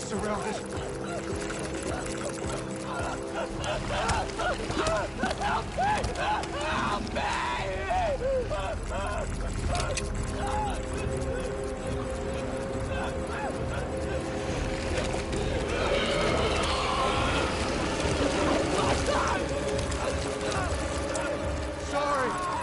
surrounded. Help me! Sorry.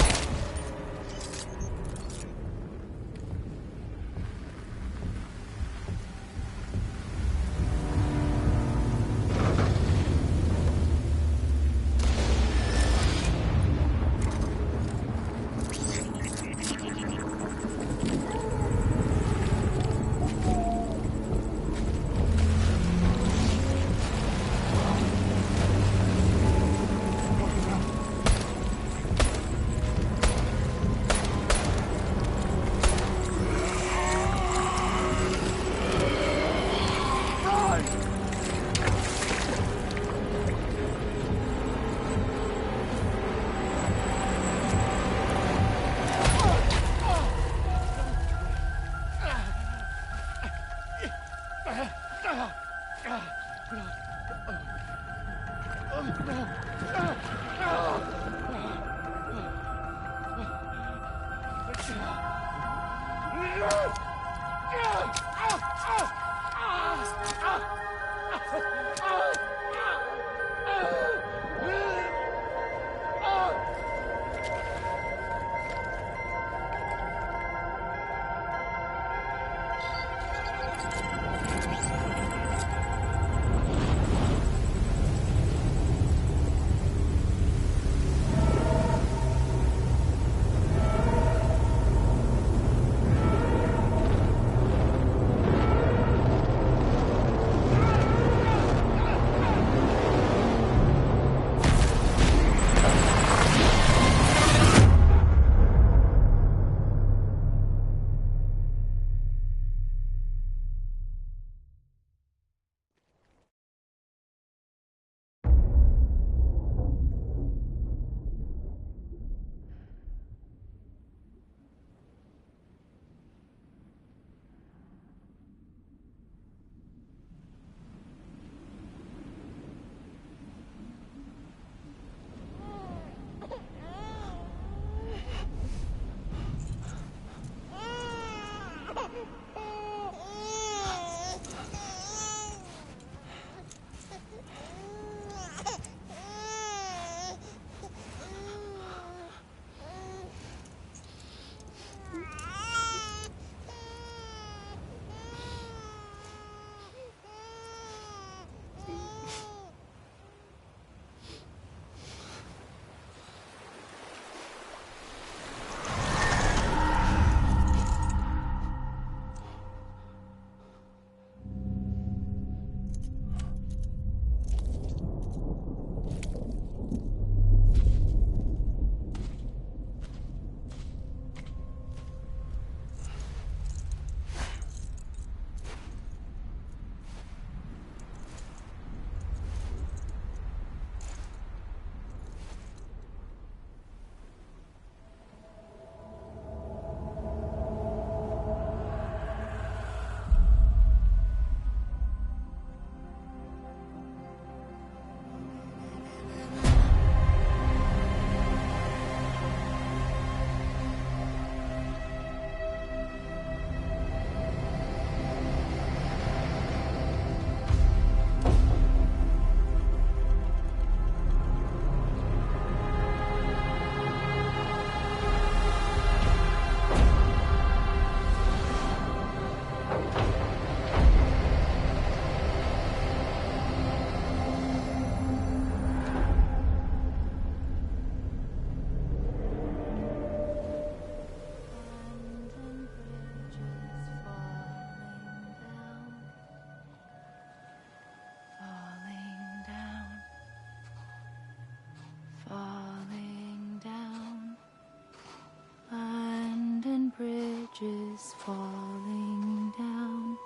bridges falling down,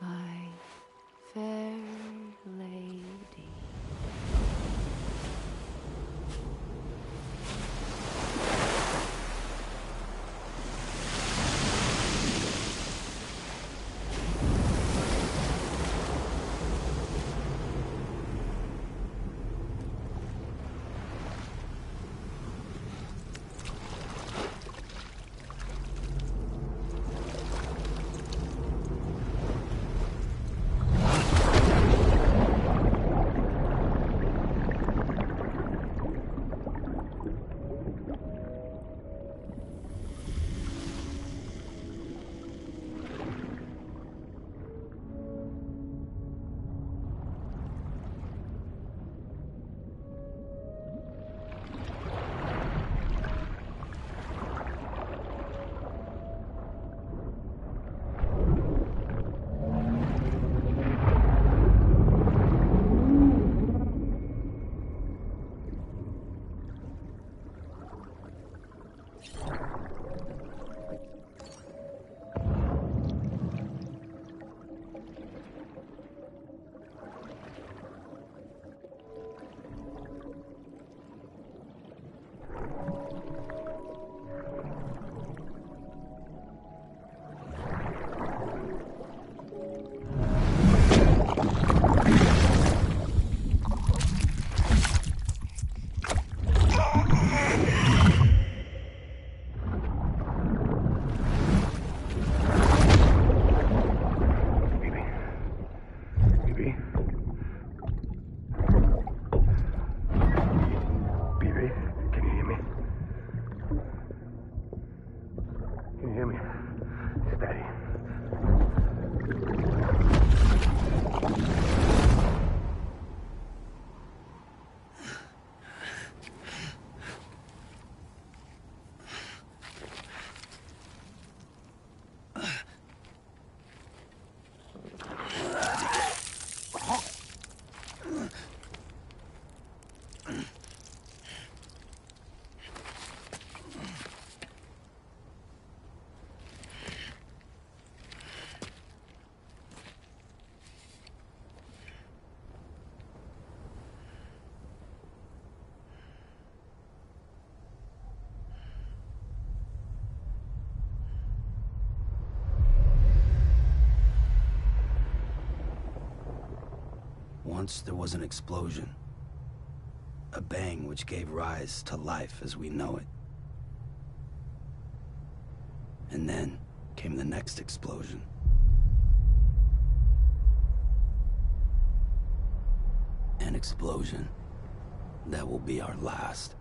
my fair lady. Once there was an explosion. A bang which gave rise to life as we know it. And then came the next explosion. An explosion that will be our last.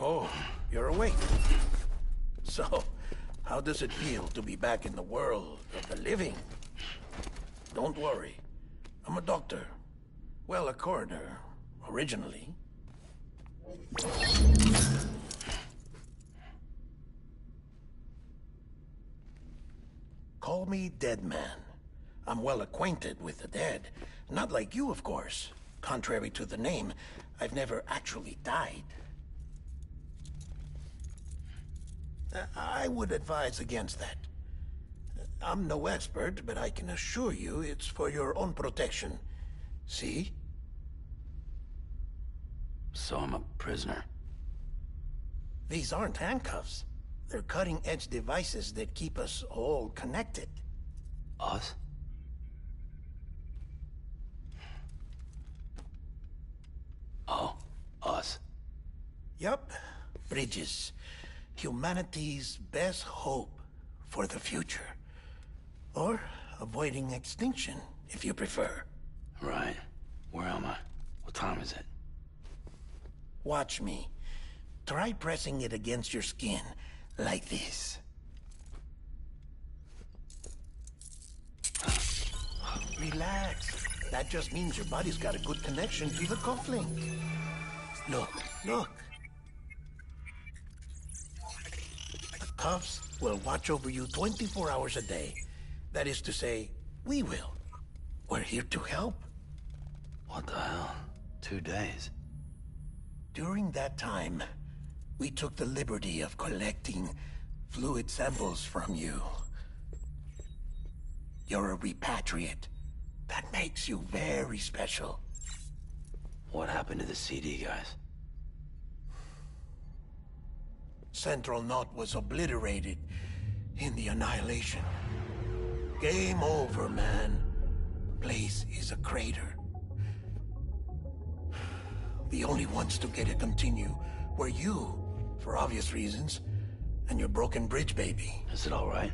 Oh, you're awake. So, how does it feel to be back in the world of the living? Don't worry. I'm a doctor. Well, a coroner, originally. Call me Dead Man. I'm well acquainted with the dead. Not like you, of course. Contrary to the name, I've never actually died. I would advise against that. I'm no expert, but I can assure you it's for your own protection. See? So I'm a prisoner. These aren't handcuffs. They're cutting-edge devices that keep us all connected. Us? Oh, us. Yup. Bridges. Humanity's best hope for the future. Or avoiding extinction, if you prefer. Right. Where am I? What time is it? Watch me. Try pressing it against your skin, like this. Relax. That just means your body's got a good connection to the cufflink. Look, look. The cuffs will watch over you 24 hours a day. That is to say, we will. We're here to help. What the hell? 2 days? During that time, we took the liberty of collecting fluid samples from you. You're a repatriate. That makes you very special. What happened to the CD guys? Central Knot was obliterated in the Annihilation. Game over, man. Place is a crater. The only ones to get it continue were you, for obvious reasons, and your broken bridge baby. Is it all right?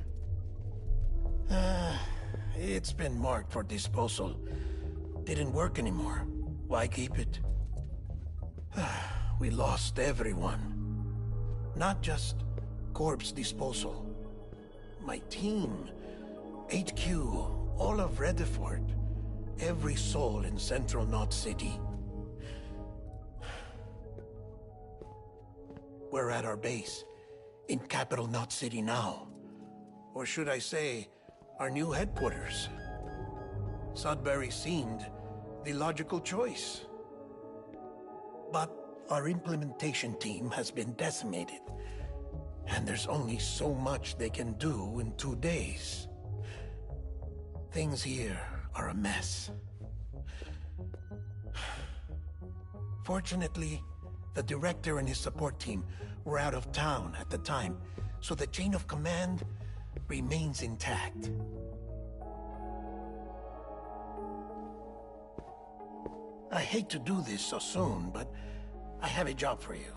It's been marked for disposal. Didn't work anymore. Why keep it? We lost everyone. Not just corpse disposal. My team, HQ, all of Redefort, every soul in Central Knot City. We're at our base, in Capital Knot City now. Or should I say, our new headquarters. Sudbury seemed the logical choice. But our implementation team has been decimated, and there's only so much they can do in 2 days. Things here are a mess. Fortunately, the director and his support team were out of town at the time, so the chain of command remains intact. I hate to do this so soon, but I have a job for you.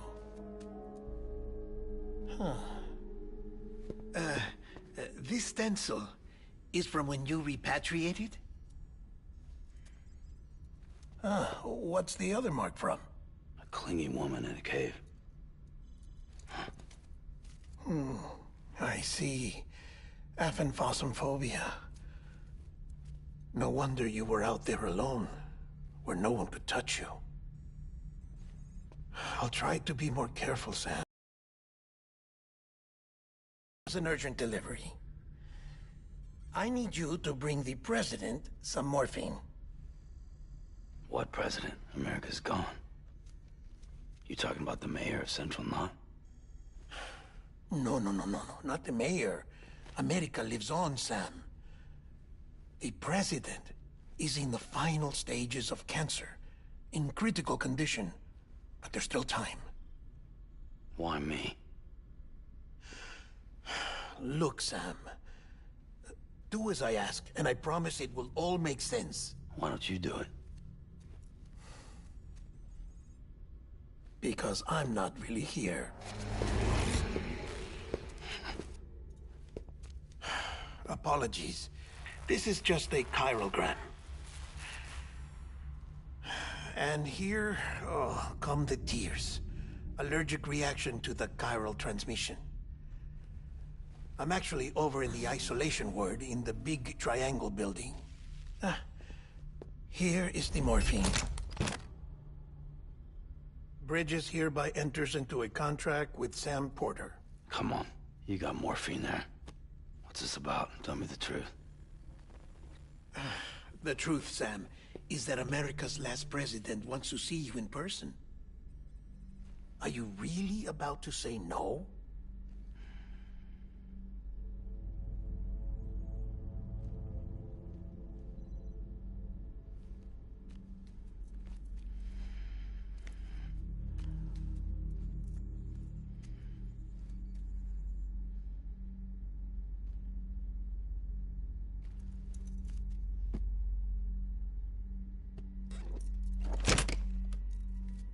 This stencil is from when you repatriated? What's the other mark from? A clingy woman in a cave. see. Aphenphosmphobia. No wonder you were out there alone, where no one could touch you. I'll try to be more careful, Sam. It's an urgent delivery. I need you to bring the president some morphine. What president? America's gone. You talking about the mayor of Central Knot? No, not the mayor. America lives on, Sam. The president is in the final stages of cancer, in critical condition, but there's still time. Why me? Look, Sam. Do as I ask, and I promise it will all make sense. Why don't you do it? Because I'm not really here. Apologies. This is just a chirogram. And here, come the tears. Allergic reaction to the chiral transmission. I'm actually over in the isolation ward in the big triangle building. Here is the morphine. Bridges hereby enters into a contract with Sam Porter. Come on. You got morphine there. What's this about? Tell me the truth. The truth, Sam, is that America's last president wants to see you in person. Are you really about to say no?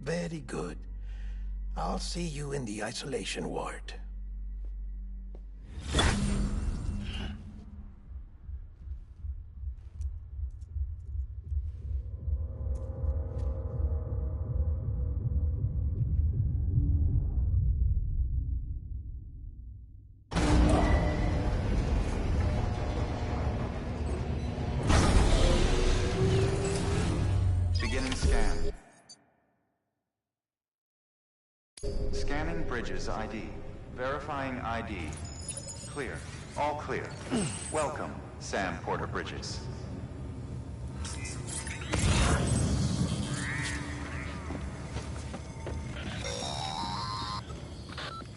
Very good. I'll see you in the isolation ward. Beginning scan. Scanning Bridges ID. Verifying ID. Clear. All clear. Welcome, Sam Porter Bridges.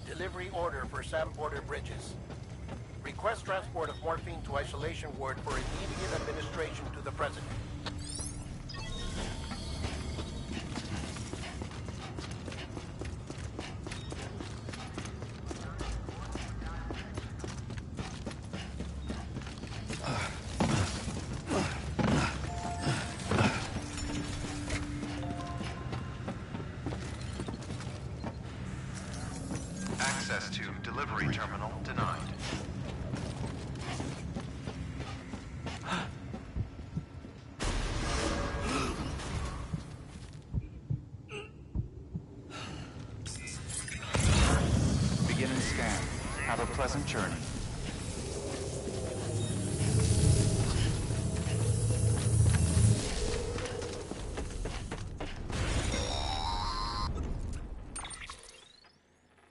Delivery order for Sam Porter Bridges. Request transport of morphine to isolation ward for immediate administration to the president. Access to delivery terminal denied. Begin and scan. Have a pleasant journey.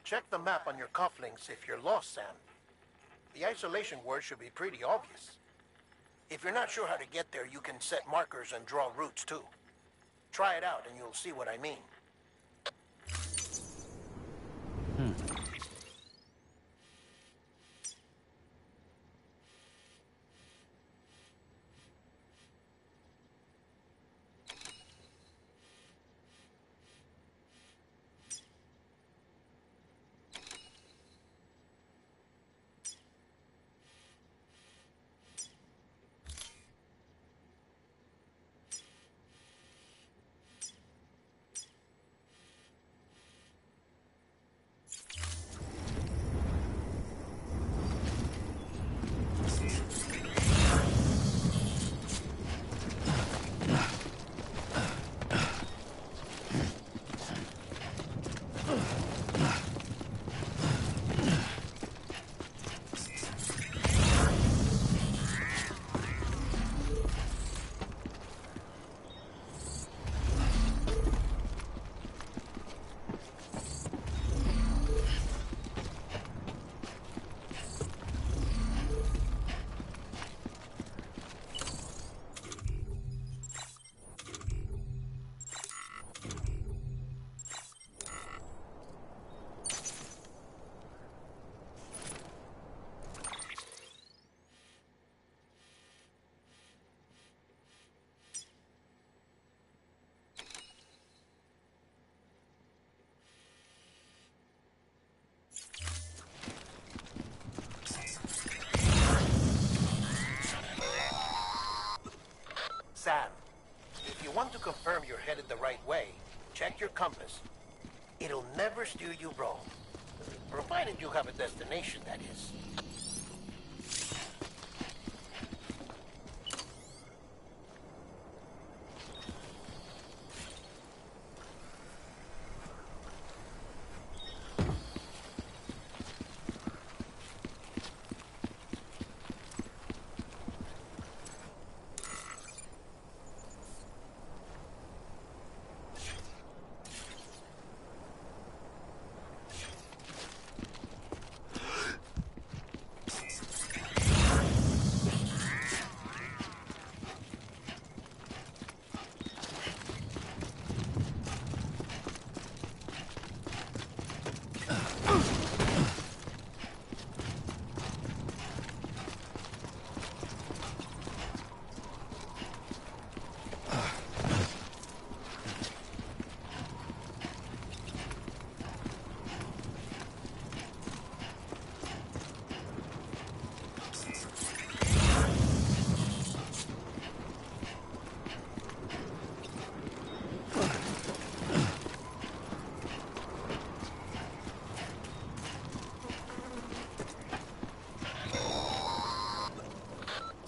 Check the map on your cufflinks if you're lost, Sam. The isolation word should be pretty obvious. If you're not sure how to get there, you can set markers and draw routes too. Try it out and you'll see what I mean. confirm you're headed the right way, check your compass. It'll never steer you wrong. Provided you have a destination, that is.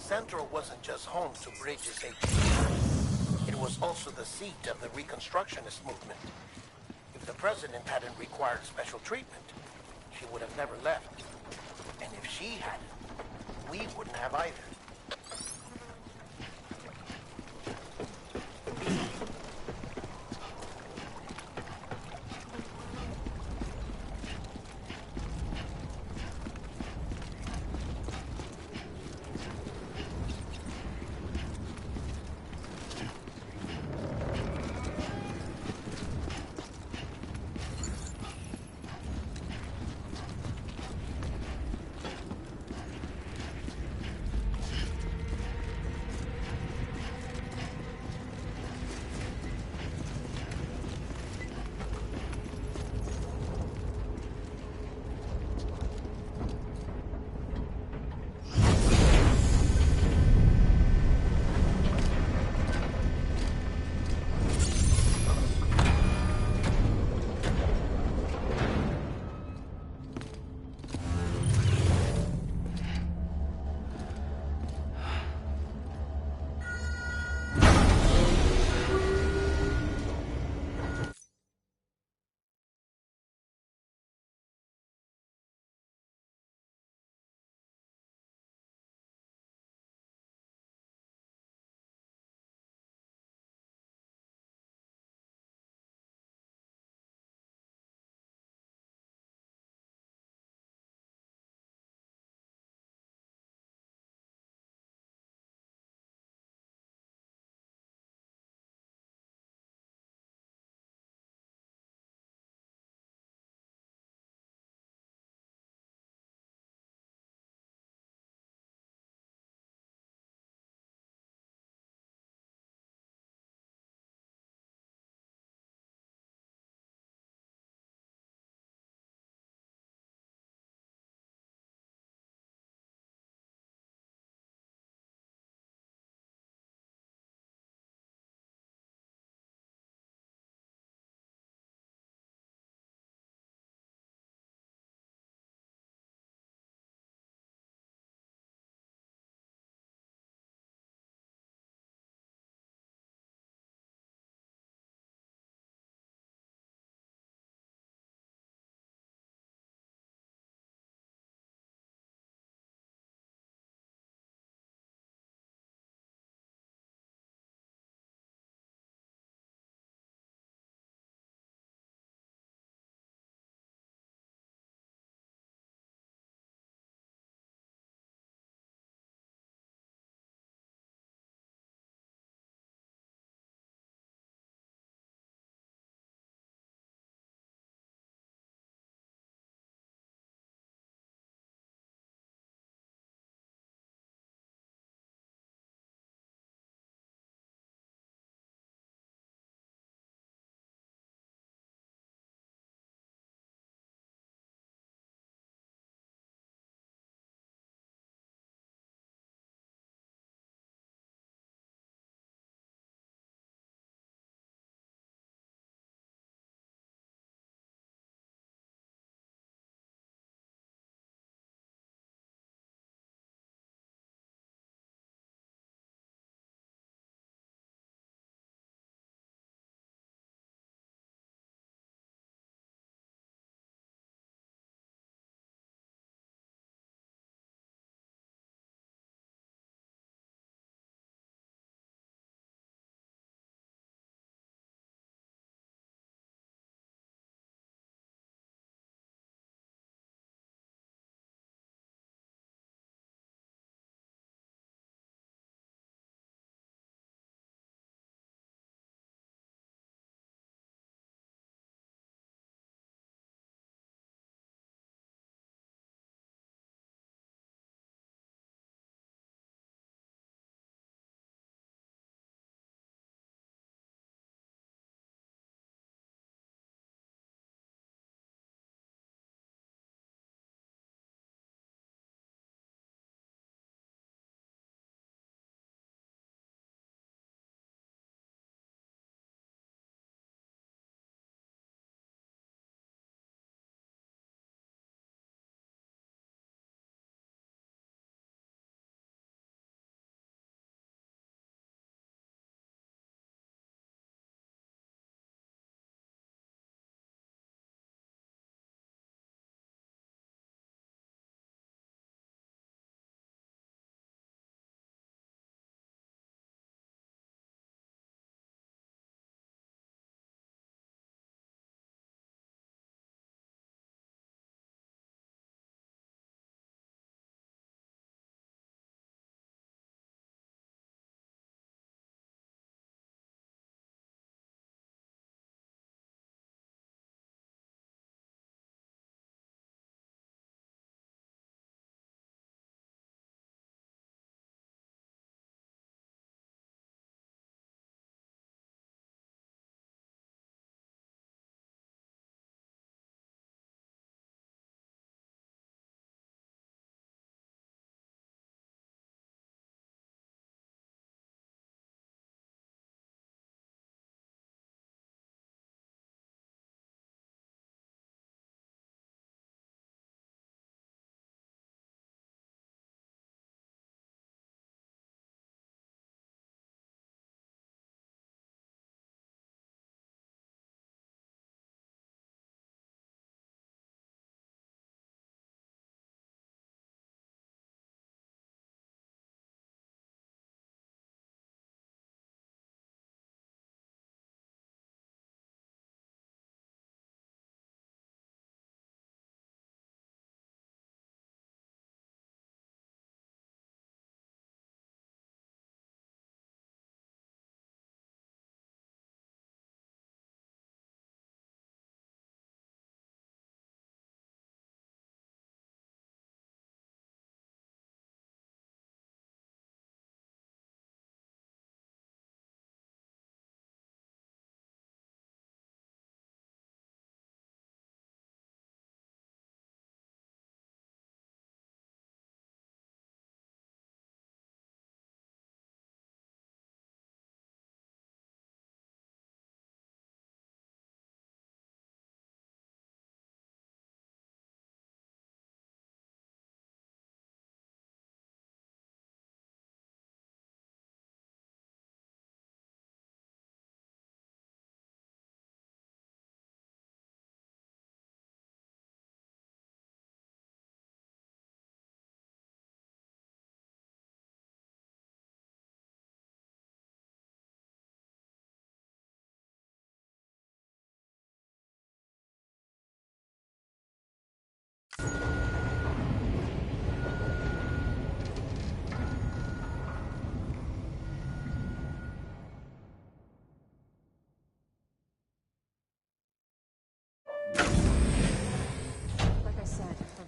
Central wasn't just home to Bridges' HQ. It was also the seat of the Reconstructionist movement. If the president hadn't required special treatment, she would have never left. And if she hadn't, we wouldn't have either.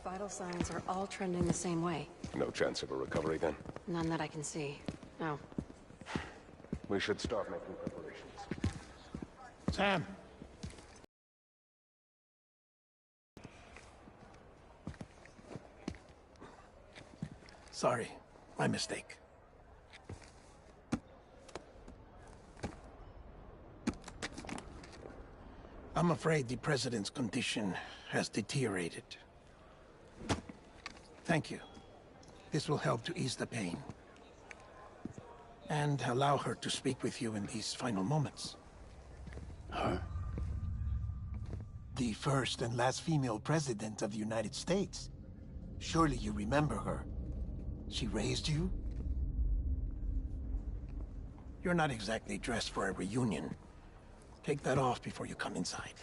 vital signs are all trending the same way. No chance of a recovery then? None that I can see. No. We should start making preparations. Sam! Sorry, my mistake. I'm afraid the President's condition has deteriorated. Thank you. This will help to ease the pain. And allow her to speak with you in these final moments. Her? The first and last female president of the United States. Surely you remember her. She raised you? You're not exactly dressed for a reunion. Take that off before you come inside.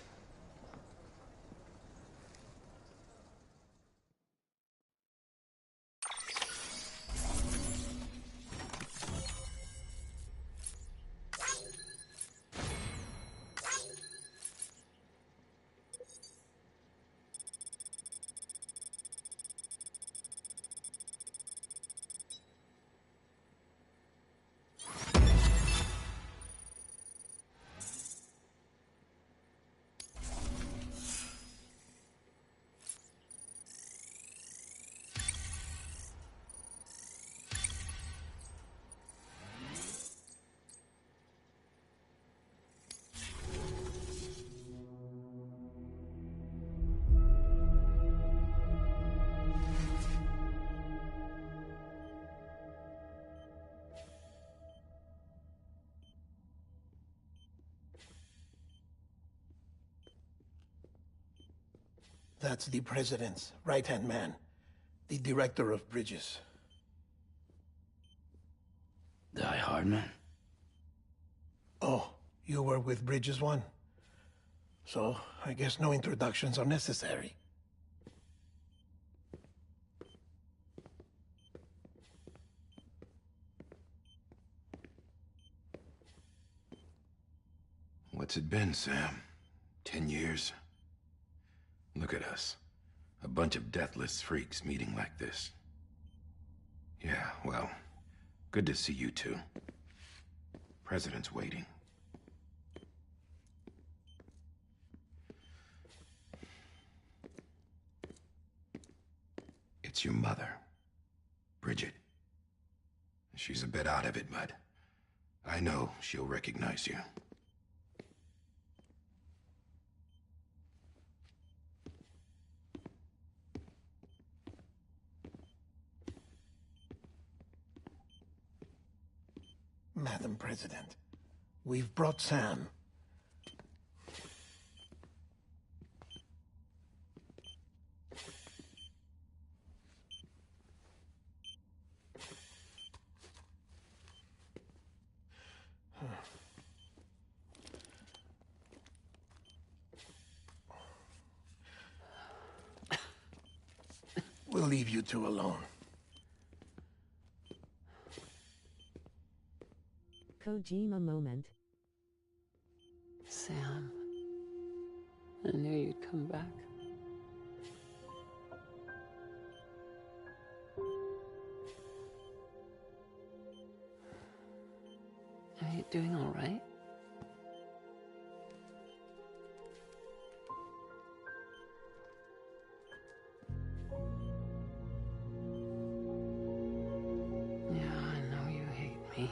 That's the President's right-hand man, the Director of Bridges. Die Hardman? Oh, you were with Bridges 1? So, I guess no introductions are necessary. What's it been, Sam? 10 years? Look at us. A bunch of deathless freaks meeting like this. Yeah, well, good to see you two. President's waiting. It's your mother, Bridget. She's a bit out of it, but I know she'll recognize you. Madam President, we've brought Sam. We'll leave you two alone. Kojima moment. Sam, I knew you'd come back. Are you doing all right? Yeah, I know you hate me.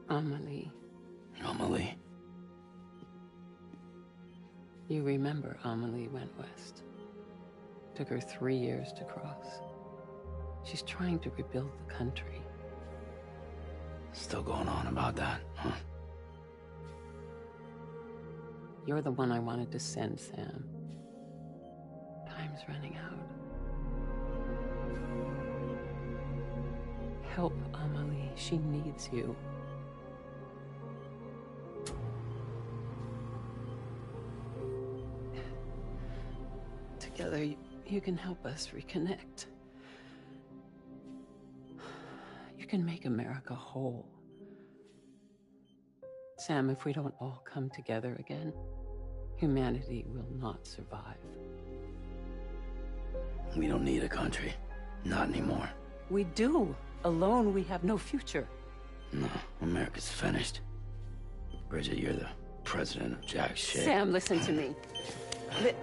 Amelie. Amelie? You remember Amelie went west. Took her 3 years to cross. She's trying to rebuild the country. Still going on about that, huh? You're the one I wanted to send, Sam. Time's running out. Help Amelie. She needs you. Together, you can help us reconnect. You can make America whole. Sam, if we don't all come together again, humanity will not survive. We don't need a country. Not anymore. We do. Alone, we have no future. No, America's finished. Bridget, you're the president of jack shit. Sam, listen to me. Please.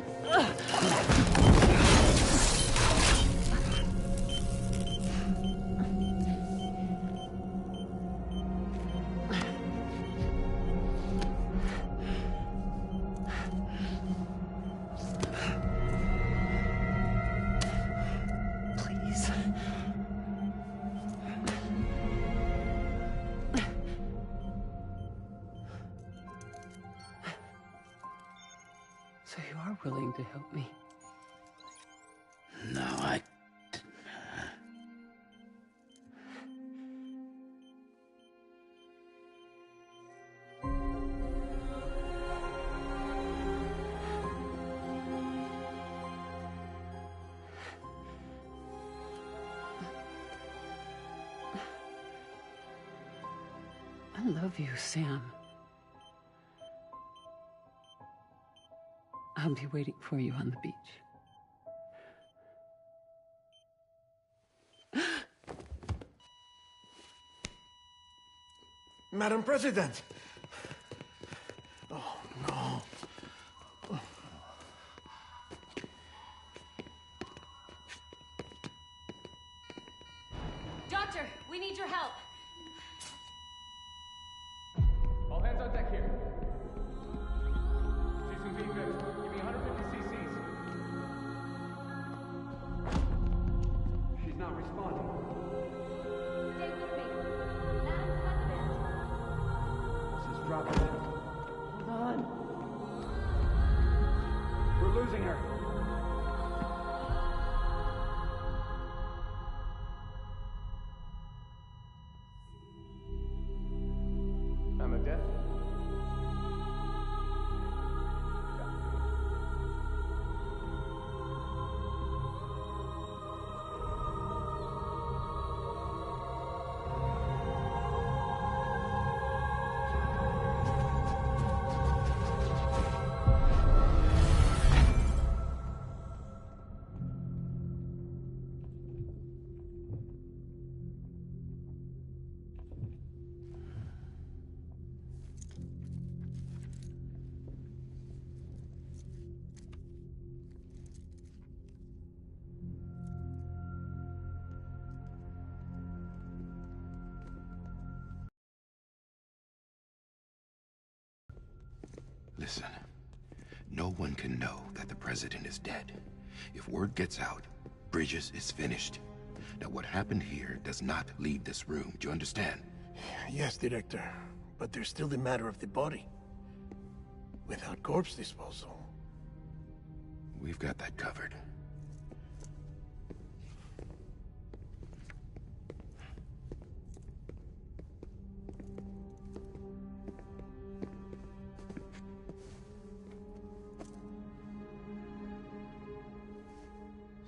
So you are willing to help me? No, I... I love you, Sam. I'll be waiting for you on the beach. Madam President! Oh, no. Doctor, we need your help. All hands on deck here. Jason V. Give me 150 cc's. She's not responding. Stay with me. Madam President. This is dropping. Hold on. We're losing her. I'm a death. Listen, no one can know that the president is dead. If word gets out, Bridges is finished. Now, what happened here does not leave this room. Do you understand? Yes, Director. But there's still the matter of the body. Without corpse disposal. We've got that covered.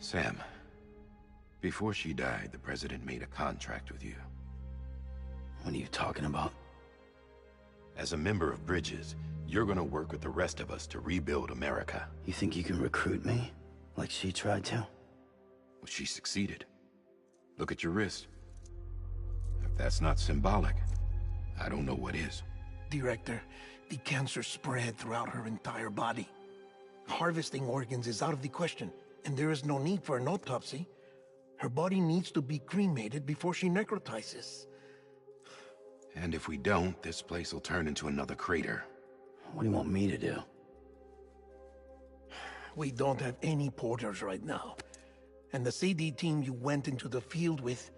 Sam, before she died, the president made a contract with you. What are you talking about? As a member of Bridges, you're gonna work with the rest of us to rebuild America. You think you can recruit me? Like she tried to? Well, she succeeded. Look at your wrist. If that's not symbolic, I don't know what is. Director, the cancer spread throughout her entire body. Harvesting organs is out of the question, and there is no need for an autopsy. Her body needs to be cremated before she necrotizes. And if we don't, this place will turn into another crater. What do you want me to do? We don't have any porters right now. And the CD team you went into the field with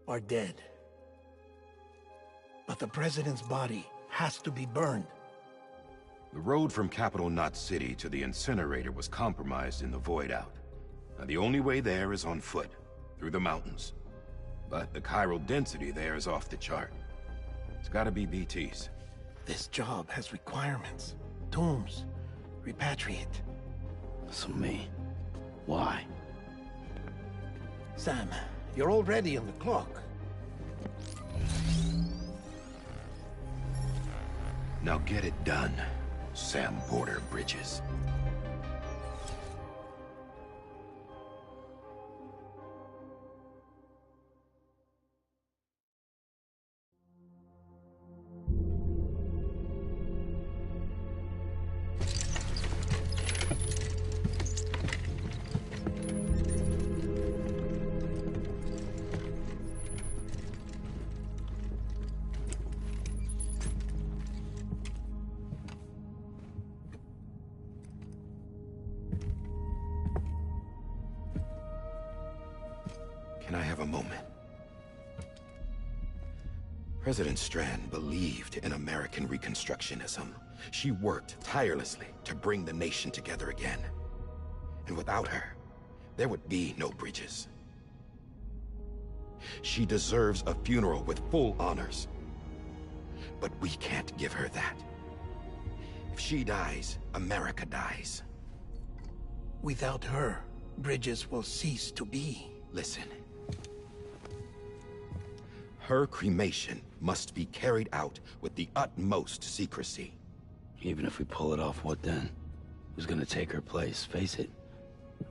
are dead. But the president's body has to be burned. The road from Capital Knot City to the incinerator was compromised in the void out. Now, the only way there is on foot, through the mountains. But the chiral density there is off the chart. It's gotta be BTs. This job has requirements. Tombs. Repatriate. So me. Why? Sam, you're already on the clock. Now get it done, Sam Porter Bridges. Can I have a moment? President Strand believed in American Reconstructionism. She worked tirelessly to bring the nation together again. And without her, there would be no Bridges. She deserves a funeral with full honors. But we can't give her that. If she dies, America dies. Without her, Bridges will cease to be. Listen. Her cremation must be carried out with the utmost secrecy. Even if we pull it off, what then? Who's gonna take her place? Face it,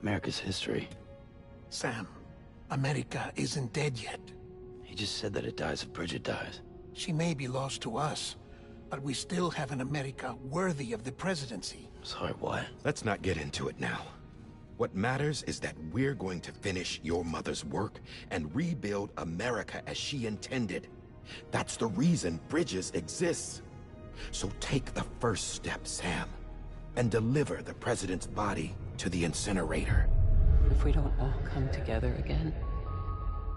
America's history. Sam, America isn't dead yet. He just said that it dies if Bridget dies. She may be lost to us, but we still have an America worthy of the presidency. Sorry, what? Let's not get into it now. What matters is that we're going to finish your mother's work and rebuild America as she intended. That's the reason Bridges exists. So take the first step, Sam, and deliver the president's body to the incinerator. If we don't all come together again,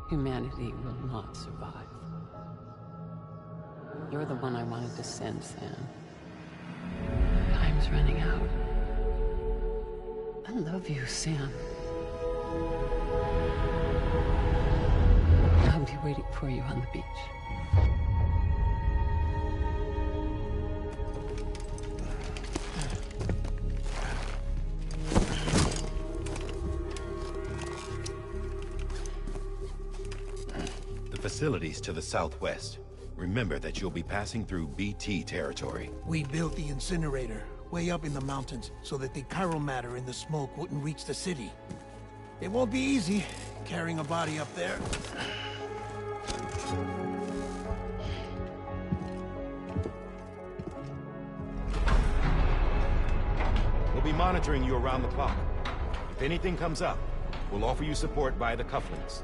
humanity will not survive. You're the one I wanted to send, Sam. Time's running out. I love you, Sam. I'll be waiting for you on the beach. The facility's to the southwest. Remember that you'll be passing through BT territory. We built the incinerator way up in the mountains so that the chiral matter in the smoke wouldn't reach the city. It won't be easy carrying a body up there. We'll be monitoring you around the clock. If anything comes up, we'll offer you support via the cufflinks.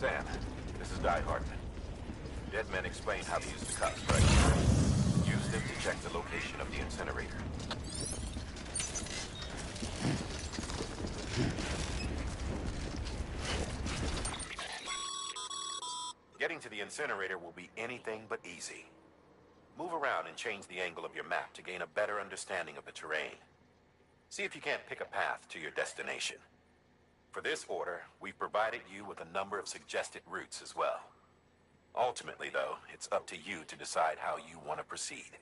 Sam, this is Di Hartman. Dead men explained how to use the cuffs, right? Use them to check the location of the incinerator. Getting to the incinerator will be anything but easy. Move around and change the angle of your map to gain a better understanding of the terrain. See if you can't pick a path to your destination. For this order, we've provided you with a number of suggested routes as well. Ultimately, though, it's up to you to decide how you want to proceed.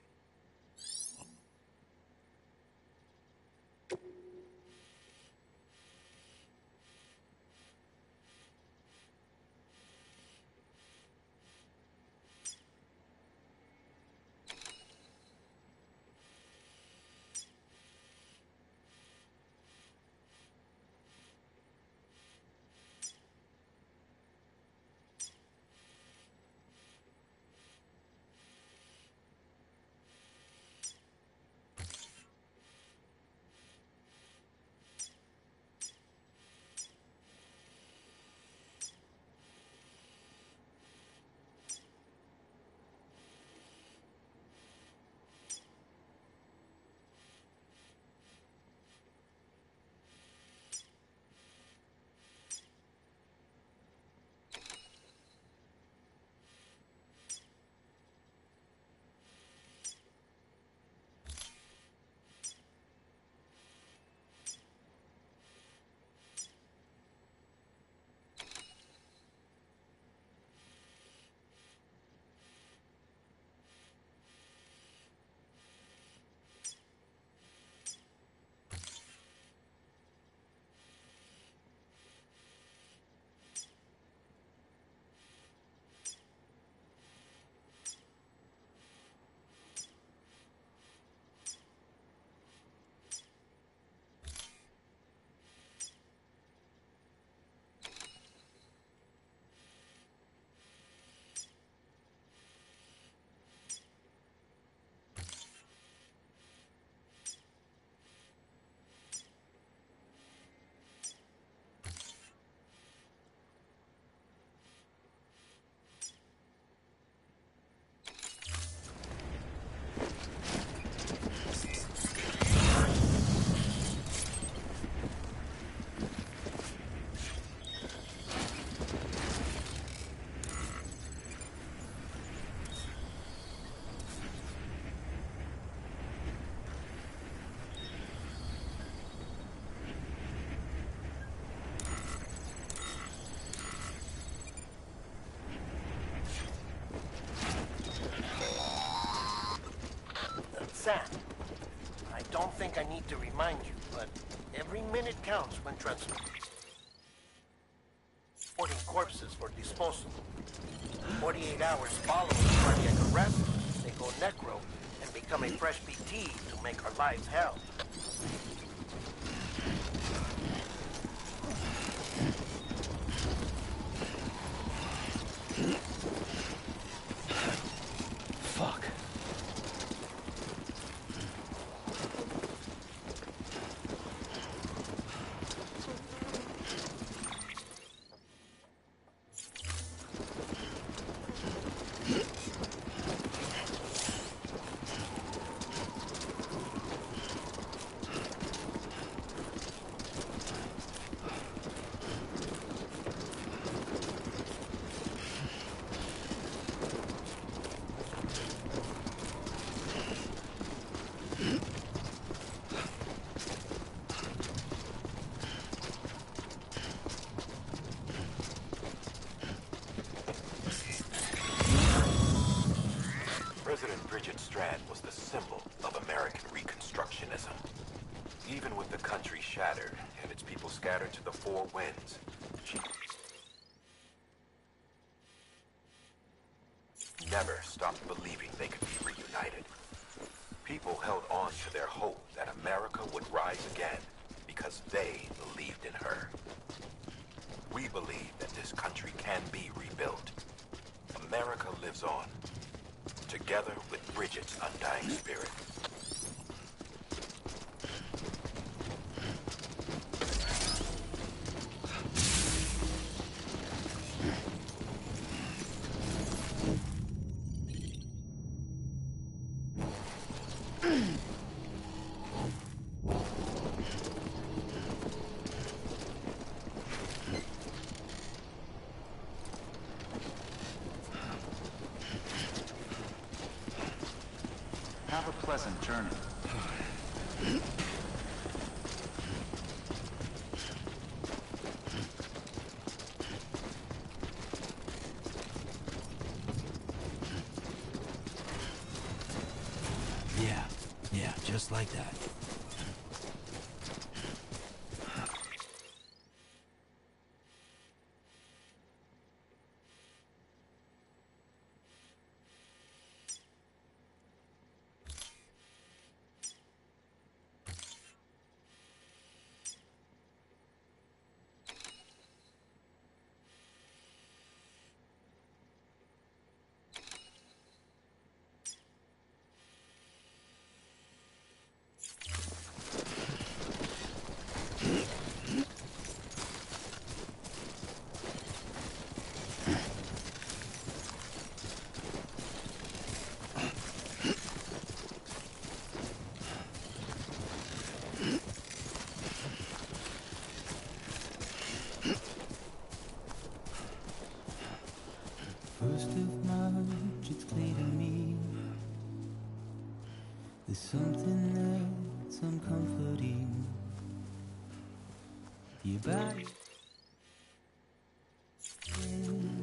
Sam, I don't think I need to remind you, but every minute counts when transporting corpses for disposal. 48 hours following cardiac arrest, they go necro and become a fresh BT to make our lives hell. Fuck. President Bridget Strand was the symbol of American Reconstructionism. Even with the country shattered and its people scattered to the four winds, she never stopped believing they could be reunited. People held on to their hope that America would rise again because they believed in her. We believe that this country can be rebuilt. America lives on, together with Bridget's undying spirit. Have a pleasant journey. Yeah, just like that. First of March, it's clear to me there's something that's uncomforting. Your body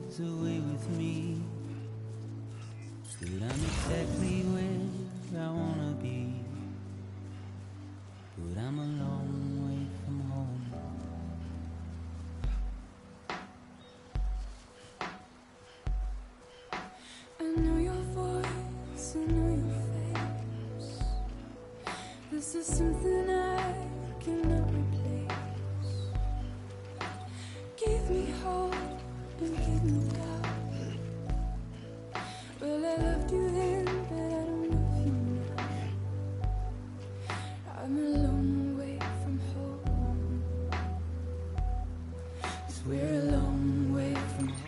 is away with me, but I'm exactly where I wanna be. But I'm a long way from home. I know your voice, I know your face. This is something I cannot replace. Give me hope and give me doubt. Well, I loved you then, but I don't love you now. I'm a long way from home. 'Cause we're a long way from home.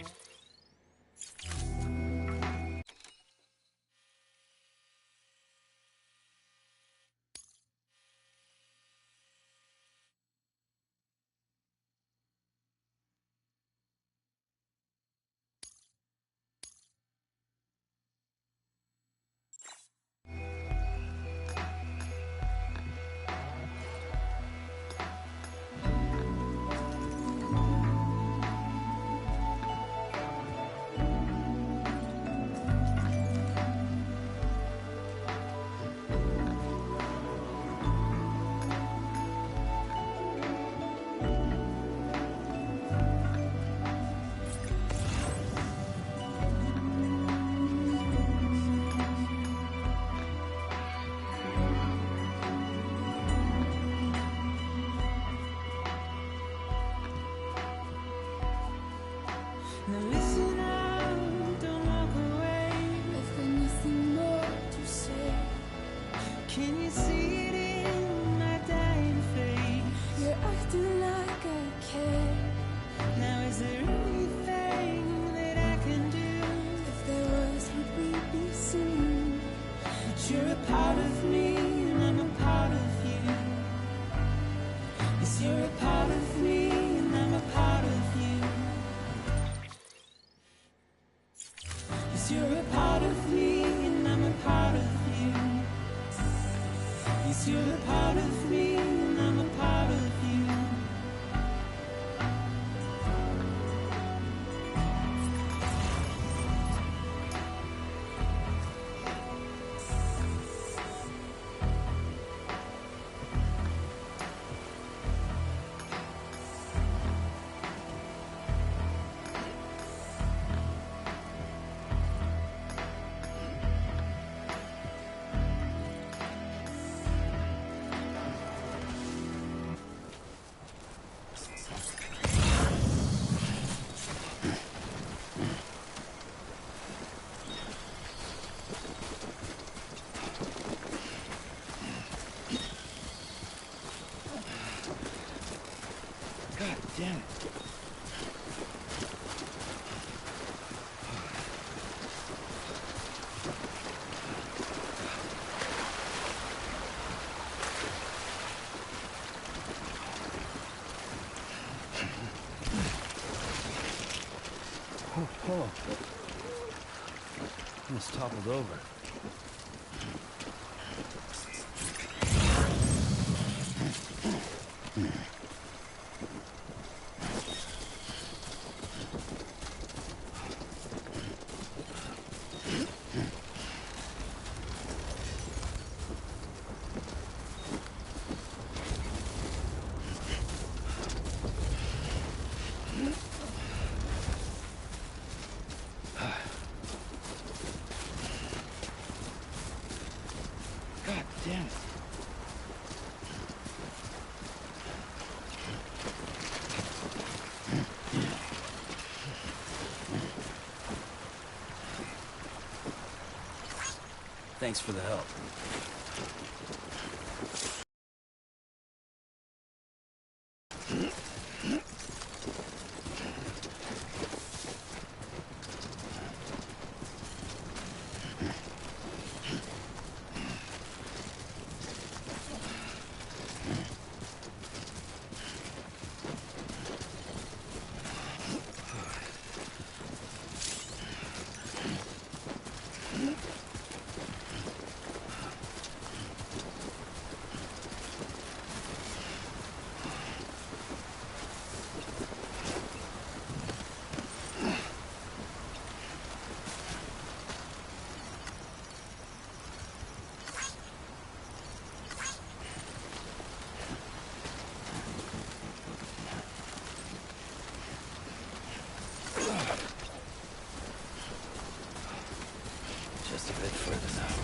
'Cause you're a part of me and I'm a part of you. Yes, you're a part of me and I'm a part of you. Yes, you're a part of me and I'm a part of you. Yes, you're a part of me and I'm a part of you. God damn it. Oh. Almost toppled over. God damn it. Thanks for the help. Just a bit further now.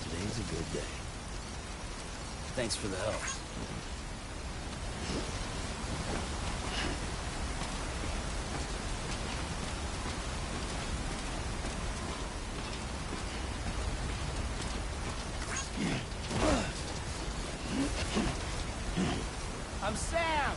Today's a good day. Thanks for the help. I'm Sam!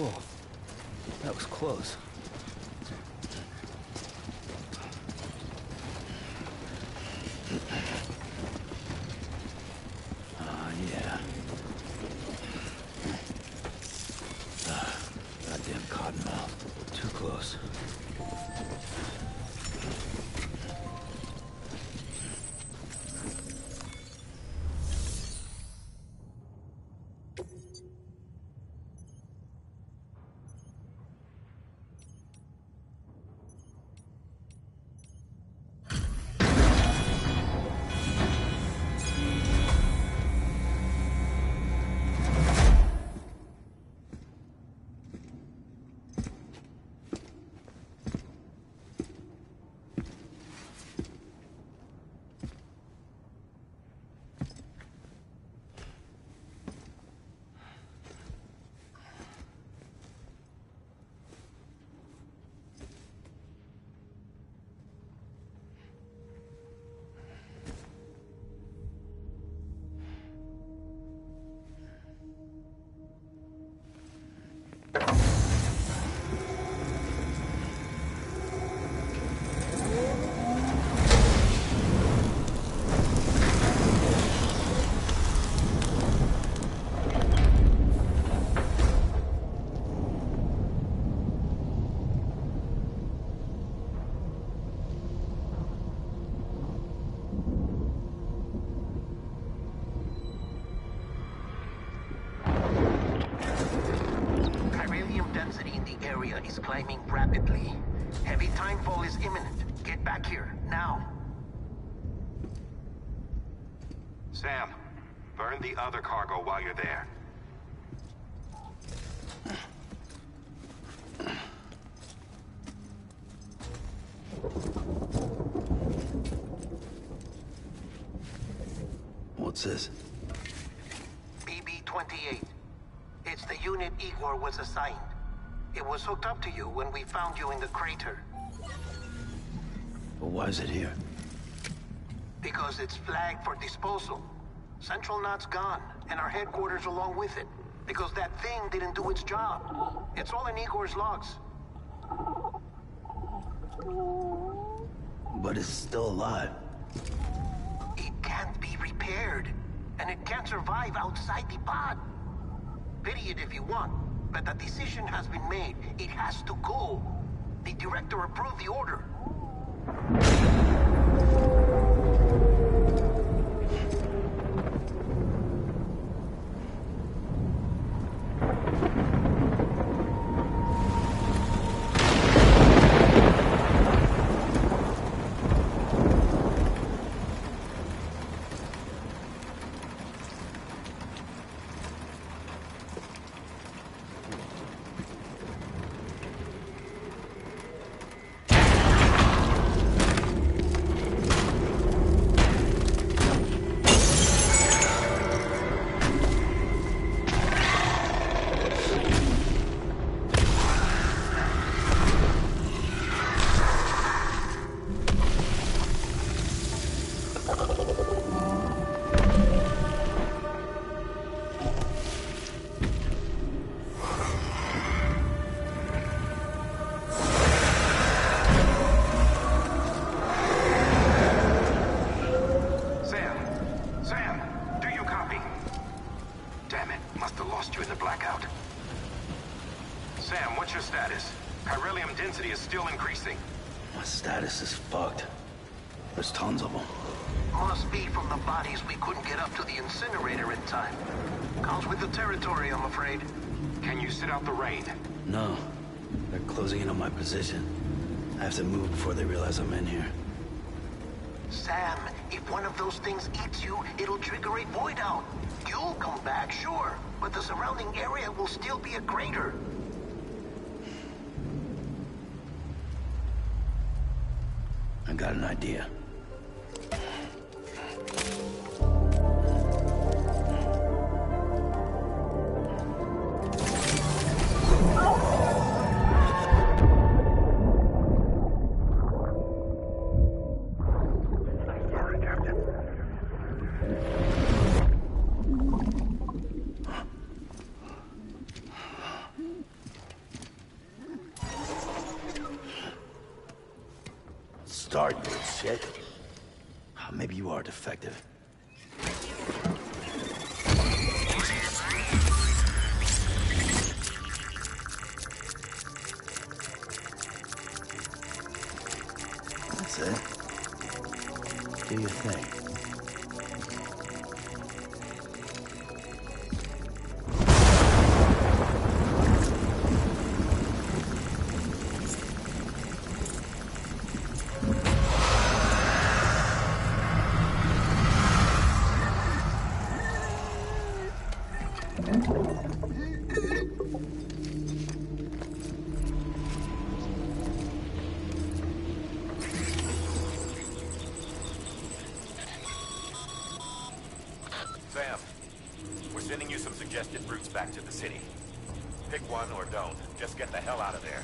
Whoa. That was close. Yeah. Goddamn cottonmouth. Too close. Is climbing rapidly. Heavy timefall is imminent. Get back here, now. Sam, burn the other cargo while you're there. What's this? BB-28. It's the unit Igor was assigned. It was hooked up to you when we found you in the crater. But why is it here? Because it's flagged for disposal. Central Knot's gone, and our headquarters along with it. Because that thing didn't do its job. It's all in Igor's logs. But it's still alive. It can't be repaired. And it can't survive outside the pod. Pity it if you want. But the decision has been made. It has to go. The director approved the order. My status is fucked. There's tons of them. Must be from the bodies we couldn't get up to the incinerator in time. Comes with the territory, I'm afraid. Can you sit out the rain? No. They're closing in on my position. I have to move before they realize I'm in here. Sam, if one of those things eats you, it'll trigger a void out. You'll come back, sure, but the surrounding area will still be a crater. I got an idea. start, you little shit. Maybe you are defective. That's it. Do your thing. Sam, we're sending you some suggested routes back to the city. Pick one or don't. Just get the hell out of there.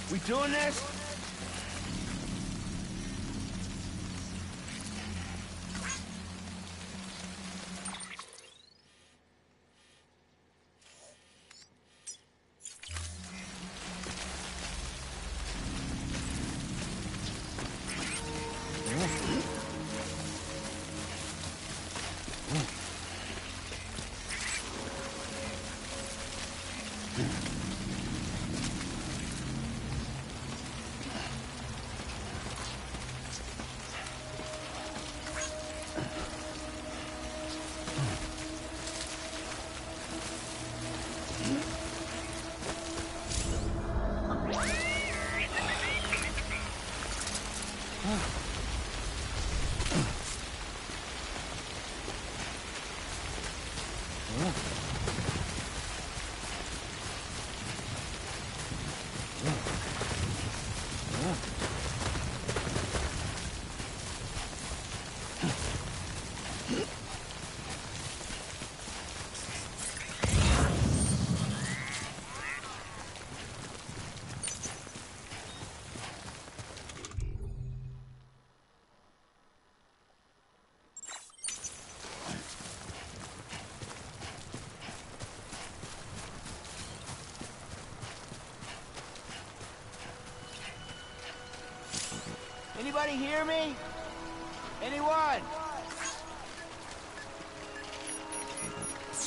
We doing this? Anybody hear me? Anyone?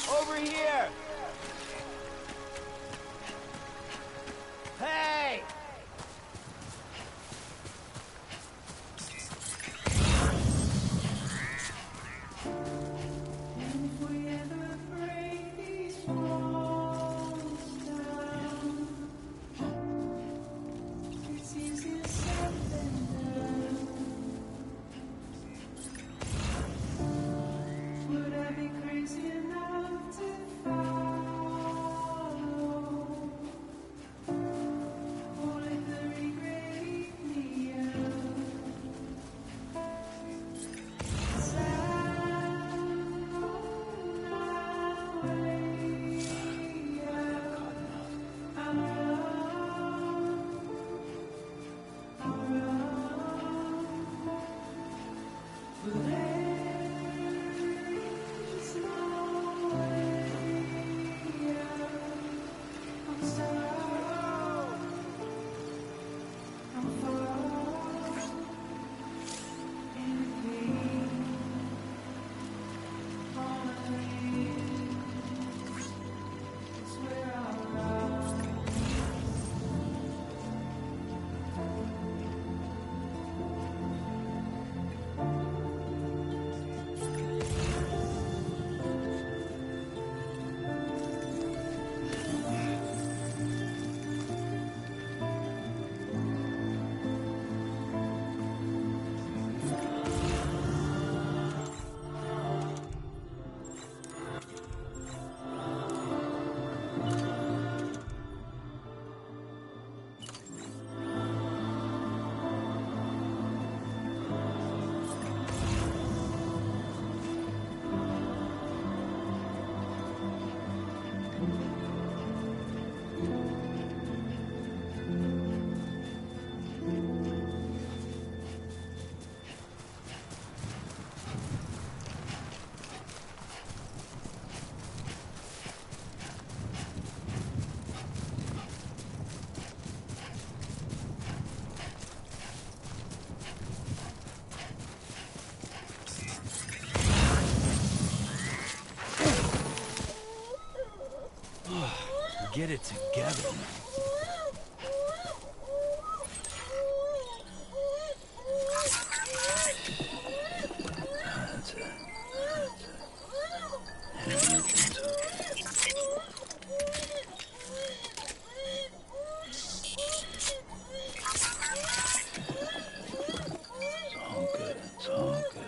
Over here! Hey! Get it together. That's it. Everything's okay. It's all good. It's all good.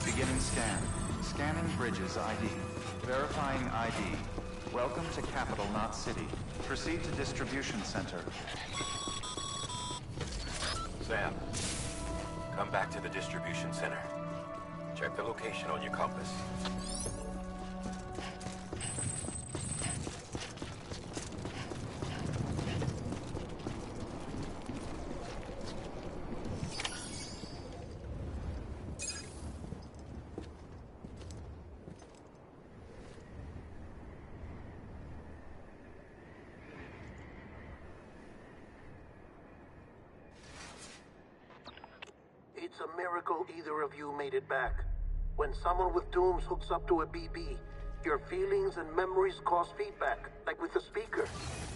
Beginning scan. Scanning Bridges ID. Verifying ID. Welcome to Capital Knot City. Proceed to Distribution Center. Sam, come back to the distribution center. Check the location on your compass. It's a miracle either of you made it back. When someone with dooms hooks up to a BB, your feelings and memories cause feedback, like with the speaker.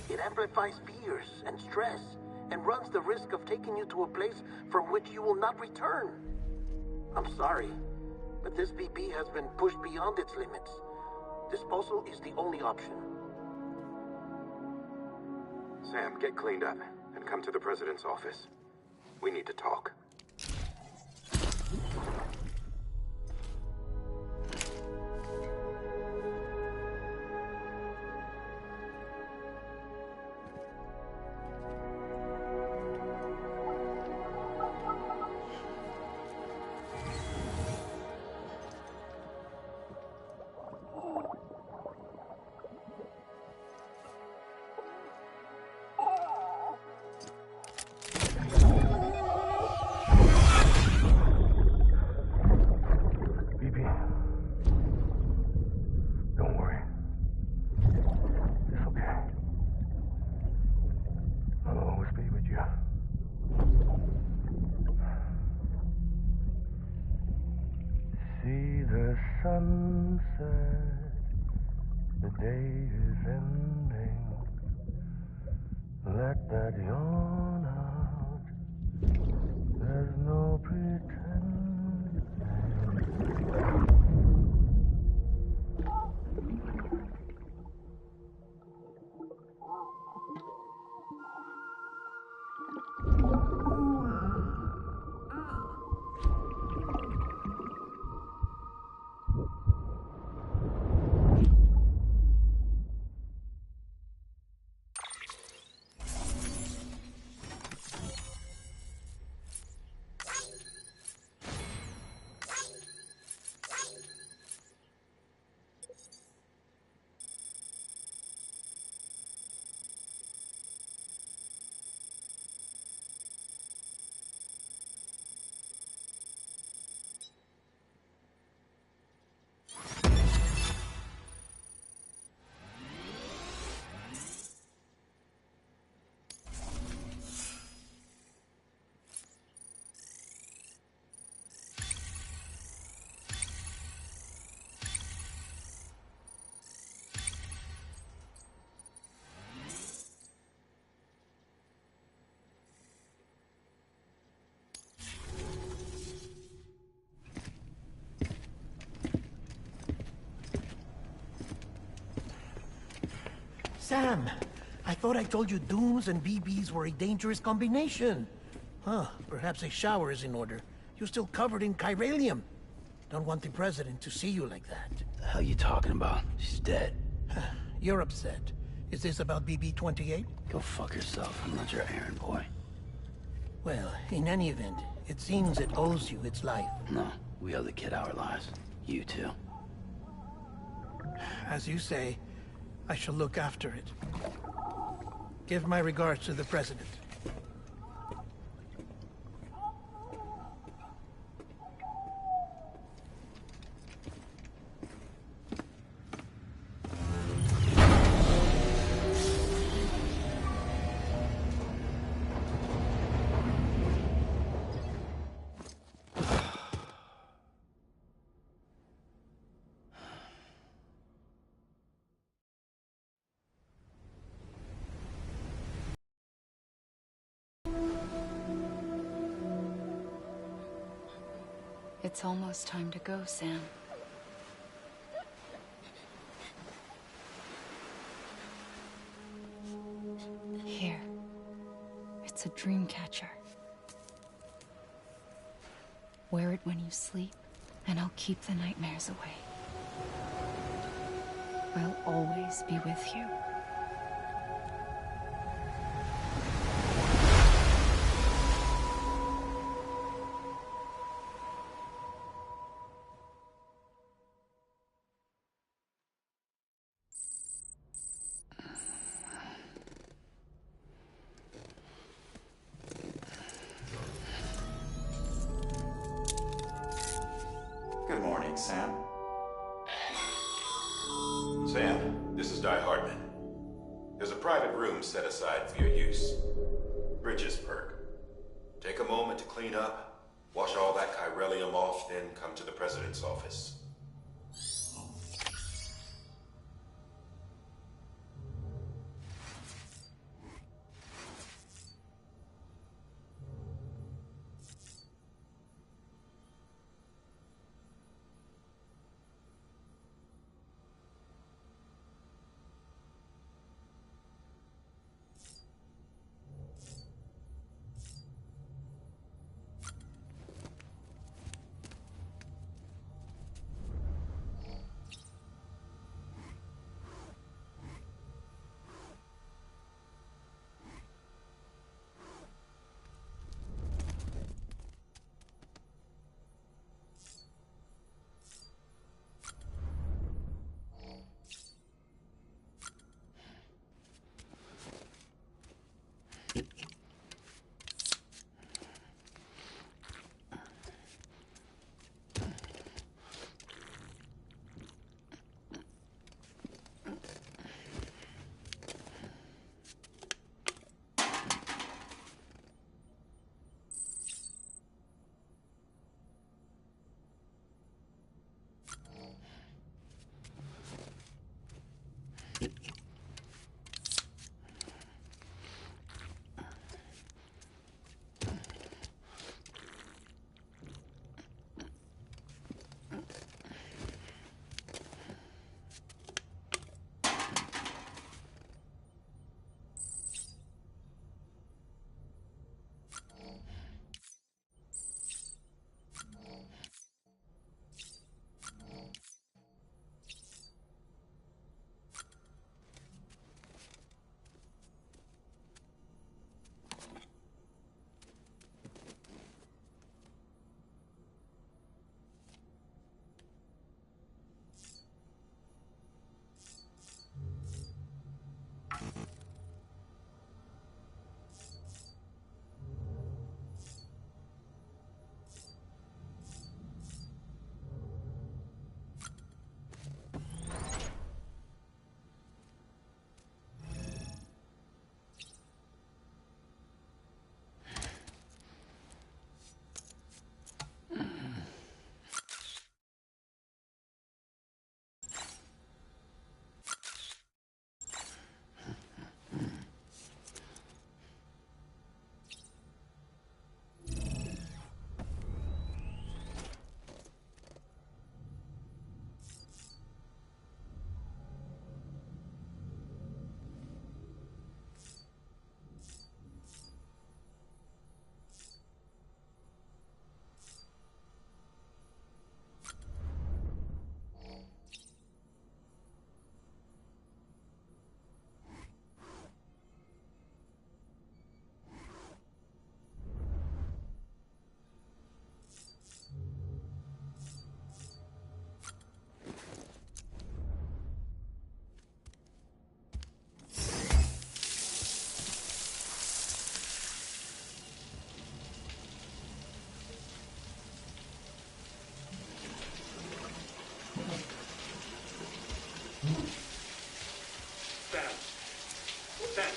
It amplifies fears and stress, and runs the risk of taking you to a place from which you will not return. I'm sorry, but this BB has been pushed beyond its limits. Disposal is the only option. Sam, get cleaned up and come to the President's office. We need to talk. Sunset, the day is ending. Let that yawn out. There's no pretending. Sam, I thought I told you dooms and BBs were a dangerous combination. Huh, perhaps a shower is in order. You're still covered in chiralium. Don't want the president to see you like that. The hell you talking about? She's dead. You're upset. Is this about BB-28? Go fuck yourself. I'm not your errand boy. Well, in any event, it seems it owes you its life. No, we owe the kid our lives. You too. As you say, I shall look after it. Give my regards to the president. It's almost time to go, Sam. Here. It's a dream catcher. Wear it when you sleep, and I'll keep the nightmares away. I'll always be with you. Good morning, Sam. Sam, this is Di Hartman. There's a private room set aside for your use. Bridges perk. Take a moment to clean up, wash all that chiralium off, then come to the president's office.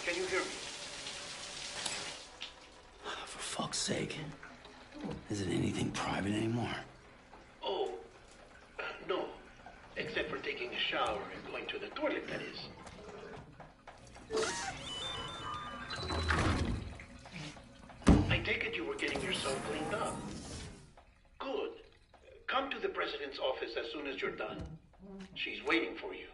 can you hear me? For fuck's sake. Isn't anything private anymore? Oh, no. Except for taking a shower and going to the toilet, that is. I take it you were getting yourself cleaned up. Good. Come to the president's office as soon as you're done. She's waiting for you.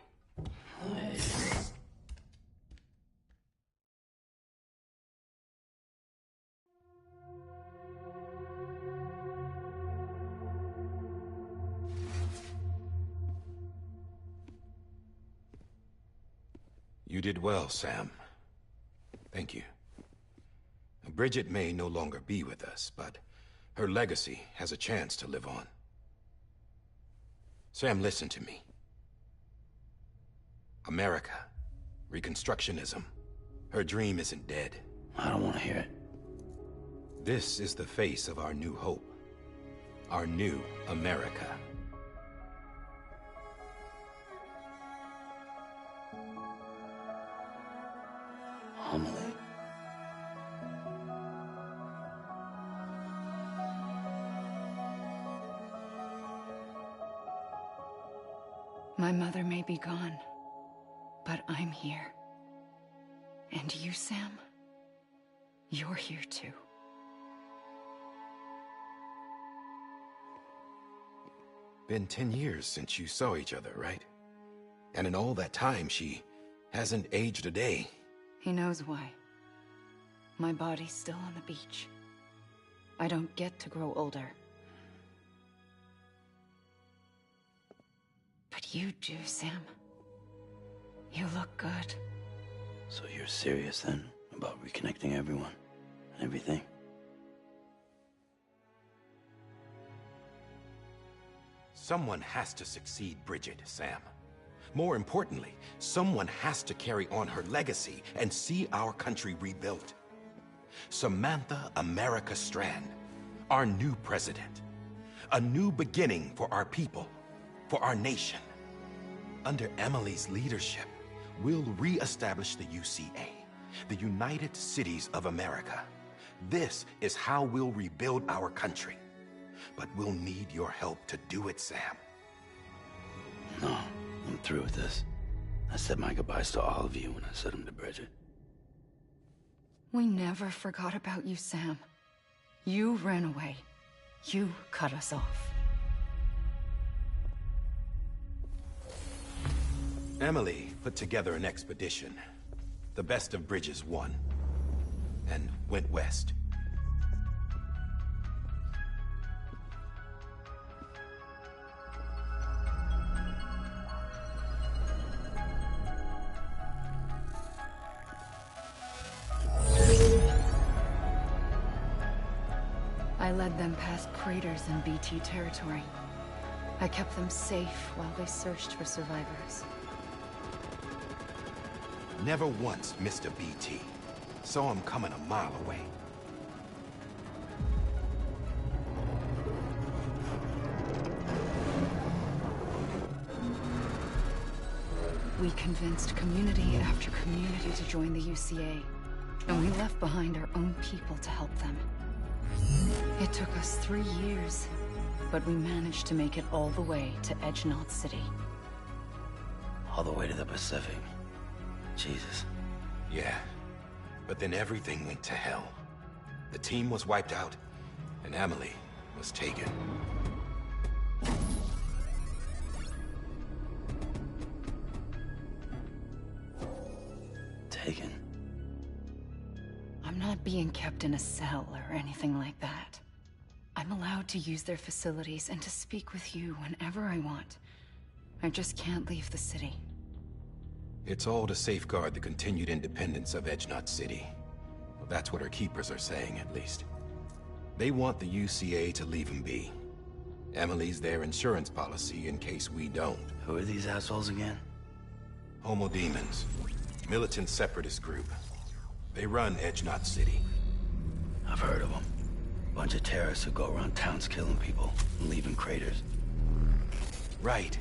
You did well, Sam. Thank you. Bridget may no longer be with us, but her legacy has a chance to live on. Sam, listen to me. America, Reconstructionism, her dream isn't dead. I don't want to hear it. This is the face of our new hope. Our new America. Amelie. My mother may be gone, but I'm here. And you, Sam, you're here too. Been 10 years since you saw each other, right? And in all that time, she hasn't aged a day. He knows why. My body's still on the beach. I don't get to grow older. But you do, Sam. You look good. So you're serious then about reconnecting everyone and everything? Someone has to succeed Bridget, Sam. More importantly, someone has to carry on her legacy and see our country rebuilt. Samantha America Strand, our new president. A new beginning for our people, for our nation. Under Emily's leadership, we'll re-establish the UCA, the United Cities of America. This is how we'll rebuild our country. But we'll need your help to do it, Sam. No, I'm through with this. I said my goodbyes to all of you when I said them to Bridget. We never forgot about you, Sam. You ran away. You cut us off. Emily put together an expedition. The best of Bridges won. And went west. I led them past craters in BT territory. I kept them safe while they searched for survivors. Never once missed a BT. Saw him coming a mile away. We convinced community after community to join the UCA, and we left behind our own people to help them. It took us 3 years, but we managed to make it all the way to Edge-Knot City. All the way to the Pacific. Jesus. Yeah, but then everything went to hell. The team was wiped out, and Emily was taken. Taken? I'm not being kept in a cell or anything like that. I'm allowed to use their facilities and to speak with you whenever I want. I just can't leave the city. It's all to safeguard the continued independence of Edge-Knot City. Well, that's what our keepers are saying, at least. They want the UCA to leave them be. Emily's their insurance policy in case we don't. Who are these assholes again? Homo Demons. Militant separatist group. They run Edge-Knot City. I've heard of them. Bunch of terrorists who go around towns killing people and leaving craters. Right.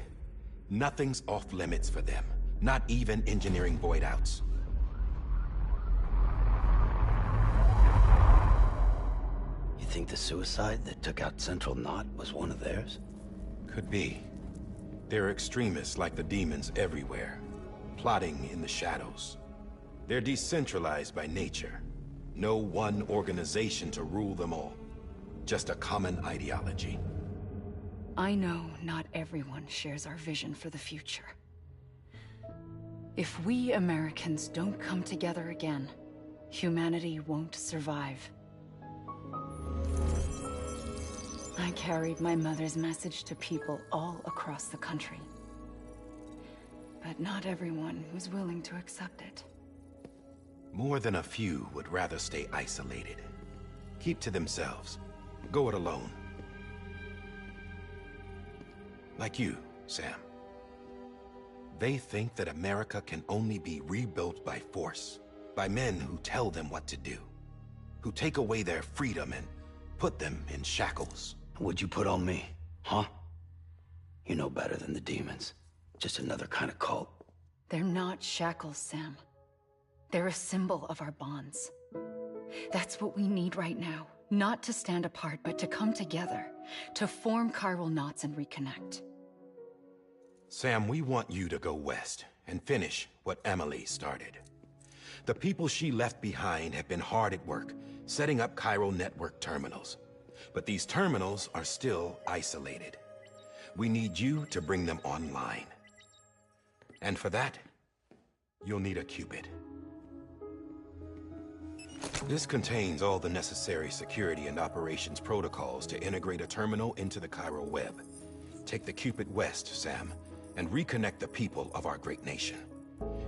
Nothing's off limits for them. Not even engineering void outs. think the suicide that took out Central Knot was one of theirs? Could be. There are extremists like the demons everywhere, plotting in the shadows. They're decentralized by nature. No one organization to rule them all. Just a common ideology. I know not everyone shares our vision for the future. If we Americans don't come together again, humanity won't survive. I carried my mother's message to people all across the country. But not everyone was willing to accept it. More than a few would rather stay isolated. Keep to themselves. Go it alone. Like you, Sam. They think that America can only be rebuilt by force, by men who tell them what to do, who take away their freedom and put them in shackles. What'd you put on me, huh? You know better than the demons. Just another kind of cult. They're not shackles, Sam. They're a symbol of our bonds. That's what we need right now. Not to stand apart, but to come together, to form chiral knots and reconnect. Sam, we want you to go west and finish what Emily started. The people she left behind have been hard at work, setting up chiral network terminals. But these terminals are still isolated. We need you to bring them online. And for that, you'll need a Cupid. This contains all the necessary security and operations protocols to integrate a terminal into the chiral web. Take the Cupid west, Sam, and reconnect the people of our great nation.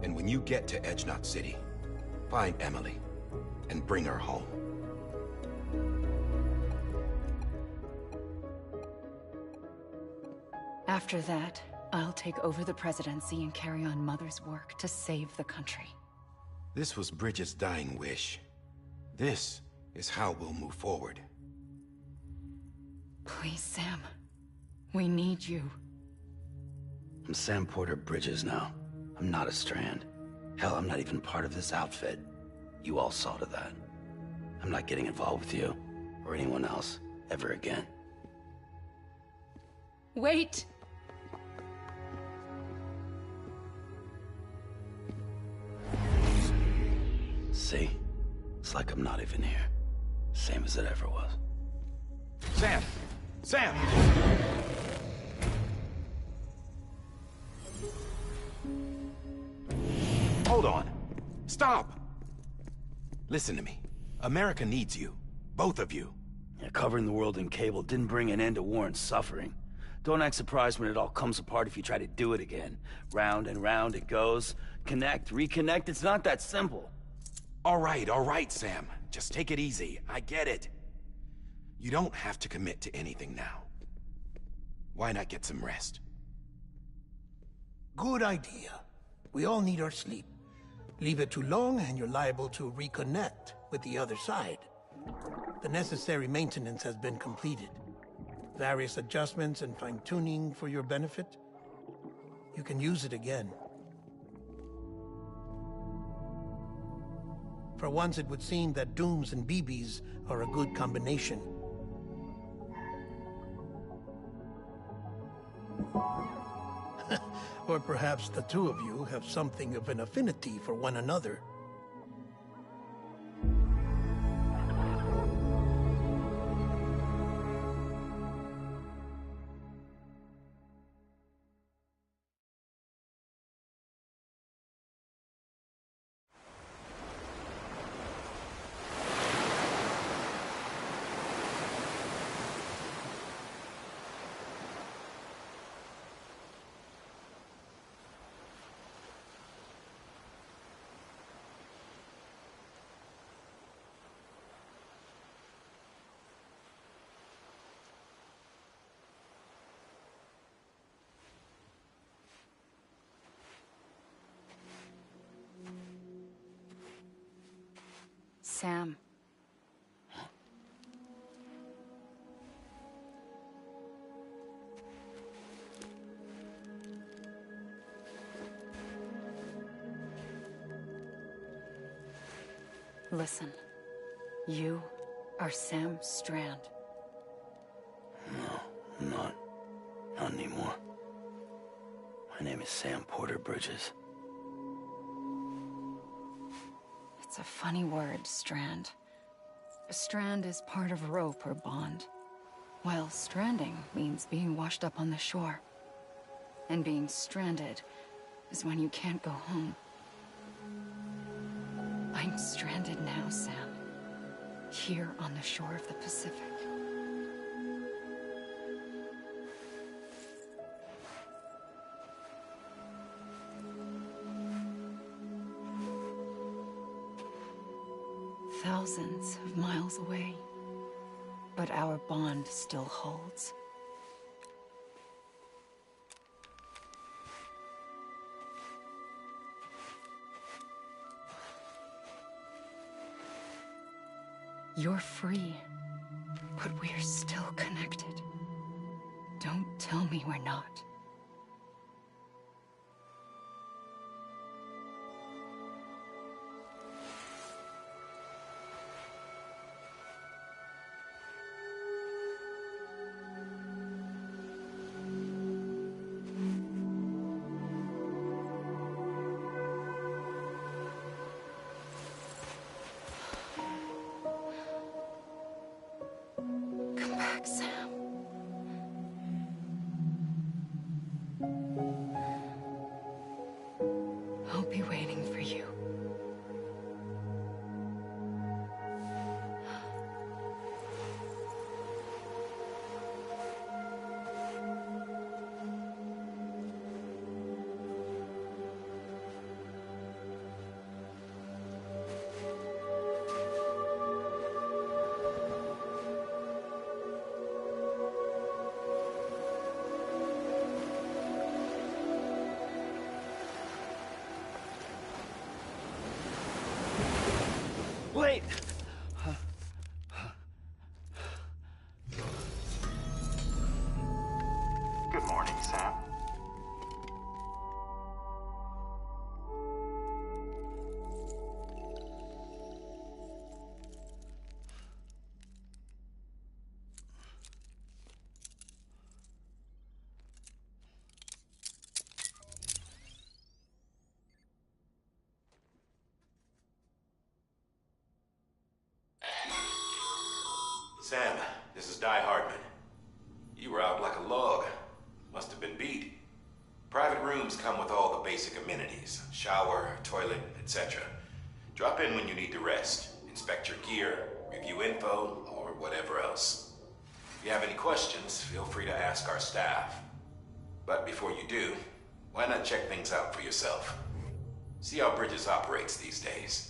And when you get to Edge Knot City, find Emily and bring her home. After that, I'll take over the presidency and carry on Mother's work to save the country. This was Bridget's dying wish. This is how we'll move forward. Please, Sam. We need you. I'm Sam Porter Bridges now. I'm not a Strand. Hell, I'm not even part of this outfit. You all saw to that. I'm not getting involved with you, or anyone else, ever again. Wait! See? It's like I'm not even here. Same as it ever was. Sam! Sam! Hold on. Stop! Listen to me. America needs you. Both of you. Yeah, covering the world in cable didn't bring an end to war and suffering. Don't act surprised when it all comes apart if you try to do it again. Round and round it goes. Connect, reconnect, it's not that simple. All right, Sam. Just take it easy. I get it. You don't have to commit to anything now. Why not get some rest? Good idea. We all need our sleep. Leave it too long and you're liable to reconnect with the other side. The necessary maintenance has been completed. Various adjustments and fine-tuning for your benefit. You can use it again. For once, it would seem that Dooms and BBs are a good combination. Or perhaps the two of you have something of an affinity for one another. Sam. Listen, you Are Sam Strand? No, I'm not. Not anymore. My name is Sam Porter Bridges. It's a funny word, strand. A strand is part of rope or bond, while stranding means being washed up on the shore. And being stranded is when you can't go home. I'm stranded now, Sam. Here on the shore of the Pacific. Thousands of miles away, but our bond still holds. You're free, but we're still connected. Don't tell me we're not. Come back, Sam. I'll be waiting for you. Wait! Good morning, Sam. Sam, this is Di Hardman. You were out like a log. Must have been beat. Private rooms come with all the basic amenities. Shower, toilet, etc. Drop in when you need to rest. Inspect your gear, review info, or whatever else. If you have any questions, feel free to ask our staff. But before you do, why not check things out for yourself? See how Bridges operates these days.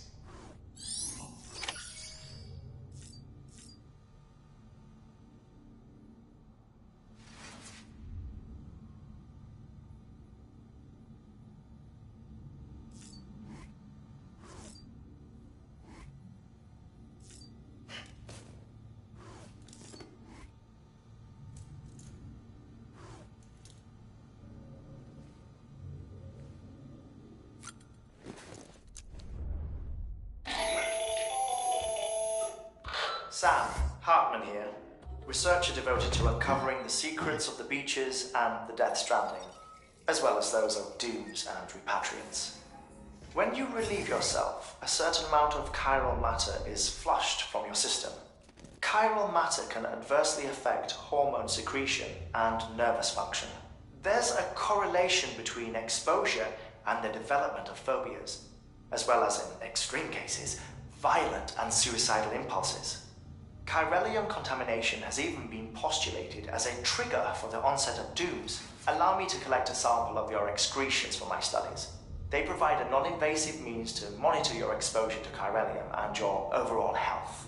Sam, Hartman here, researcher devoted to uncovering the secrets of the beaches and the Death Stranding, as well as those of dooms and repatriants. When you relieve yourself, a certain amount of chiral matter is flushed from your system. Chiral matter can adversely affect hormone secretion and nervous function. There's a correlation between exposure and the development of phobias, as well as, in extreme cases, violent and suicidal impulses. Chiralium contamination has even been postulated as a trigger for the onset of dooms. Allow me to collect a sample of your excretions for my studies. They provide a non-invasive means to monitor your exposure to chiralium and your overall health.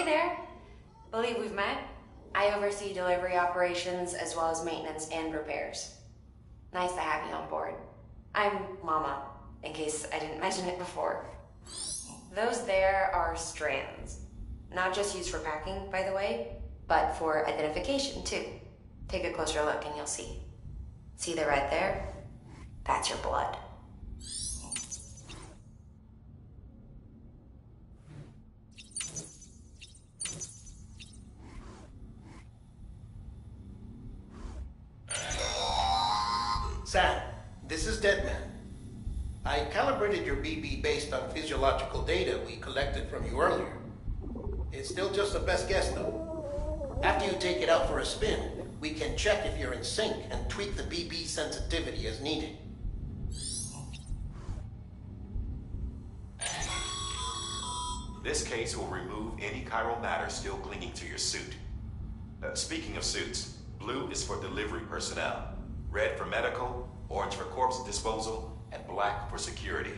hey there. Believe we've met. I oversee delivery operations as well as maintenance and repairs. Nice to have you on board. I'm Mama, in case I didn't mention it before. Those there are strands. Not just used for packing, by the way, but for identification too. Take a closer look and you'll see. See the red there? That's your blood. Sam, this is Deadman. I calibrated your BB based on physiological data we collected from you earlier. It's still just a best guess, though. After you take it out for a spin, we can check if you're in sync and tweak the BB sensitivity as needed. This case will remove any chiral matter still clinging to your suit. Speaking of suits, blue is for delivery personnel, red for medical, orange for corpse disposal, and black for security.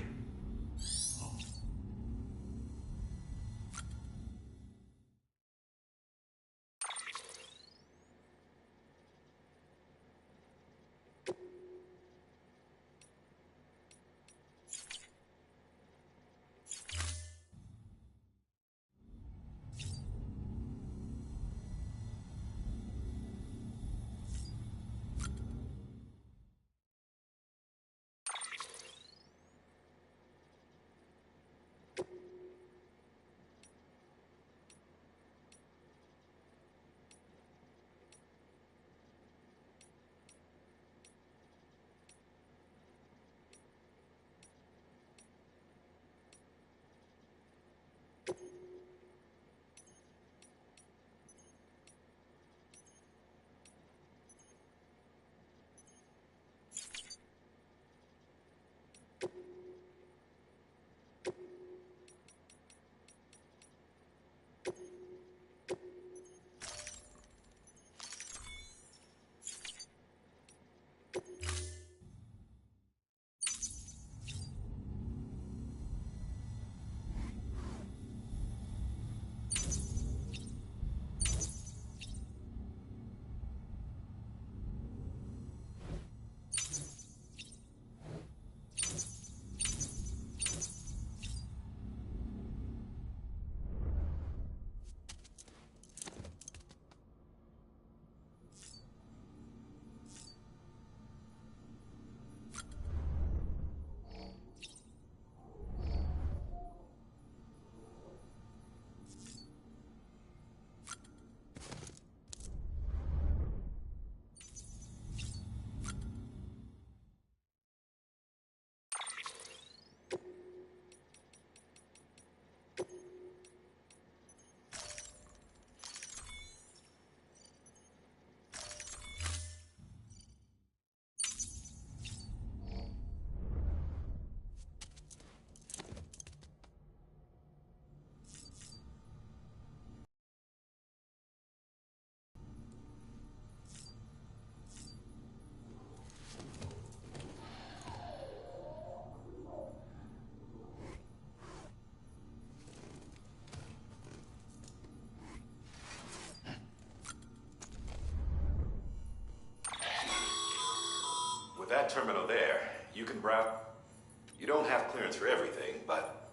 With that terminal there, you can browse. You don't have clearance for everything, but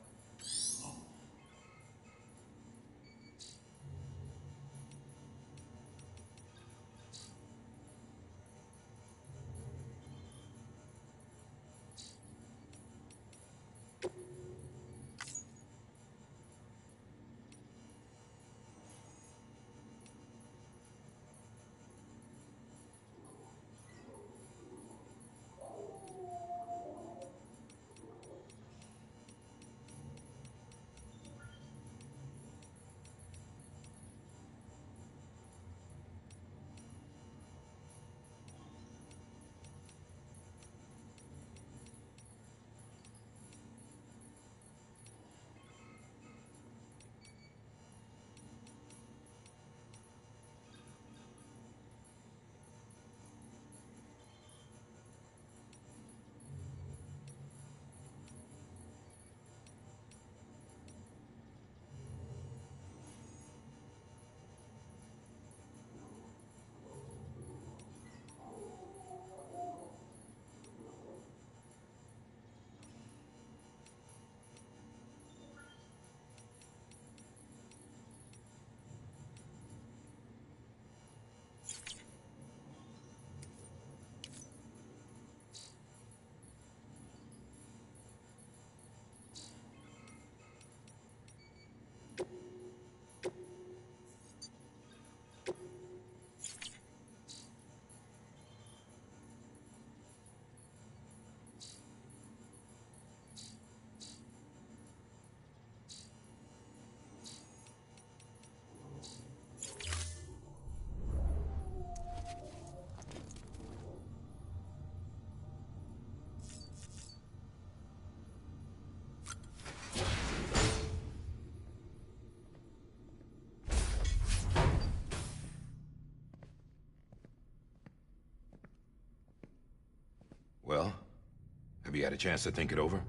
You had a chance to think it over?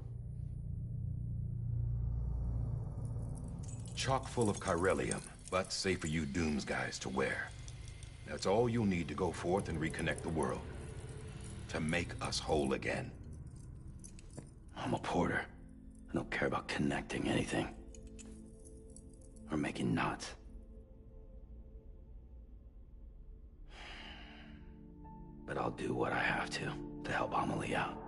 Chock full of chiralium, but safe for you Dooms guys to wear. That's all you'll need to go forth and reconnect the world. To make us whole again. I'm a porter. I don't care about connecting anything. Or making knots. But I'll do what I have to help Amelie out.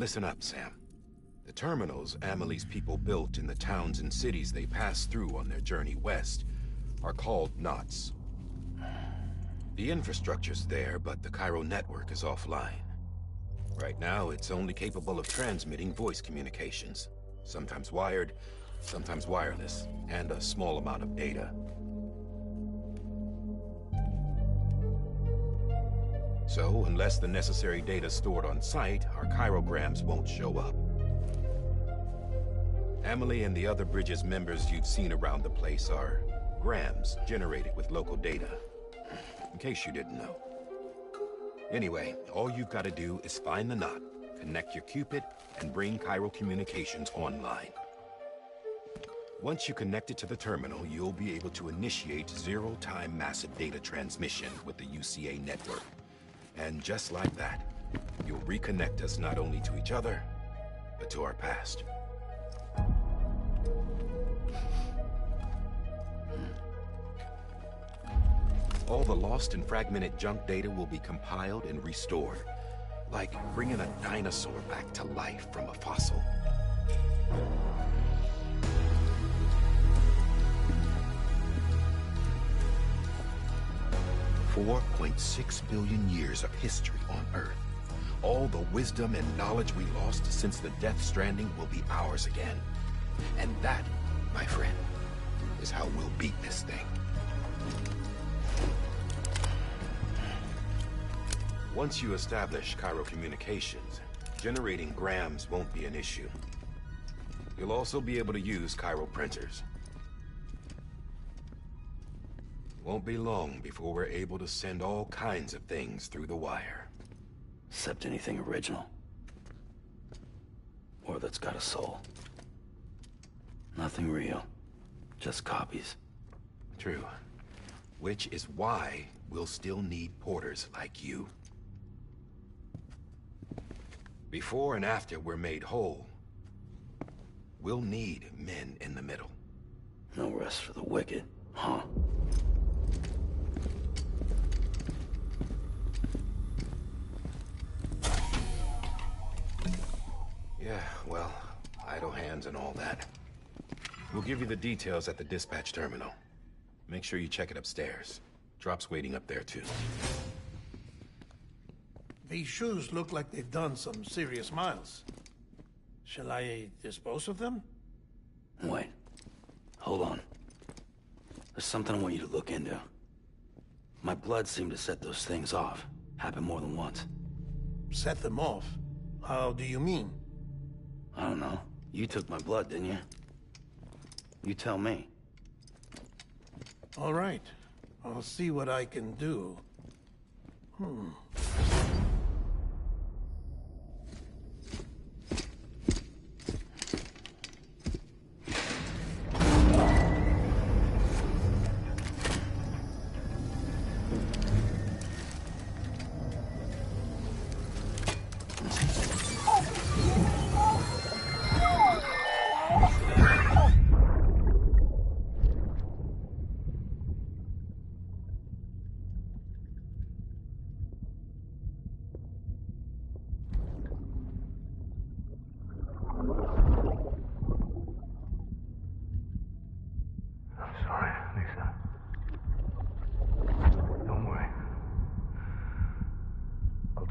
Listen up, Sam. The terminals Amelie's people built in the towns and cities they passed through on their journey west are called knots. The infrastructure's there, but the Cairo network is offline. Right now, it's only capable of transmitting voice communications. Sometimes wired, sometimes wireless, and a small amount of data. So, unless the necessary data stored on site, our chirograms won't show up. Amelie and the other Bridges members you've seen around the place are grams generated with local data. In case you didn't know. Anyway, all you've got to do is find the knot, connect your Cupid, and bring Cairo communications online. Once you connect it to the terminal, you'll be able to initiate zero-time massive data transmission with the UCA network. And just like that, you'll reconnect us not only to each other, but to our past. All the lost and fragmented junk data will be compiled and restored, like bringing a dinosaur back to life from a fossil. 4.6 billion years of history on Earth. All the wisdom and knowledge we lost since the Death Stranding will be ours again. And that, my friend, is how we'll beat this thing. Once you establish Cairo communications, generating grams won't be an issue. You'll also be able to use Cairo printers. Won't be long before we're able to send all kinds of things through the wire. Except anything original. Or that's got a soul. Nothing real. Just copies. True. Which is why we'll still need porters like you. Before and after we're made whole, we'll need men in the middle. No rest for the wicked, huh? Yeah, well, idle hands and all that. We'll give you the details at the dispatch terminal. Make sure you check it upstairs. Drop's waiting up there, too. These shoes look like they've done some serious miles. Shall I dispose of them? Wait. Hold on. There's something I want you to look into. My blood seemed to set those things off. Happened more than once. Set them off? How do you mean? I don't know. You took my blood, didn't you? You tell me. All right. I'll see what I can do.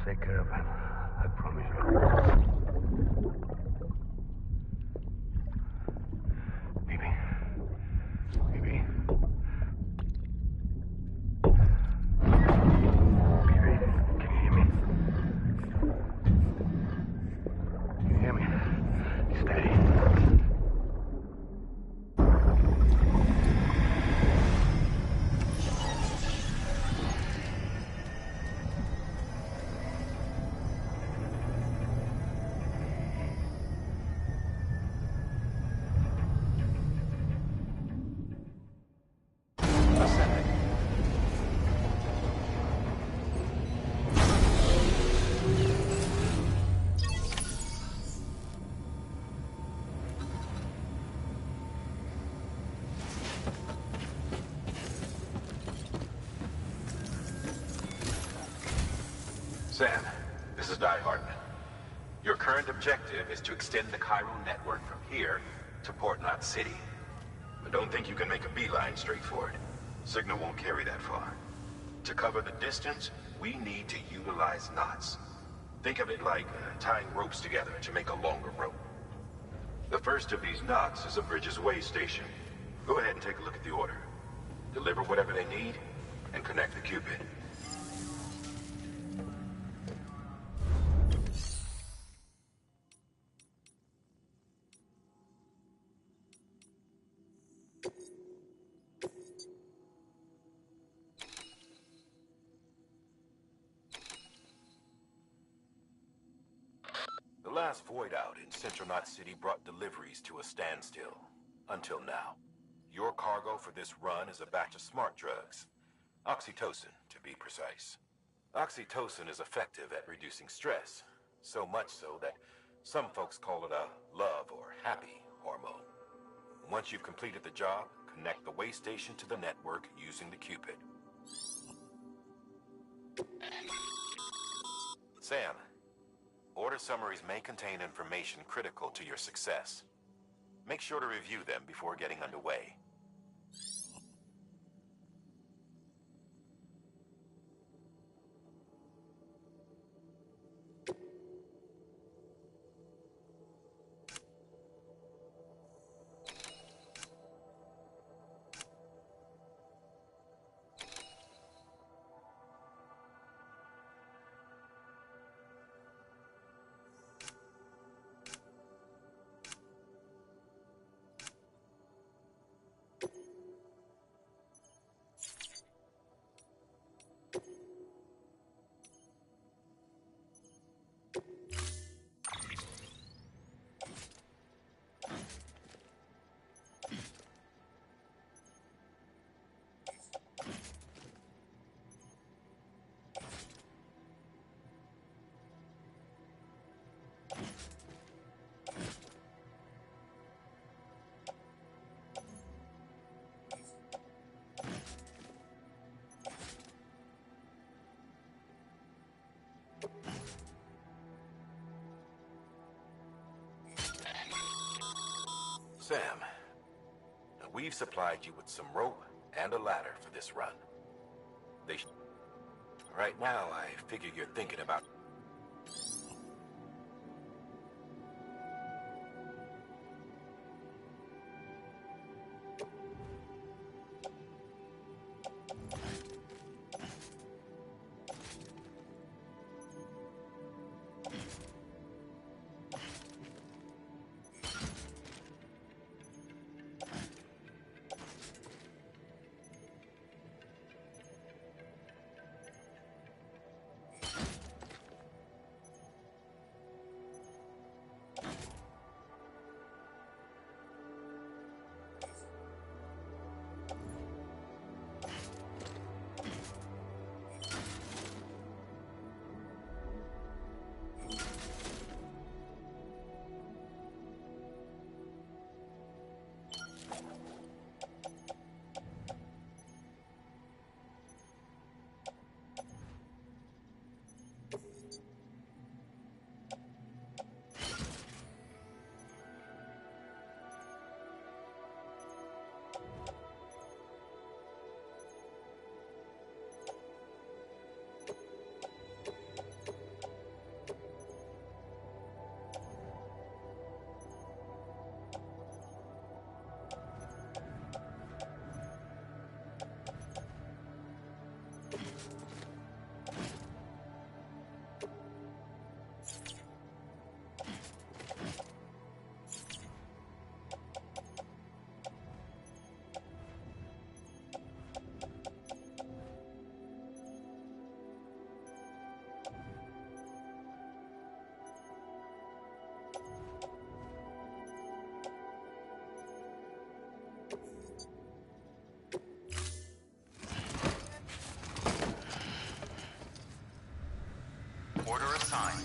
Take care of him. I promise you. Sam, this is Die Hartman. Your current objective is to extend the Cairo network from here to Port Knot City. But don't think you can make a beeline straight for it. Signal won't carry that far. To cover the distance, we need to utilize knots. Think of it like tying ropes together to make a longer rope. The first of these knots is a Bridges Way station. Go ahead and take a look at the order. Deliver whatever they need, and connect the Cupid. The last void out in Central Knot City brought deliveries to a standstill. Until now. Your cargo for this run is a batch of smart drugs. Oxytocin, to be precise. Oxytocin is effective at reducing stress. So much so that some folks call it a love or happy hormone. Once you've completed the job, connect the way station to the network using the Cupid. Sam, order summaries may contain information critical to your success. Make sure to review them before getting underway. Sam, we've supplied you with some rope and a ladder for this run. Right now, I figure you're thinking about... Order assigned.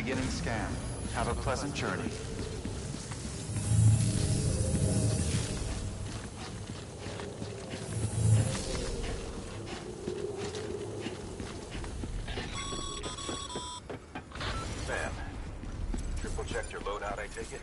Beginning scan. Have a pleasant journey. Sam, triple checked your loadout, I take it?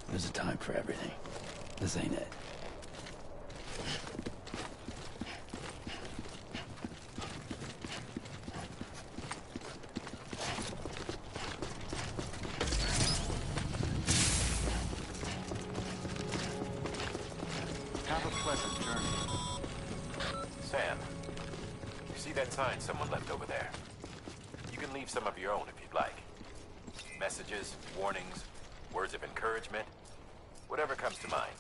There's a time for everything. This ain't it. Have a pleasant journey. Sam, you see that sign someone left over there? You can leave some of your own if you'd like. Messages, warnings, words of encouragement, whatever comes to mind.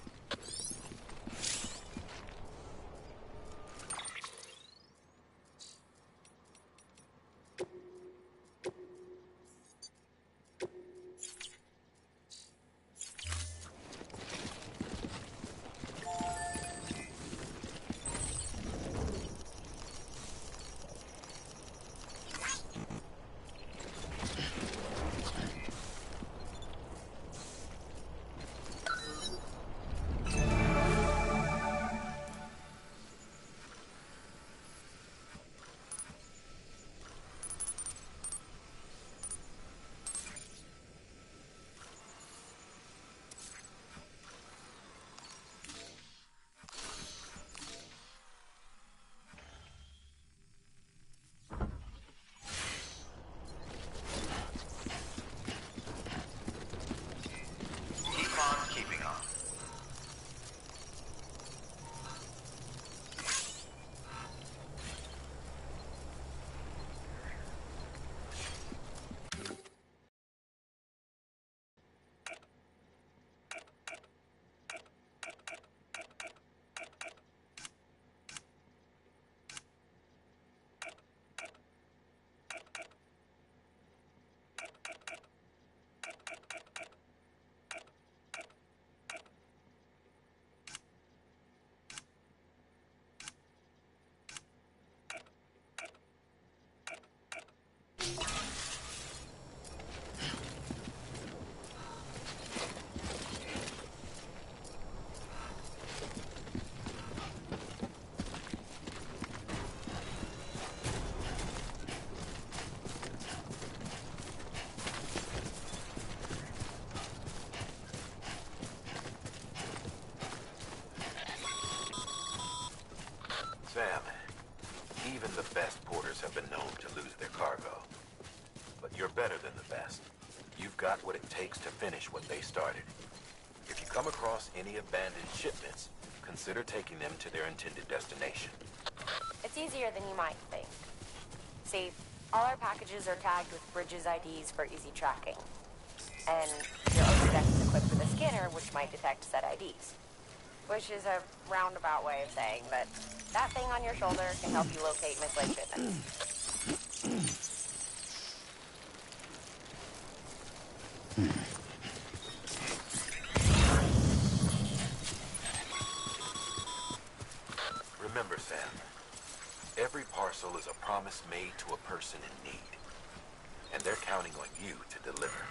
Keep on keeping on. Sam, even the best porters have been known to lose their cargo. But you're better than the best. You've got what it takes to finish what they started. If you come across any abandoned shipments, consider taking them to their intended destination. It's easier than you might think. See, all our packages are tagged with Bridges IDs for easy tracking. And your overdeck is equipped with a scanner which might detect said IDs. Which is a roundabout way of saying that that thing on your shoulder can help you locate mislaid shipments. Remember, Sam, every parcel is a promise made to a person in need. And they're counting on you to deliver.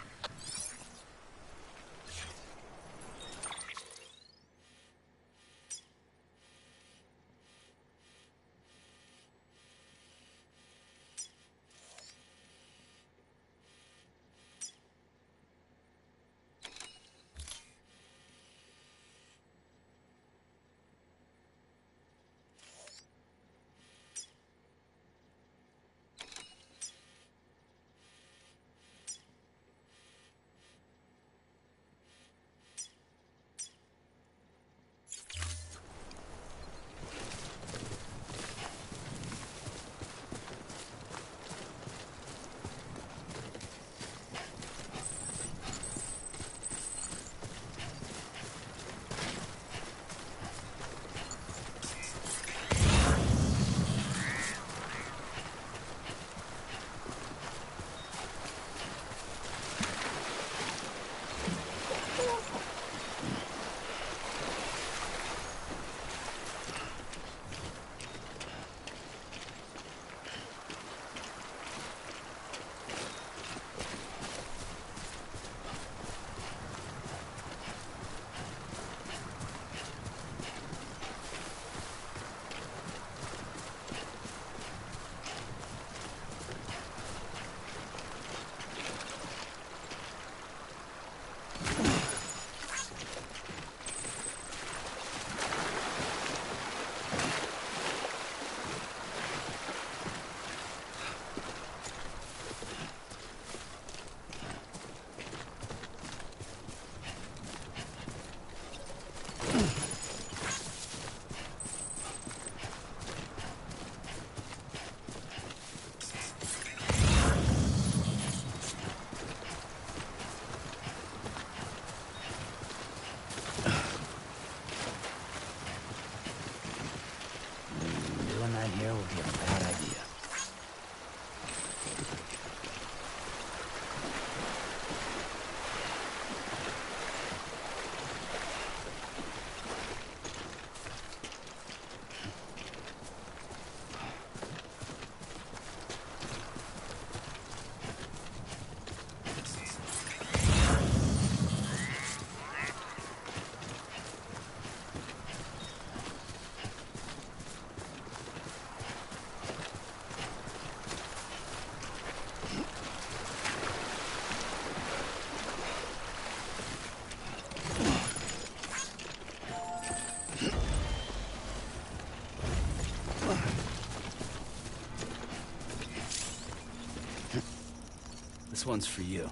This one's for you.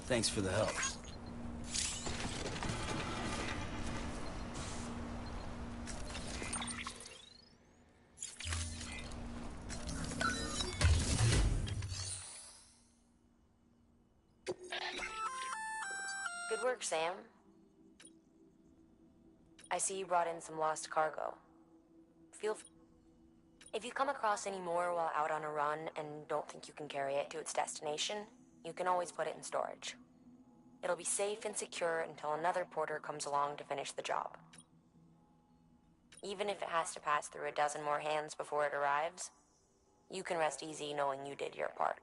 Thanks for the help. Good work, Sam. I see you brought in some lost cargo. If you come across any more while out on a run and don't think you can carry it to its destination, you can always put it in storage. It'll be safe and secure until another porter comes along to finish the job. Even if it has to pass through a dozen more hands before it arrives, you can rest easy knowing you did your part.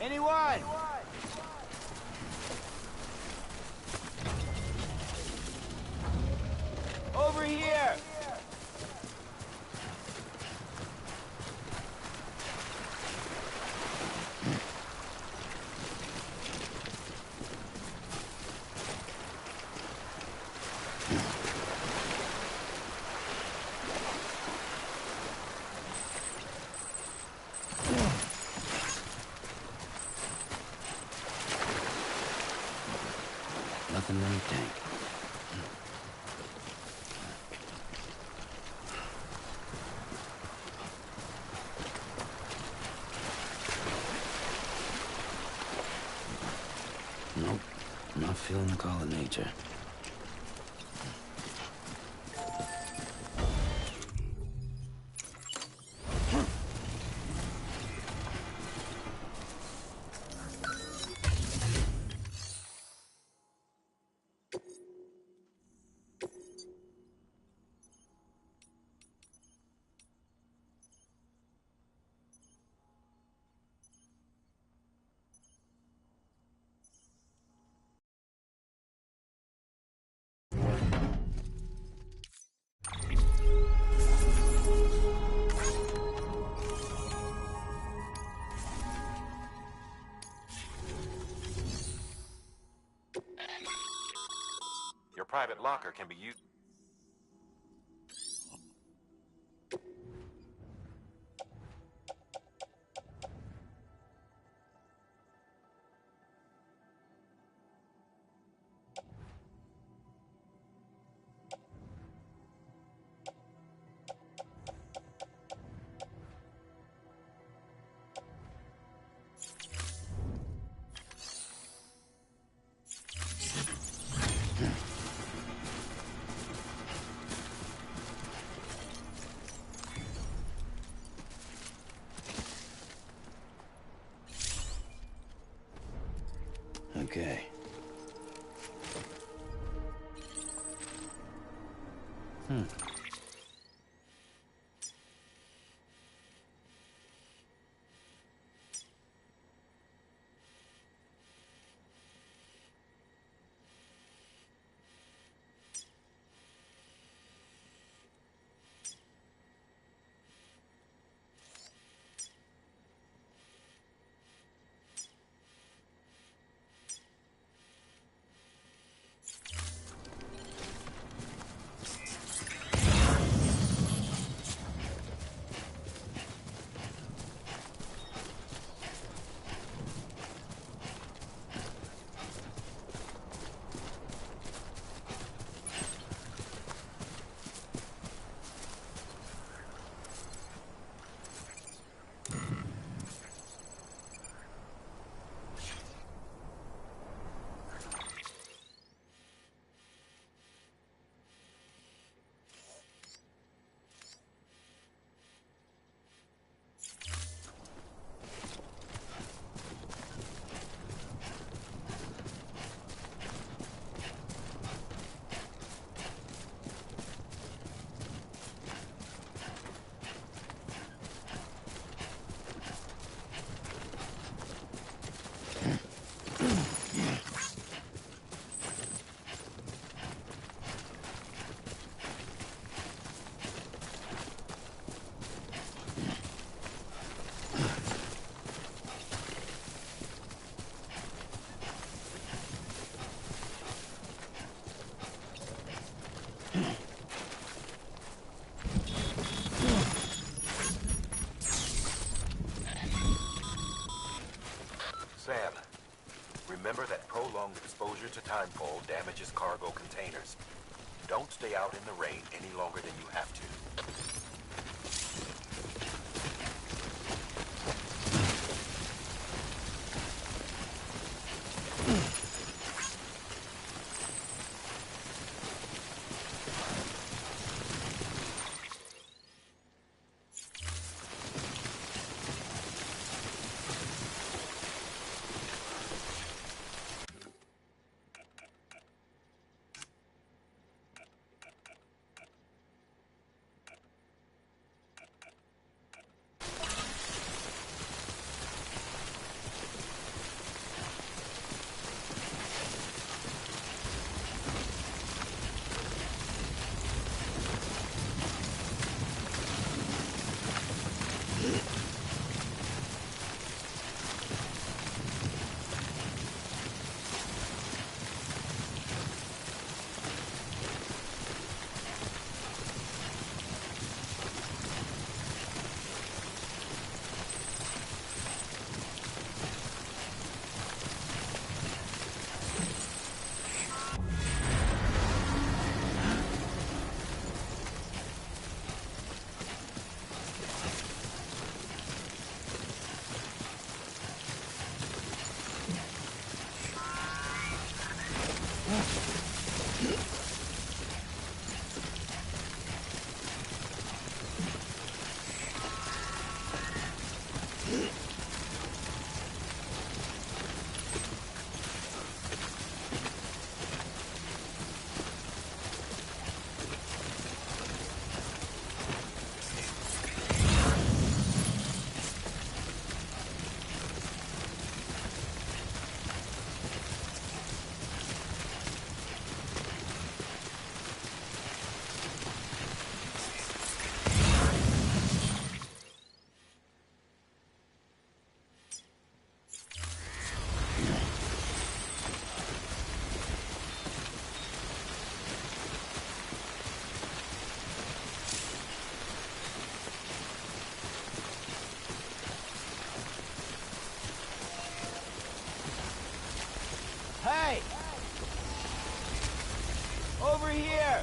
Anyone? Over here! Nothing in the tank. Nope, not feeling the call of nature. private locker can be used. Okay. Sam, remember that prolonged exposure to timefall damages cargo containers. Don't stay out in the rain any longer than you have to. Over here!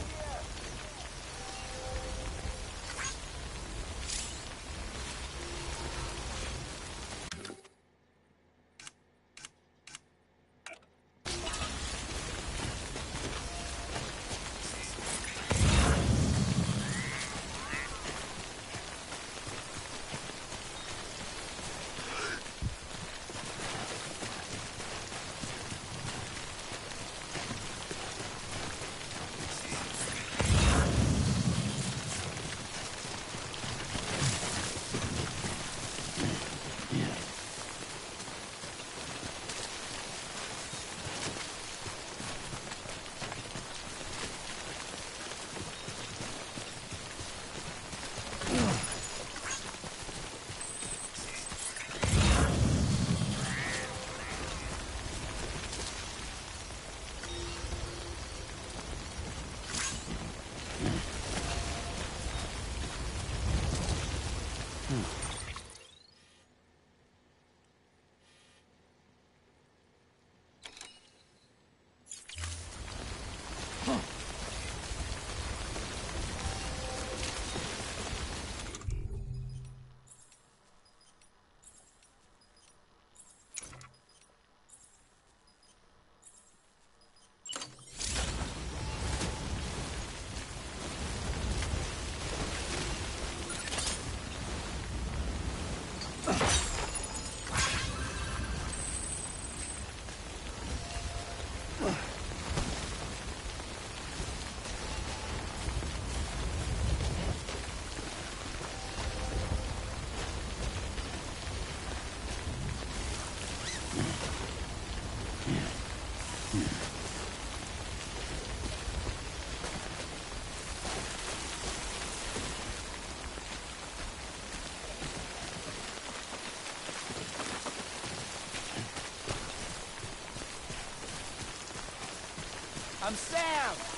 I'm Sam!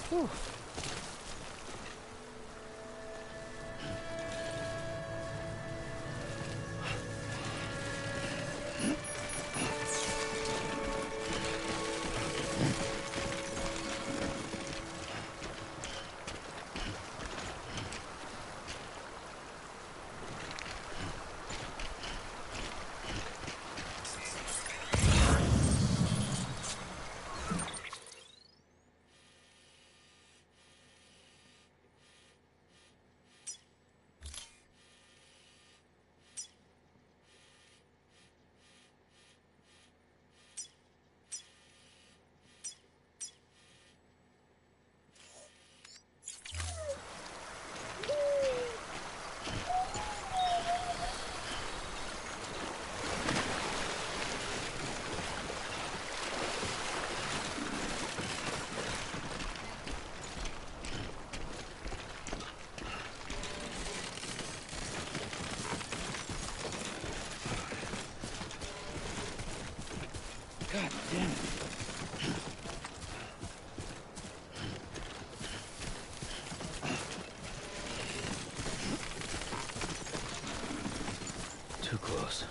Whew. God damn it. Too close.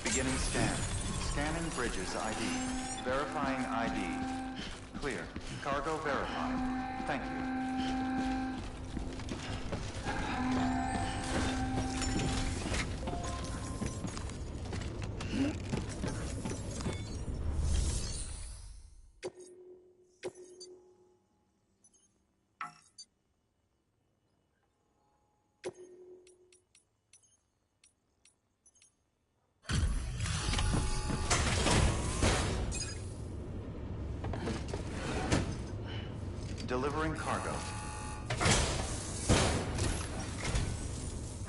Beginning scan. Scanning bridges ID. Verifying ID. Clear. Cargo verified. Thank you. delivering cargo.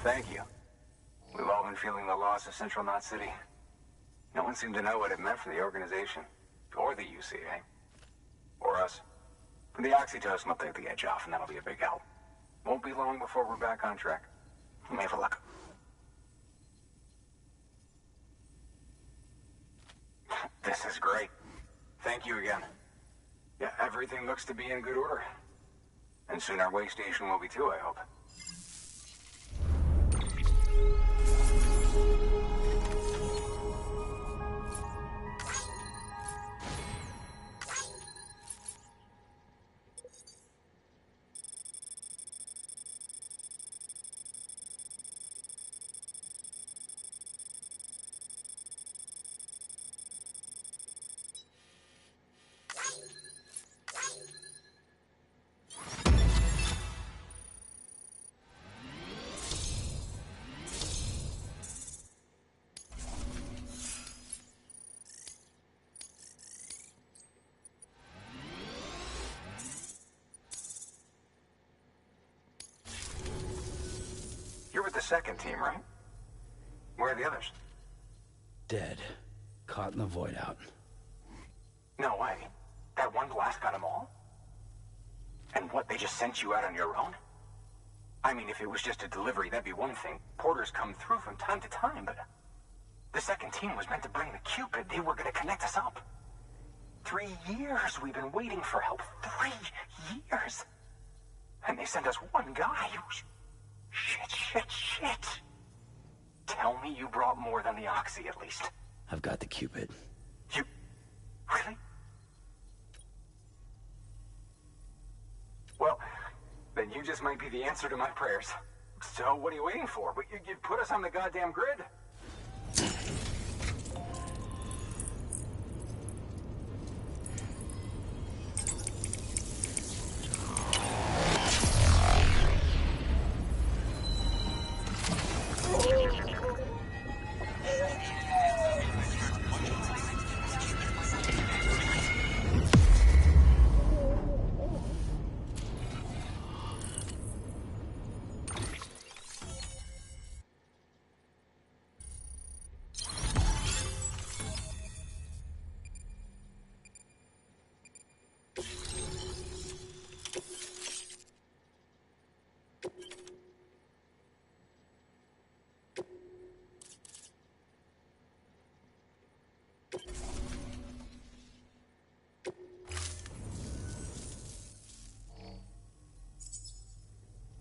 Thank you. We've all been feeling the loss of Central Knot City. No one seemed to know what it meant for the organization, or the UCA, or us. The oxytocin will take the edge off, and that'll be a big help. Won't be long before we're back on track. You may have a look. This is great. Thank you again. Yeah, everything looks to be in good order. And soon our way station will be too, I hope. You're with the second team, right? Where are the others? Dead. Caught in the void out. No way. That one blast got them all? And what, they just sent you out on your own? I mean, if it was just a delivery, that'd be one thing. Porters come through from time to time, but... The second team was meant to bring the Cupid. They were gonna connect us up. 3 years we've been waiting for help. 3 years! And they sent us one guy. Shit. Tell me you brought more than the Oxy, at least. I've got the Cupid. You... Really? Well, then you just might be the answer to my prayers. So what are you waiting for? You put us on the goddamn grid.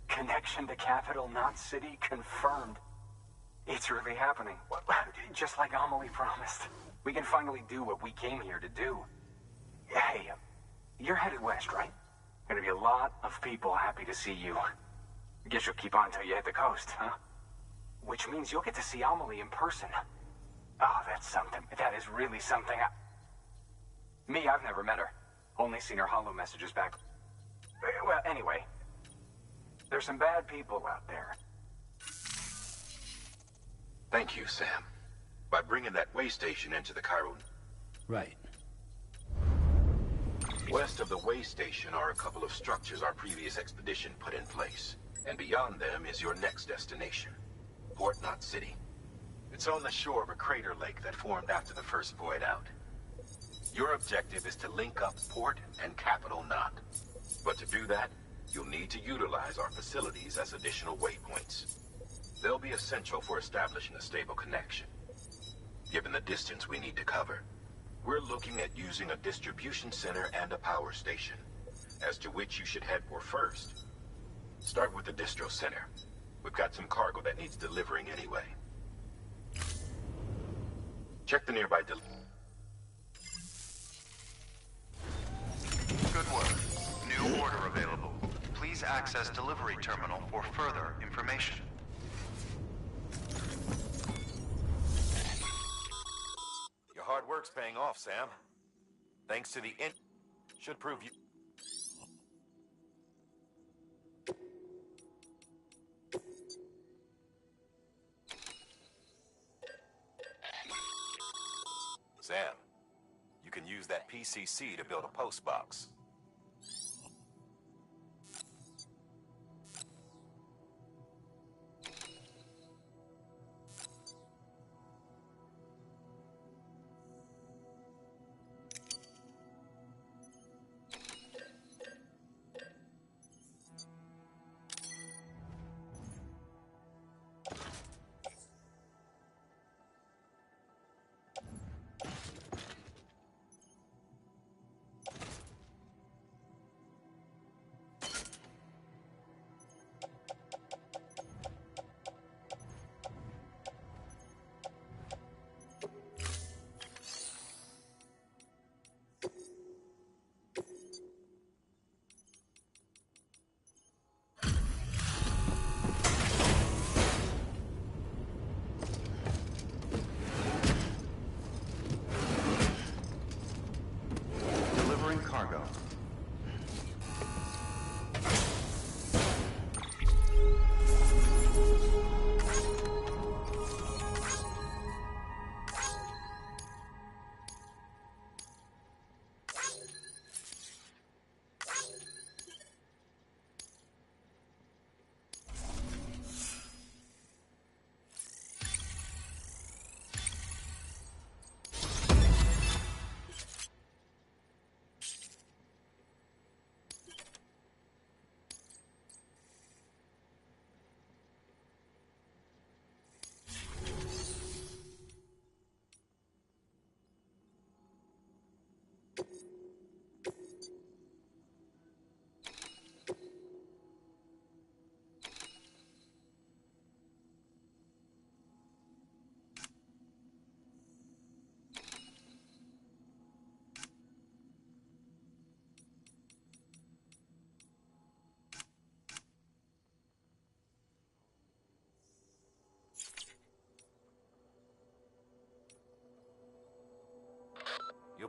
Connection to Capital Knot City confirmed. It's really happening. Just like Amelie promised. We can finally do what we came here to do. Hey, you're headed west, right? Gonna be a lot of people happy to see you. Guess you'll keep on till you hit the coast, huh? Which means you'll get to see Amelie in person. Oh, that's something. That is really something. Me, I've never met her. Only seen her holo messages back. Well, anyway. There's some bad people out there. Thank you, Sam. By bringing that way station into the Cairo... Right. West of the way station are a couple of structures our previous expedition put in place. And beyond them is your next destination, Port Knot City. It's on the shore of a crater lake that formed after the first void out. Your objective is to link up Port and Capital Knot. But to do that, you'll need to utilize our facilities as additional waypoints. They'll be essential for establishing a stable connection. Given the distance we need to cover, we're looking at using a distribution center and a power station, as to which you should head for first. Start with the distro center. We've got some cargo that needs delivering anyway. Check the nearby Good work. New order available. Please access delivery terminal for further information. Your hard work's paying off, Sam. Thanks to the should prove you... Sam, you can use that PCC to build a post box.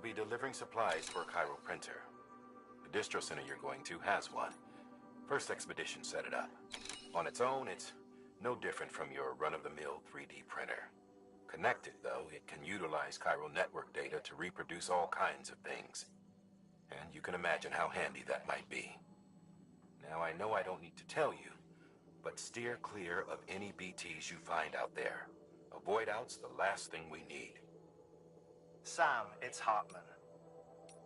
be delivering supplies for a Cairo printer. The distro center you're going to has one. First expedition set it up. On its own, it's no different from your run-of-the-mill 3D printer. Connected, though, it can utilize Cairo network data to reproduce all kinds of things. And you can imagine how handy that might be. Now, I know I don't need to tell you, but steer clear of any BTs you find out there. Avoid out's the last thing we need. Sam, it's Hartman.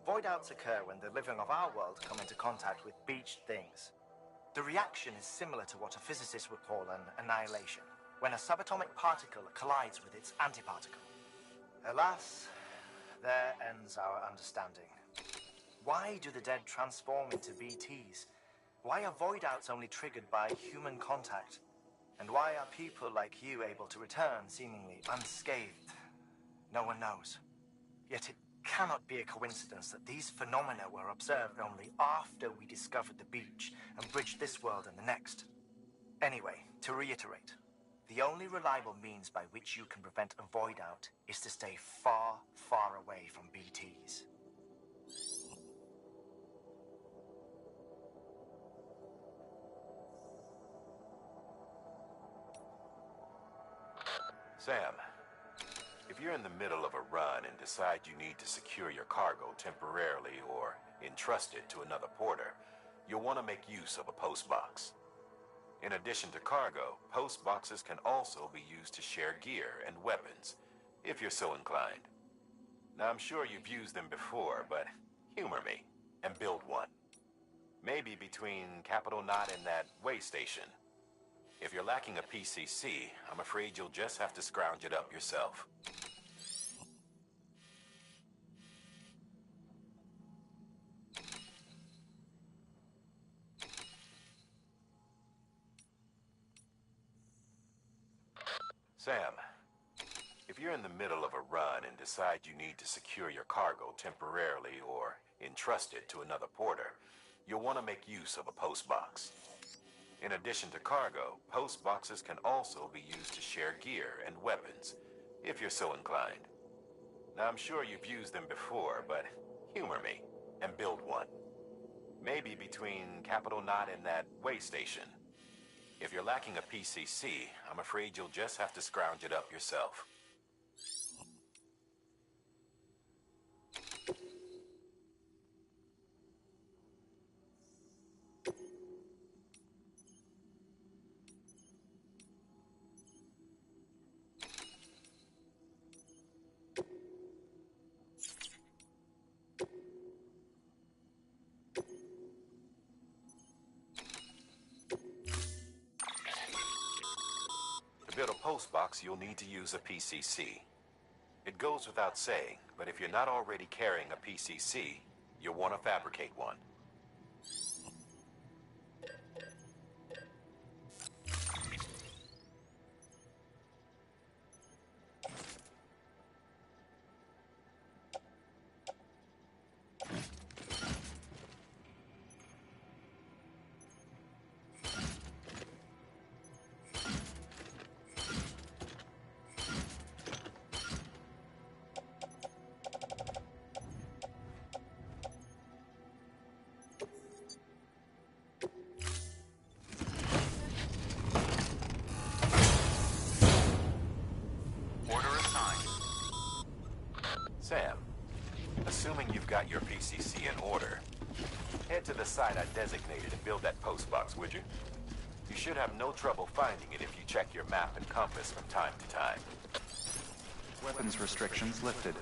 Void outs occur when the living of our world come into contact with beached things. The reaction is similar to what a physicist would call an annihilation, when a subatomic particle collides with its antiparticle. Alas, there ends our understanding. Why do the dead transform into BTs? Why are void outs only triggered by human contact? And why are people like you able to return seemingly unscathed? No one knows. Yet it cannot be a coincidence that these phenomena were observed only after we discovered the beach and bridged this world and the next. Anyway, to reiterate, the only reliable means by which you can prevent a void out is to stay far, far away from BTs. Sam, if you're in the middle of a run and decide you need to secure your cargo temporarily or entrust it to another porter, you'll want to make use of a postbox. In addition to cargo, postboxes can also be used to share gear and weapons, if you're so inclined. Now, I'm sure you've used them before, but humor me and build one. Maybe between Capital Knot and that way station. If you're lacking a PCC, I'm afraid you'll just have to scrounge it up yourself. Sam, if you're in the middle of a run and decide you need to secure your cargo temporarily or entrust it to another porter, you'll want to make use of a postbox. In addition to cargo, postboxes can also be used to share gear and weapons, if you're so inclined. Now, I'm sure you've used them before, but humor me and build one. Maybe between Capital Knot and that way station. If you're lacking a PCC, I'm afraid you'll just have to scrounge it up yourself. To build a postbox, you'll need to use a PCC. It goes without saying, but if you're not already carrying a PCC, you'll want to fabricate one. Sam, assuming you've got your PCC in order, head to the site I designated and build that postbox, would you? You should have no trouble finding it if you check your map and compass from time to time. Weapons restrictions lifted.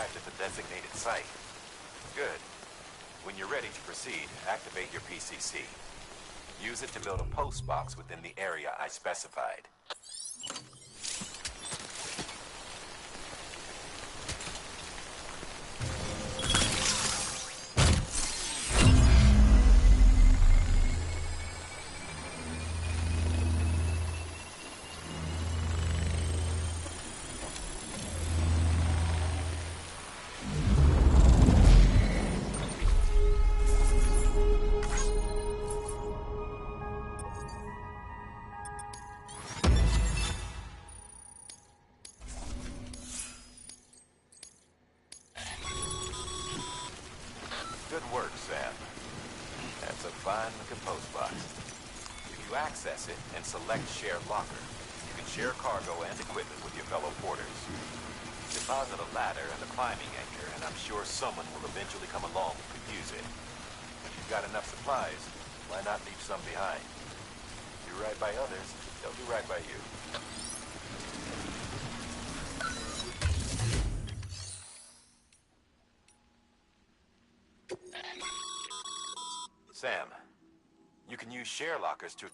arrived at the designated site. Good. When you're ready to proceed, activate your PCC. Use it to build a post box within the area I specified. Good work, Sam. That's a fine-looking post box. If you access it and select Share Locker, you can share cargo and equipment with your fellow porters. Deposit a ladder and a climbing anchor, and I'm sure someone will eventually come along who could use it. If you've got enough supplies, why not leave some behind? Do right by others, they'll do right by you. Sam, you can use share lockers to...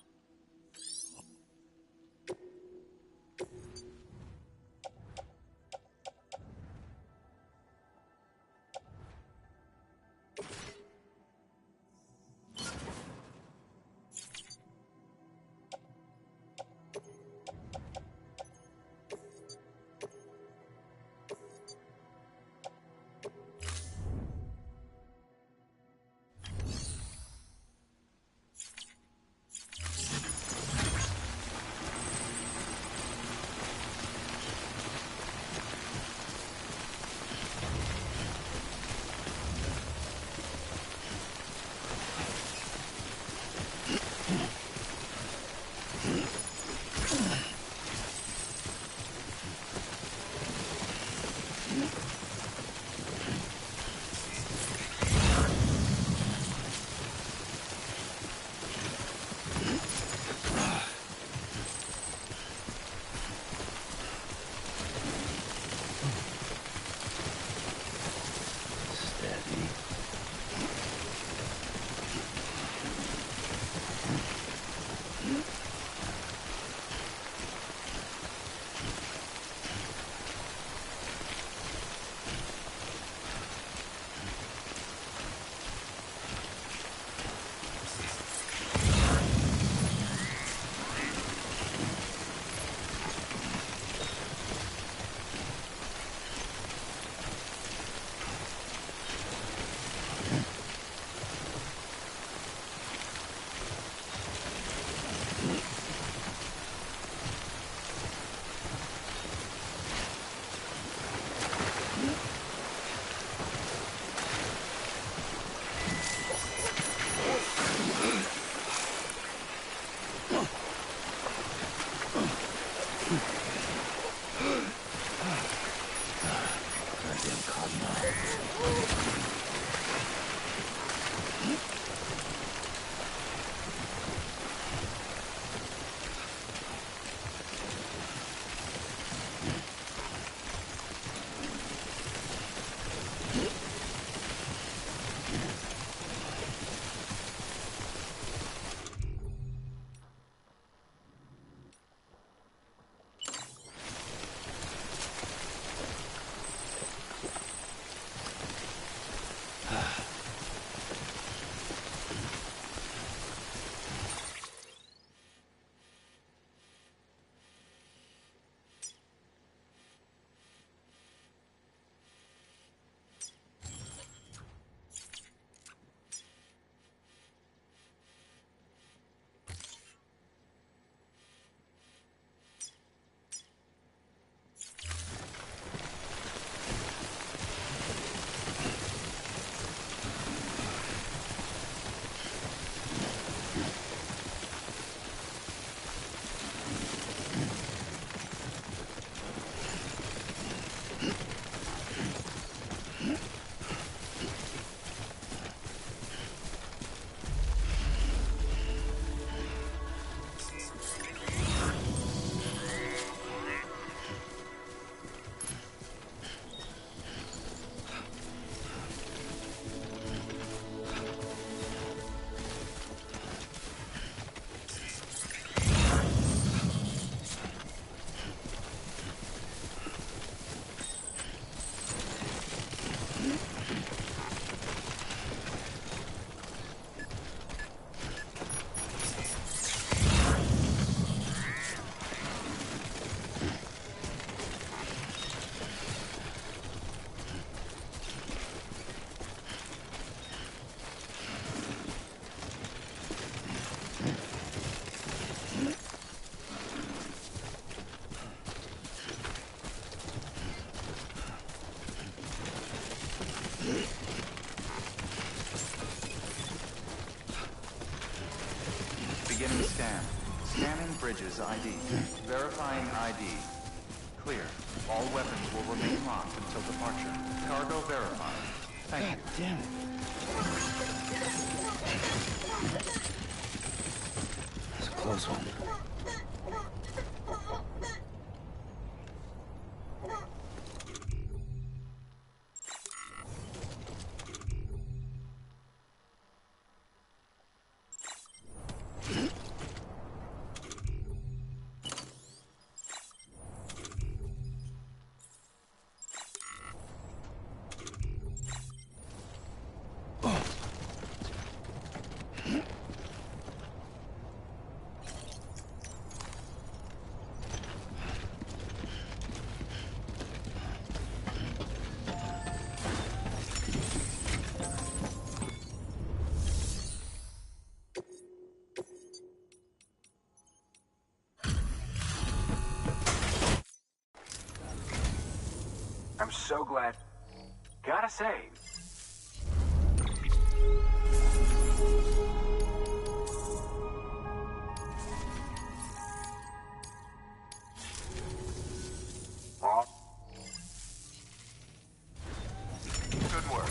Bridges ID. Verifying ID. Clear. All weapons will remain locked until departure. Cargo verified. Thank you. Damn it. That's a close one. I'm so glad. Gotta say. Good work.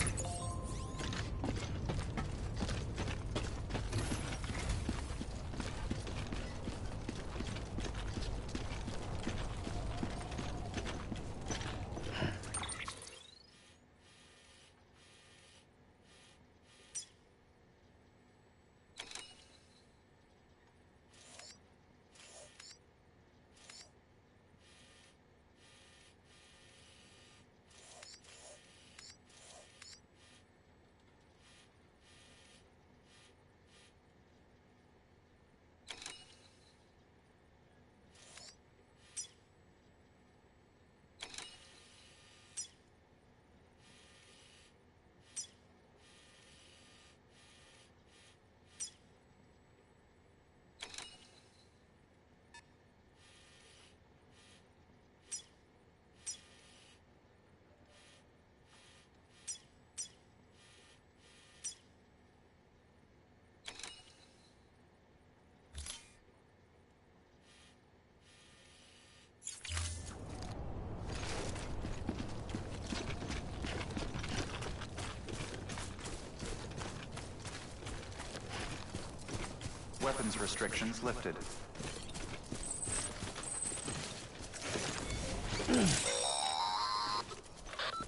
Weapons restrictions lifted.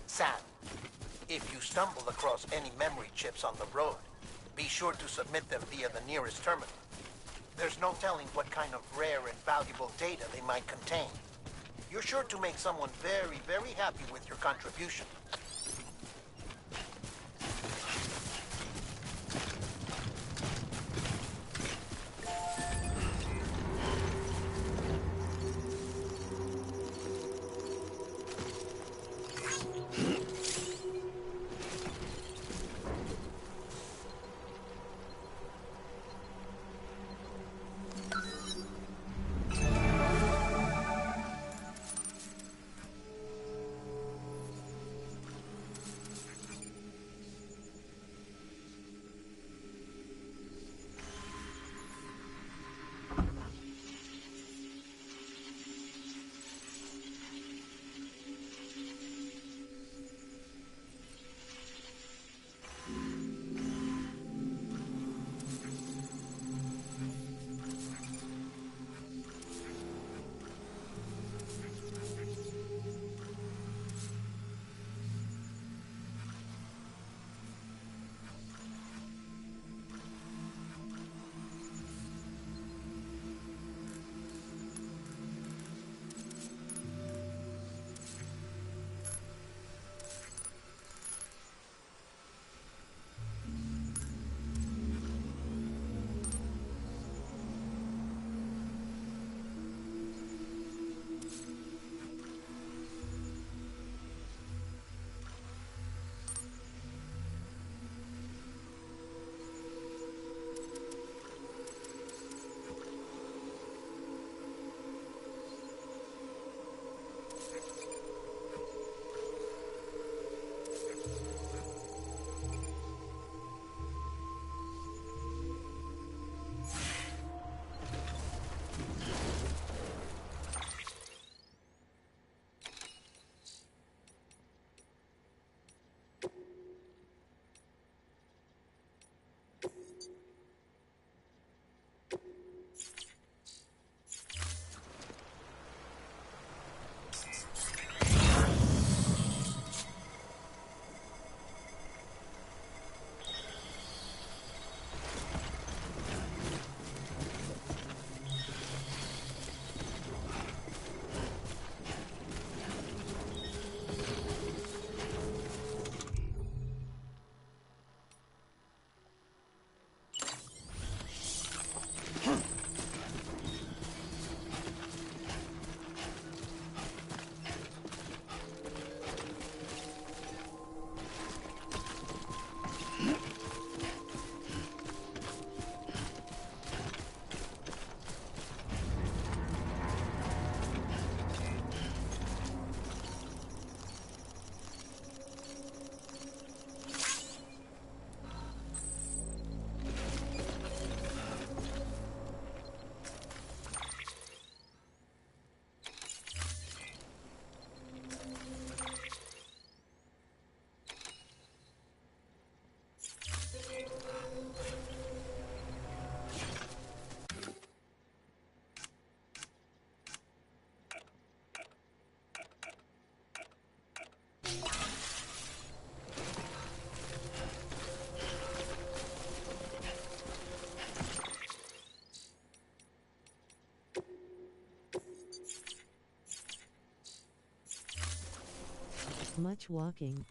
Sam, if you stumble across any memory chips on the road, be sure to submit them via the nearest terminal. There's no telling what kind of rare and valuable data they might contain. You're sure to make someone very, very happy with your contribution. Much walking.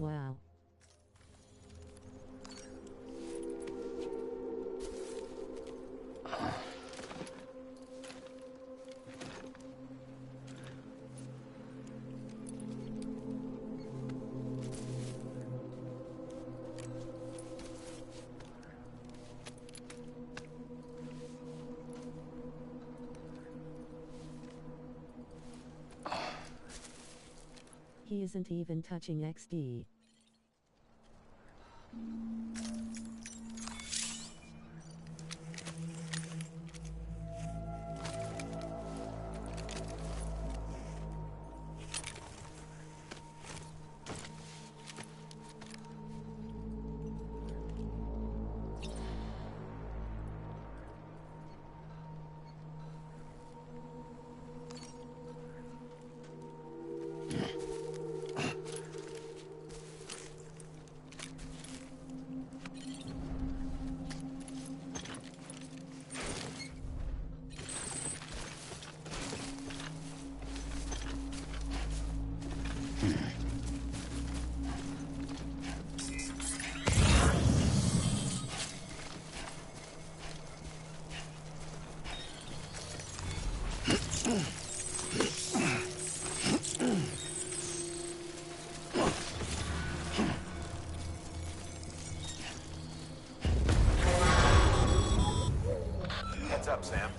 Wow. He isn't even touching XD. Heads up, Sam.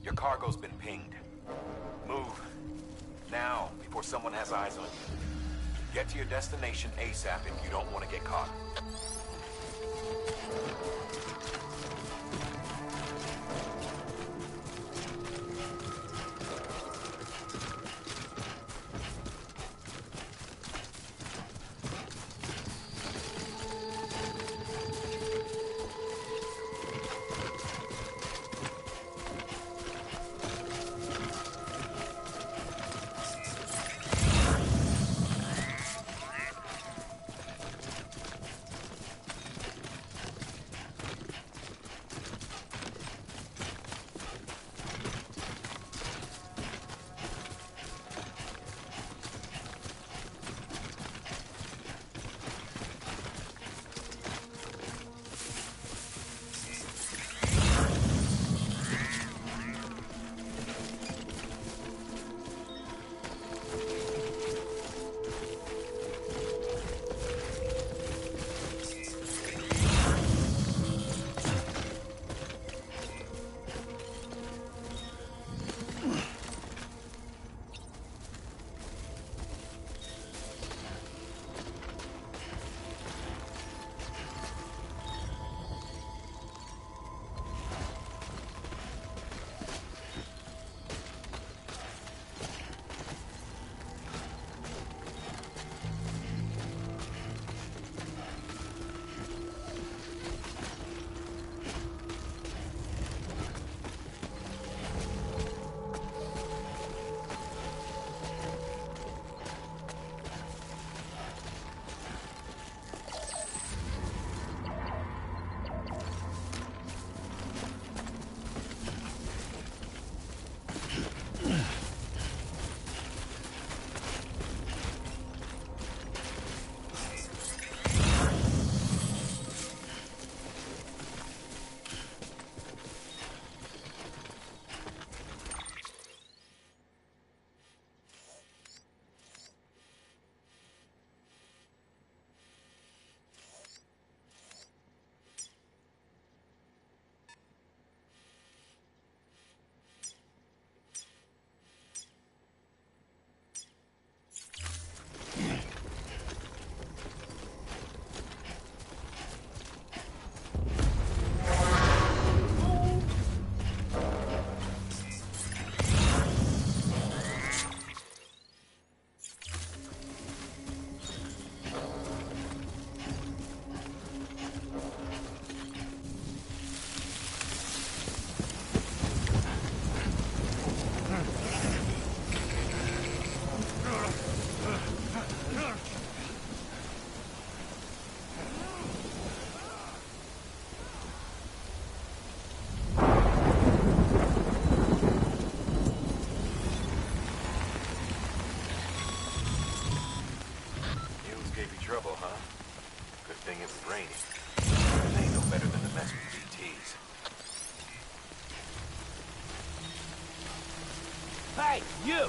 Your cargo's been pinged. Move. Now, before someone has eyes on you. Get to your destination ASAP if you don't want to get caught. Hey, you!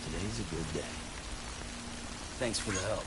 Today's a good day. Thanks for the help.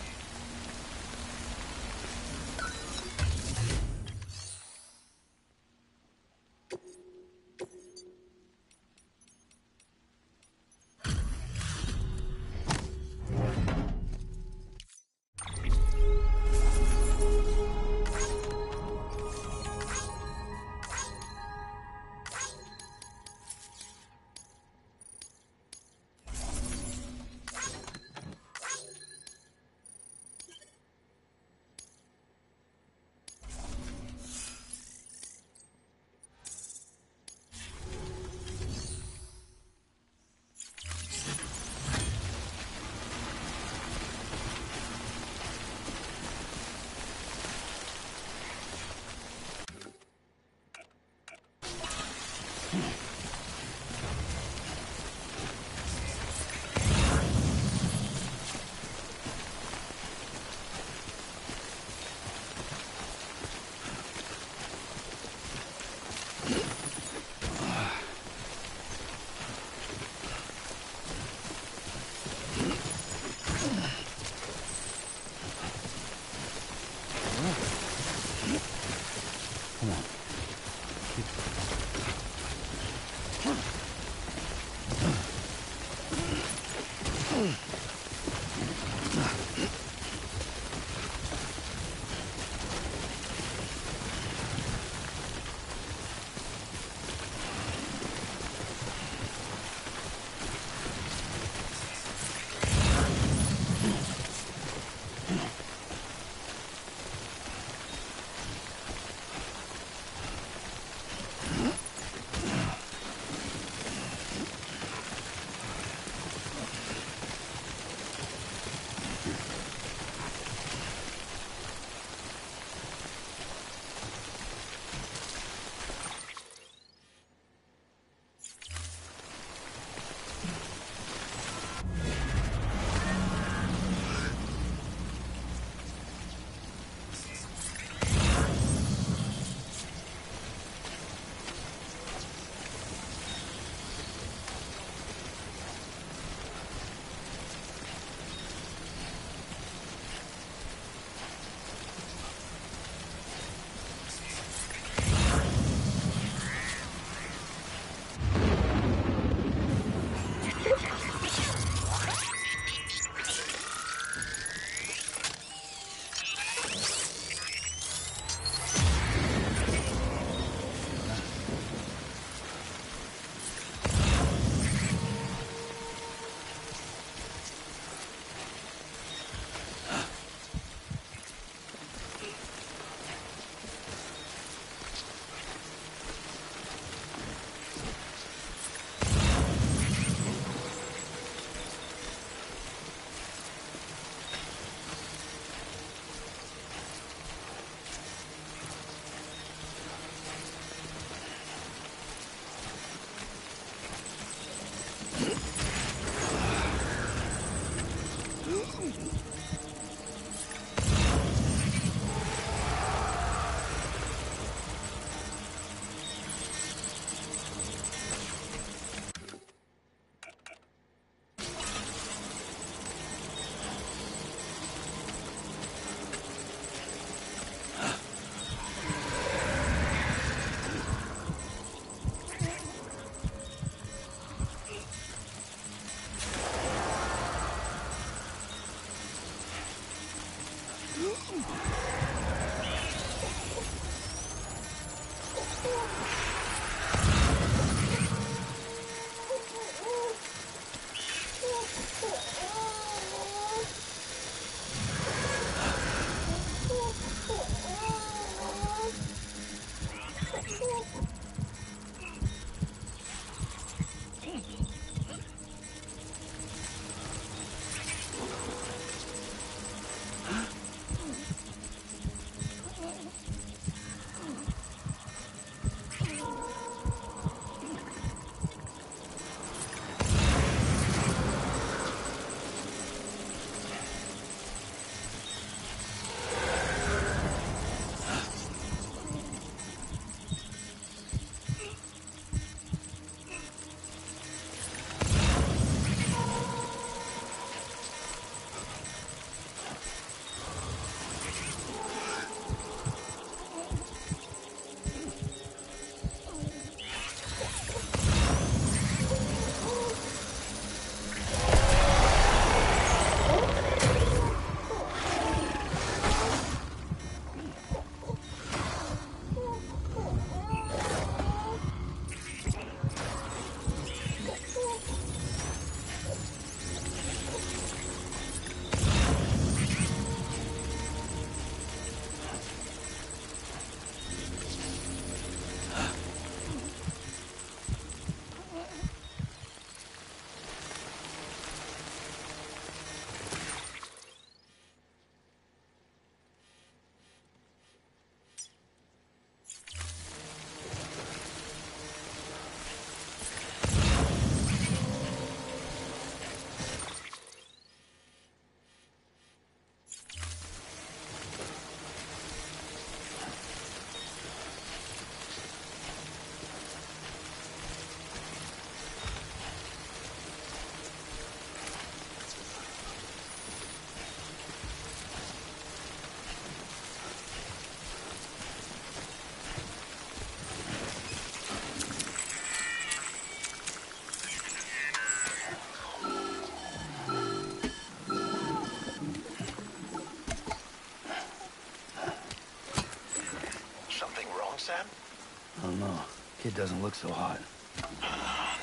doesn't look so hot.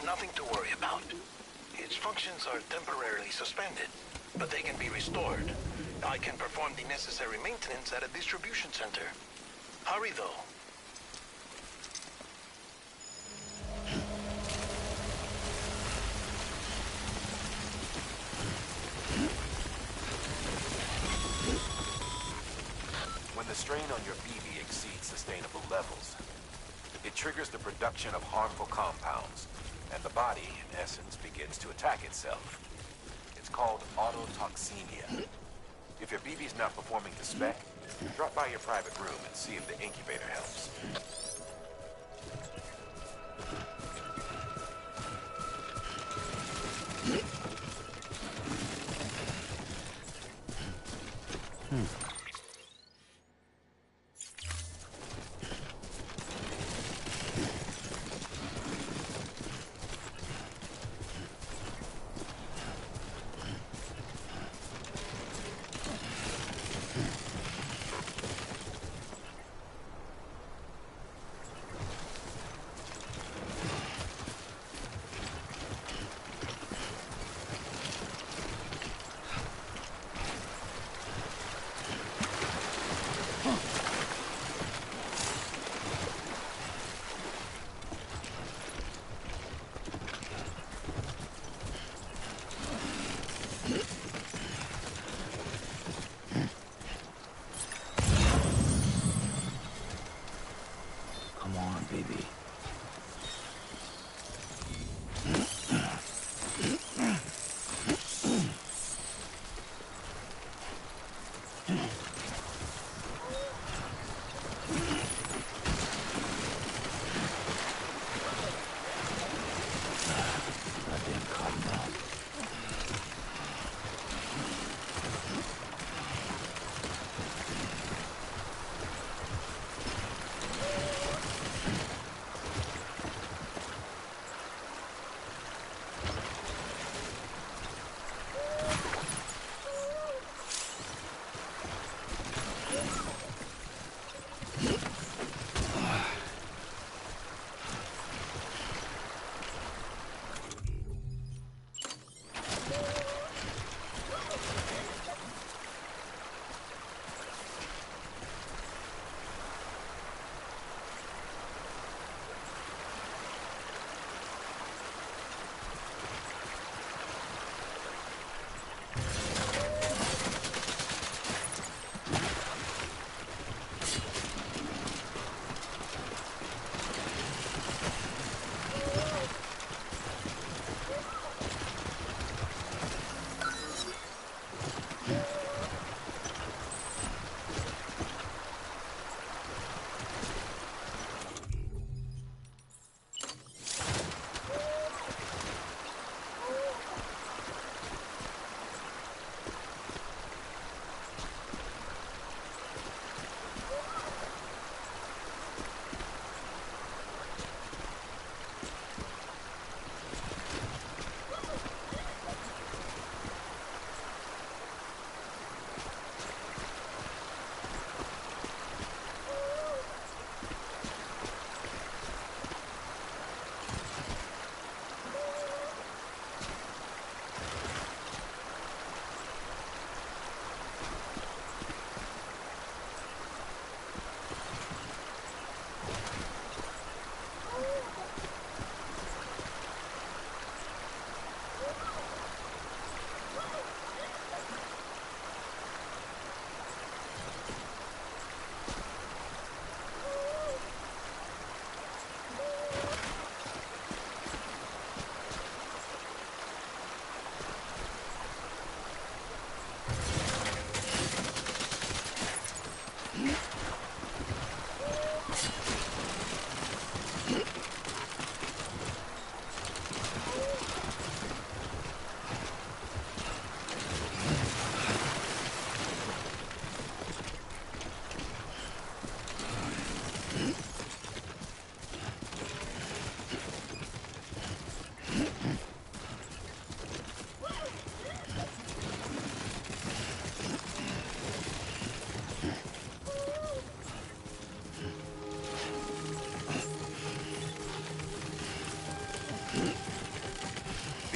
Nothing to worry about. Its functions are temporarily suspended, but they can be restored. I can perform the necessary maintenance at a distribution center. Hurry, though. When the strain on your BB exceeds sustainable levels, it triggers the production of harmful compounds, and the body, in essence, begins to attack itself. It's called autotoxemia. If your BB's not performing to spec, drop by your private room and see if the incubator helps.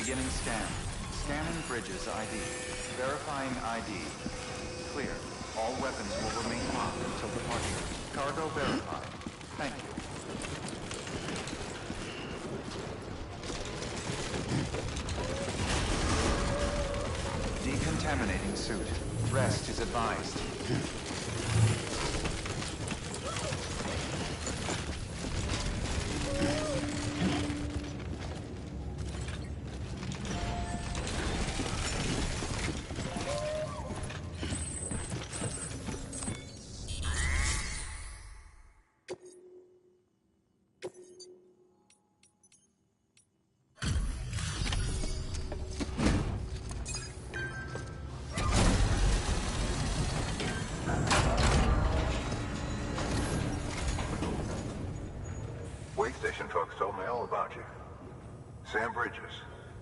Beginning scan. Scanning bridges ID. Verifying ID. Clear. All weapons will remain locked until departure. Cargo verified. Thank you. Decontaminating suit. Rest is advised. Way station folks told me all about you. Sam Bridges,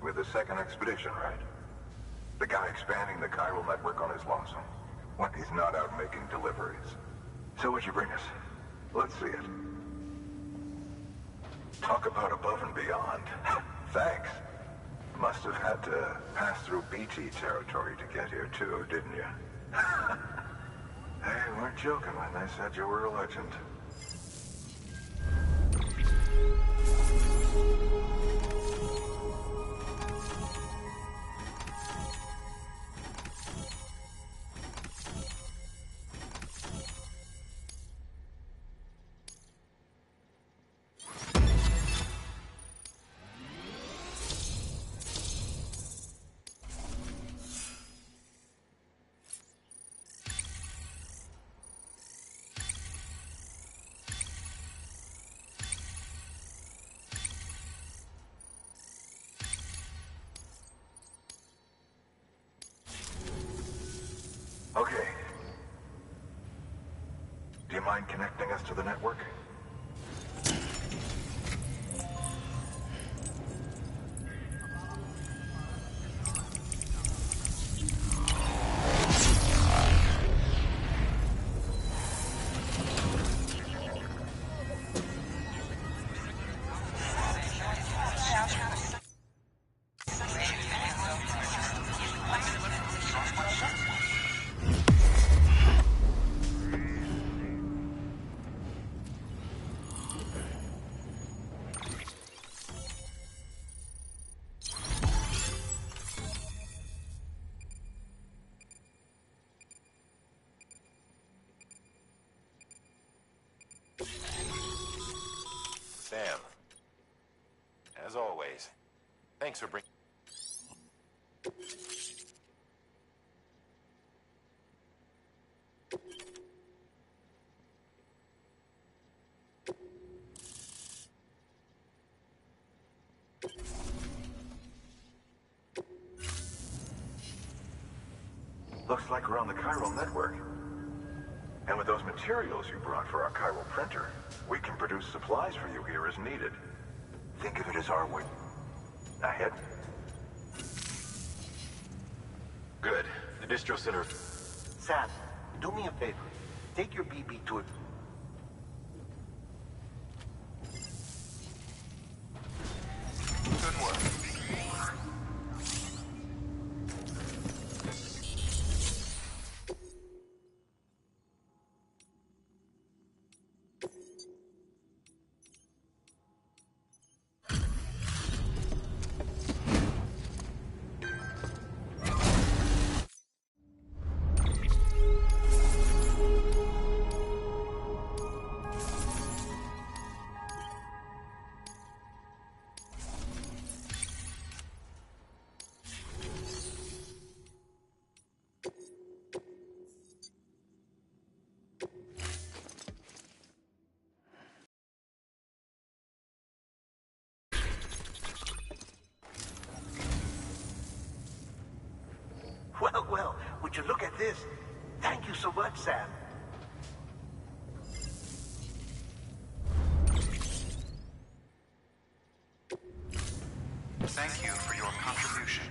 with the second expedition, right? The guy expanding the chiral network on his lonesome, when he's not out making deliveries. So what'd you bring us? Let's see it. Talk about above and beyond. Thanks. Must have had to pass through BT territory to get here too, didn't you? They weren't joking when they said you were a legend. Okay. Do you mind connecting us to the network? Sam, as always, thanks for bringing... Looks like we're on the chiral network. And with those materials you brought for our chiral printer, we can produce supplies for you here as needed. Think of it as our way ahead. Good. The distro center... Sam, do me a favor. Take your BB to it. Good work. Well, would you look at this? Thank you so much, Sam. Thank you for your contribution.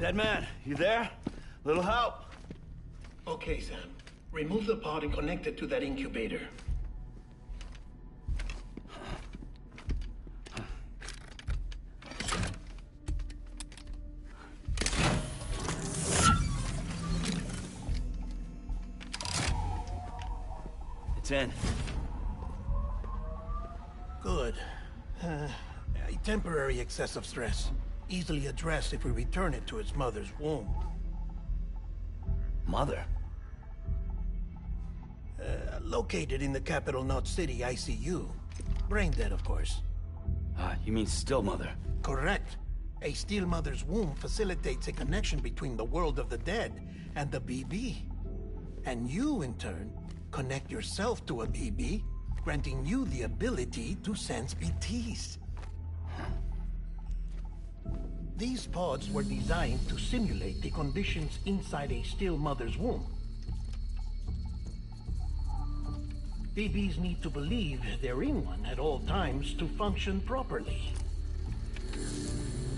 Dead man, you there? Little help? Okay, Sam. Remove the pod and connect it to that incubator. It's in. Good. A temporary excessive stress. Easily addressed if we return it to its mother's womb. Mother? Located in the capital Knot City ICU. Brain dead, of course. You mean still mother? Correct. A still mother's womb facilitates a connection between the world of the dead and the BB. And you, in turn, connect yourself to a BB, granting you the ability to sense BTs. These pods were designed to simulate the conditions inside a still mother's womb. BBs need to believe they're in one at all times to function properly.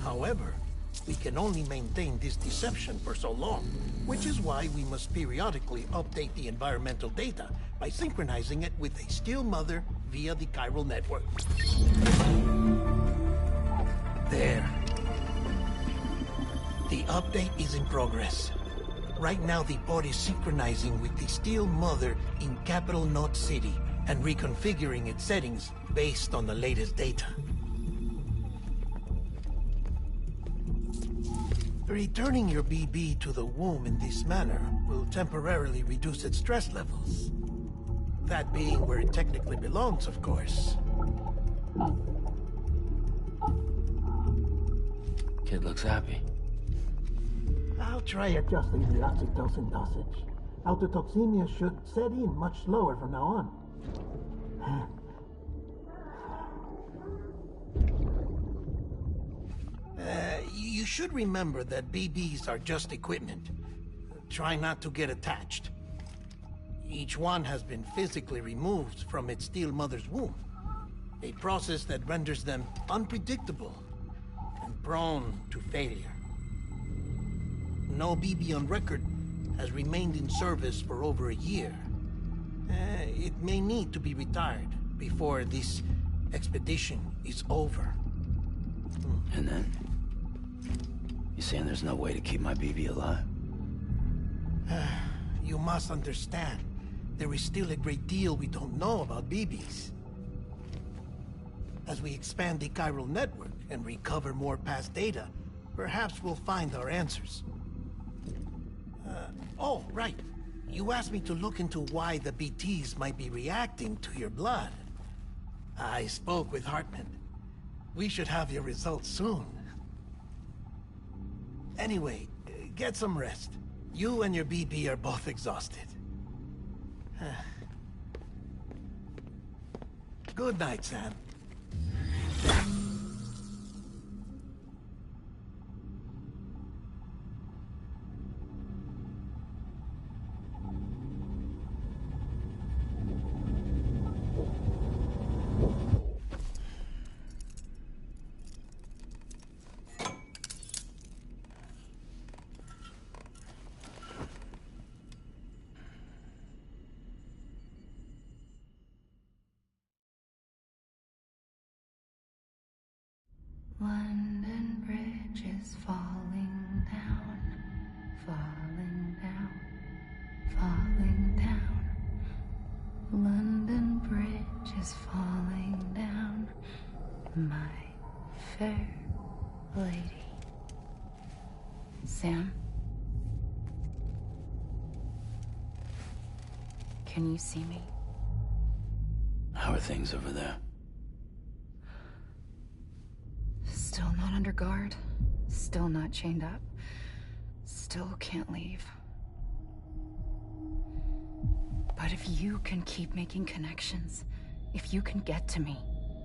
However, we can only maintain this deception for so long, which is why we must periodically update the environmental data by synchronizing it with a still mother via the chiral network. There. The update is in progress. Right now, the pod is synchronizing with the still mother in capital Knot City and reconfiguring its settings based on the latest data. Returning your BB to the womb in this manner will temporarily reduce its stress levels. That being where it technically belongs, of course. Kid looks happy. I'll try adjusting the oxytocin dosage. Autotoxemia should set in much slower from now on. You should remember that BBs are just equipment. Try not to get attached. Each one has been physically removed from its still mother's womb. A process that renders them unpredictable and prone to failure. No BB on record has remained in service for over a year. It may need to be retired before this expedition is over. And then? You saying there's no way to keep my BB alive? You must understand, there is still a great deal we don't know about BBs. As we expand the chiral network and recover more past data, perhaps we'll find our answers. Oh, right. You asked me to look into why the BTs might be reacting to your blood. I spoke with Hartman. We should have your results soon. Anyway, get some rest. You and your BB are both exhausted. Good night, Sam. London Bridge is falling down, falling down, falling down. London Bridge is falling down, my fair lady. Sam? Can you see me? How are things over there? Still not under guard. Still not chained up. Still can't leave. But if you can keep making connections, if you can get to me,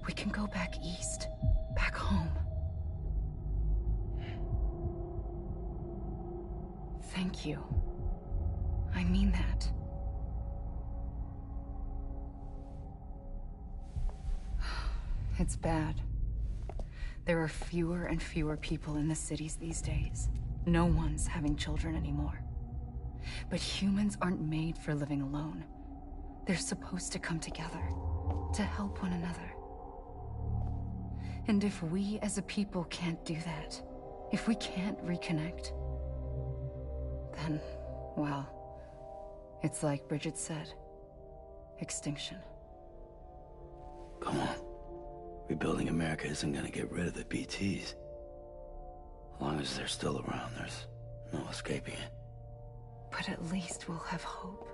we can go back east. Back home. Thank you. I mean that. It's bad. There are fewer and fewer people in the cities these days. No one's having children anymore. But humans aren't made for living alone. They're supposed to come together, to help one another. And if we as a people can't do that, if we can't reconnect, then, well, it's like Bridget said, extinction. Come on. Rebuilding America isn't gonna get rid of the BTs. As long as they're still around, there's no escaping it. But at least we'll have hope.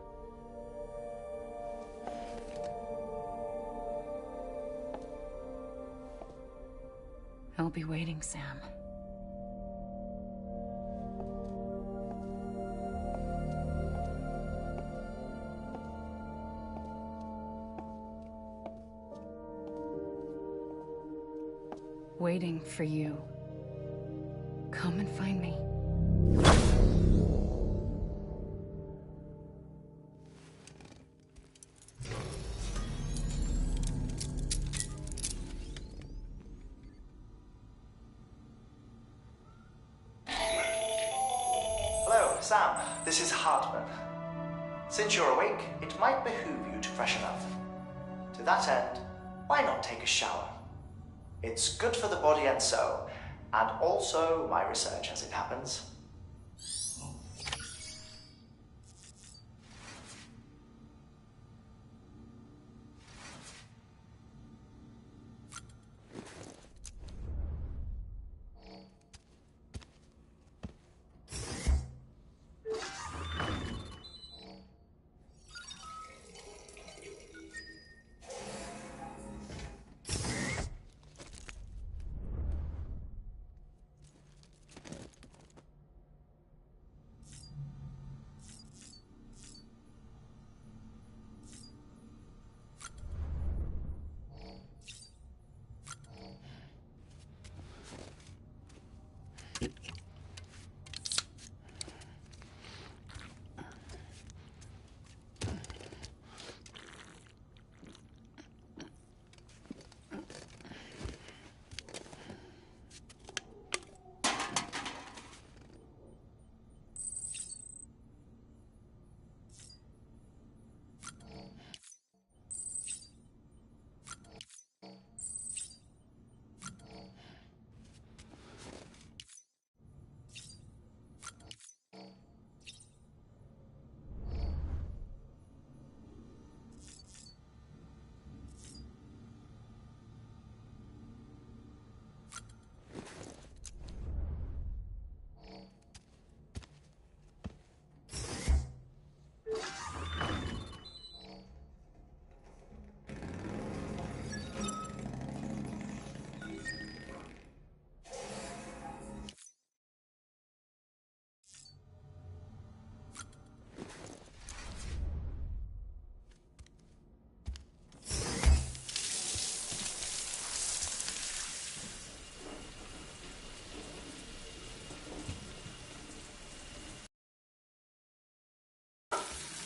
I'll be waiting, Sam. Waiting for you. Come and find me. Hello, Sam. This is Hartman. Since you're awake, it might behoove you to freshen up. To that end, why not take a shower? It's good for the body and soul, and also my research as it happens.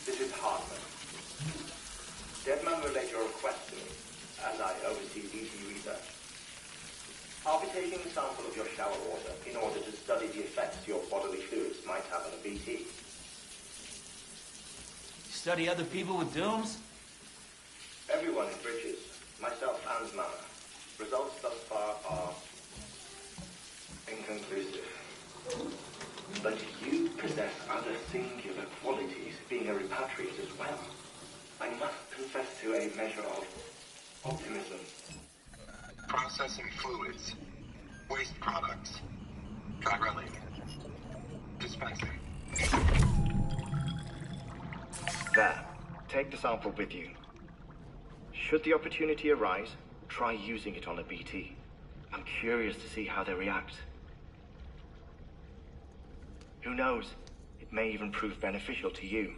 This is Hartman. Deadman relayed your request to me, as I oversee BT research. I'll be taking a sample of your shower water in order to study the effects your bodily fluids might have on a BT. Study other people with dooms? Everyone in Bridges, myself and Mama. Results thus far are inconclusive. But you possess other singular qualities, being a repatriate as well. I must confess to a measure of optimism. Processing fluids. Waste products. Drilling. Dispensing. There. Take the sample with you. Should the opportunity arise, try using it on a BT. I'm curious to see how they react. Who knows? It may even prove beneficial to you.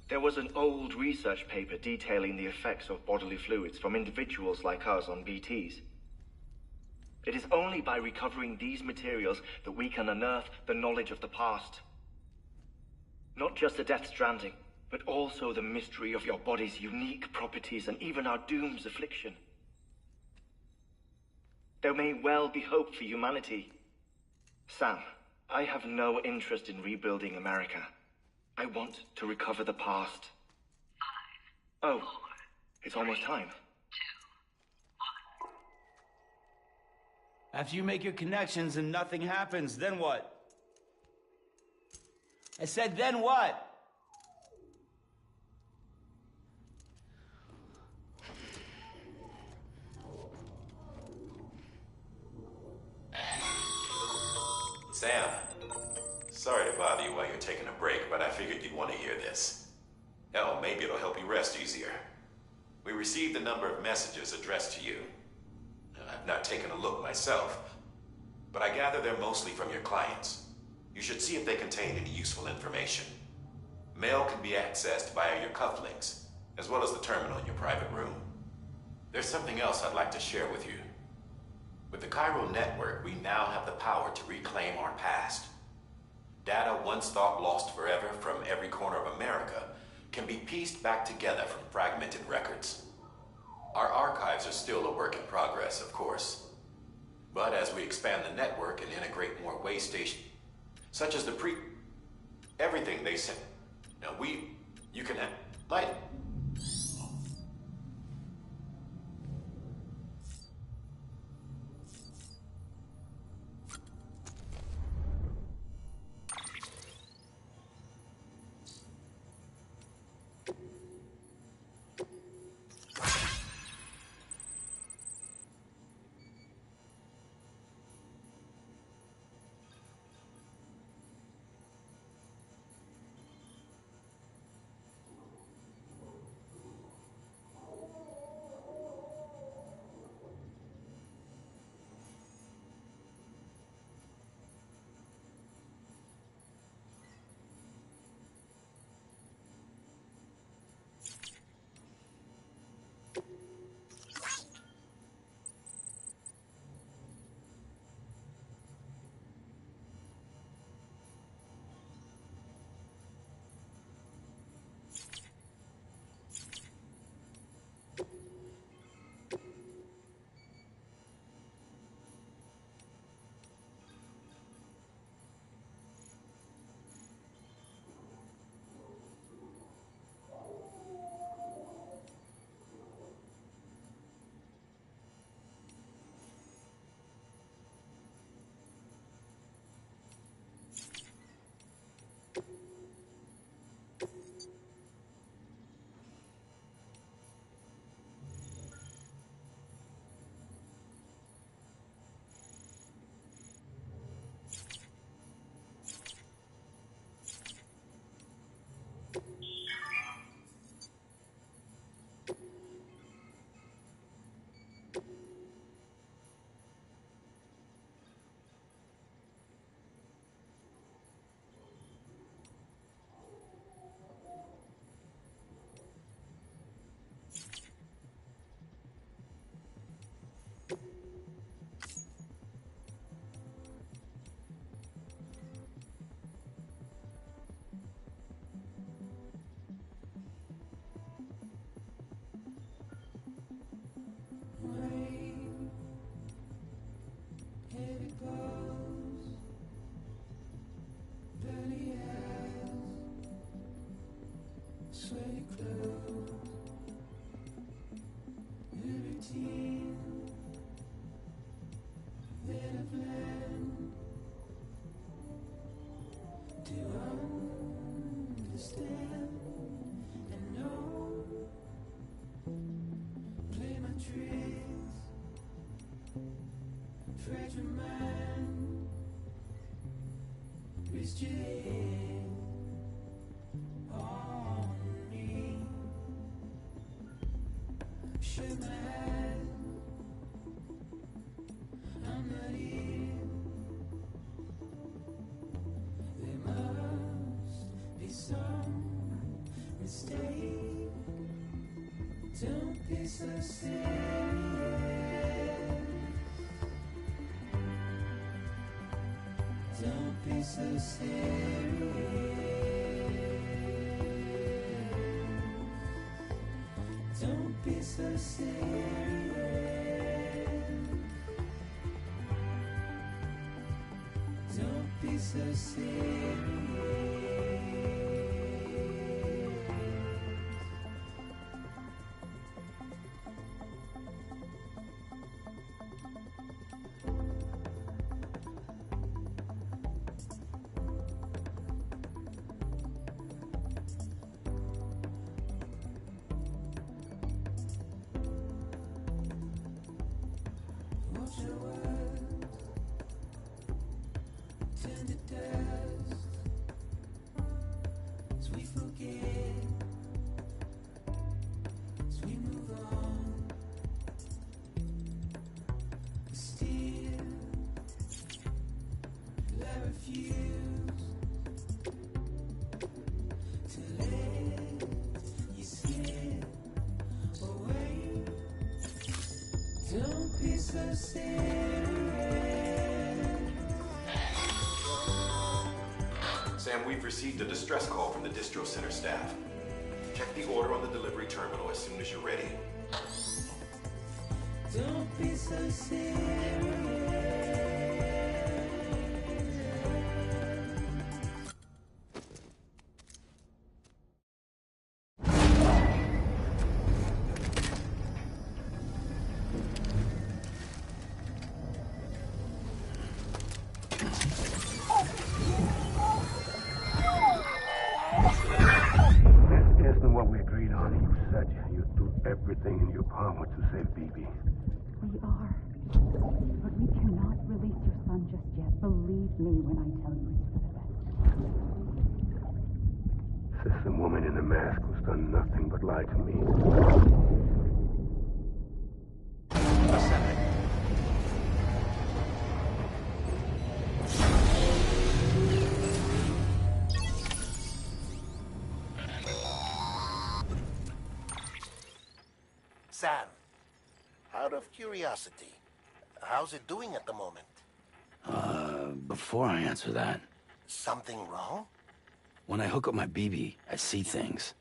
There was an old research paper detailing the effects of bodily fluids from individuals like us on BTs. It is only by recovering these materials that we can unearth the knowledge of the past. Not just the Death Stranding, but also the mystery of your body's unique properties and even our doom's affliction. There may well be hope for humanity. Sam, I have no interest in rebuilding America. I want to recover the past. 5, oh, 4, it's almost time. 2, 1. After you make your connections and nothing happens, then what? I said, then what? Sam, sorry to bother you while you're taking a break, but I figured you'd want to hear this. Hell, maybe it'll help you rest easier. We received a number of messages addressed to you. I've not taken a look myself, but I gather they're mostly from your clients. You should see if they contain any useful information. Mail can be accessed via your cufflinks, as well as the terminal in your private room. There's something else I'd like to share with you. With the Chiral Network, we now have the power to reclaim our past. Data once thought lost forever from every corner of America can be pieced back together from fragmented records. Our archives are still a work in progress, of course. But as we expand the network and integrate more way stations, such as everything they sent. Now you can have, like, Don't be so serious. Don't be so serious. Don't be so serious. Don't be be so serious. Watch your words turn to dust as we forget, as we move on. But still, I refuse to let you slip away. Don't be so serious. Sam, we've received a distress call from the distro center staff. Check the order on the delivery terminal as soon as you're ready. Don't be so serious. This isn't what we agreed on. You said you'd do everything in your power to save BB. We are. But we cannot release your son just yet. Believe me when I tell you it's for the best. System woman in the mask who's done nothing but lie to me. Ascending. Sam, out of curiosity, how's it doing at the moment? Before I answer that, Something wrong? when I hook up my BB, I see things.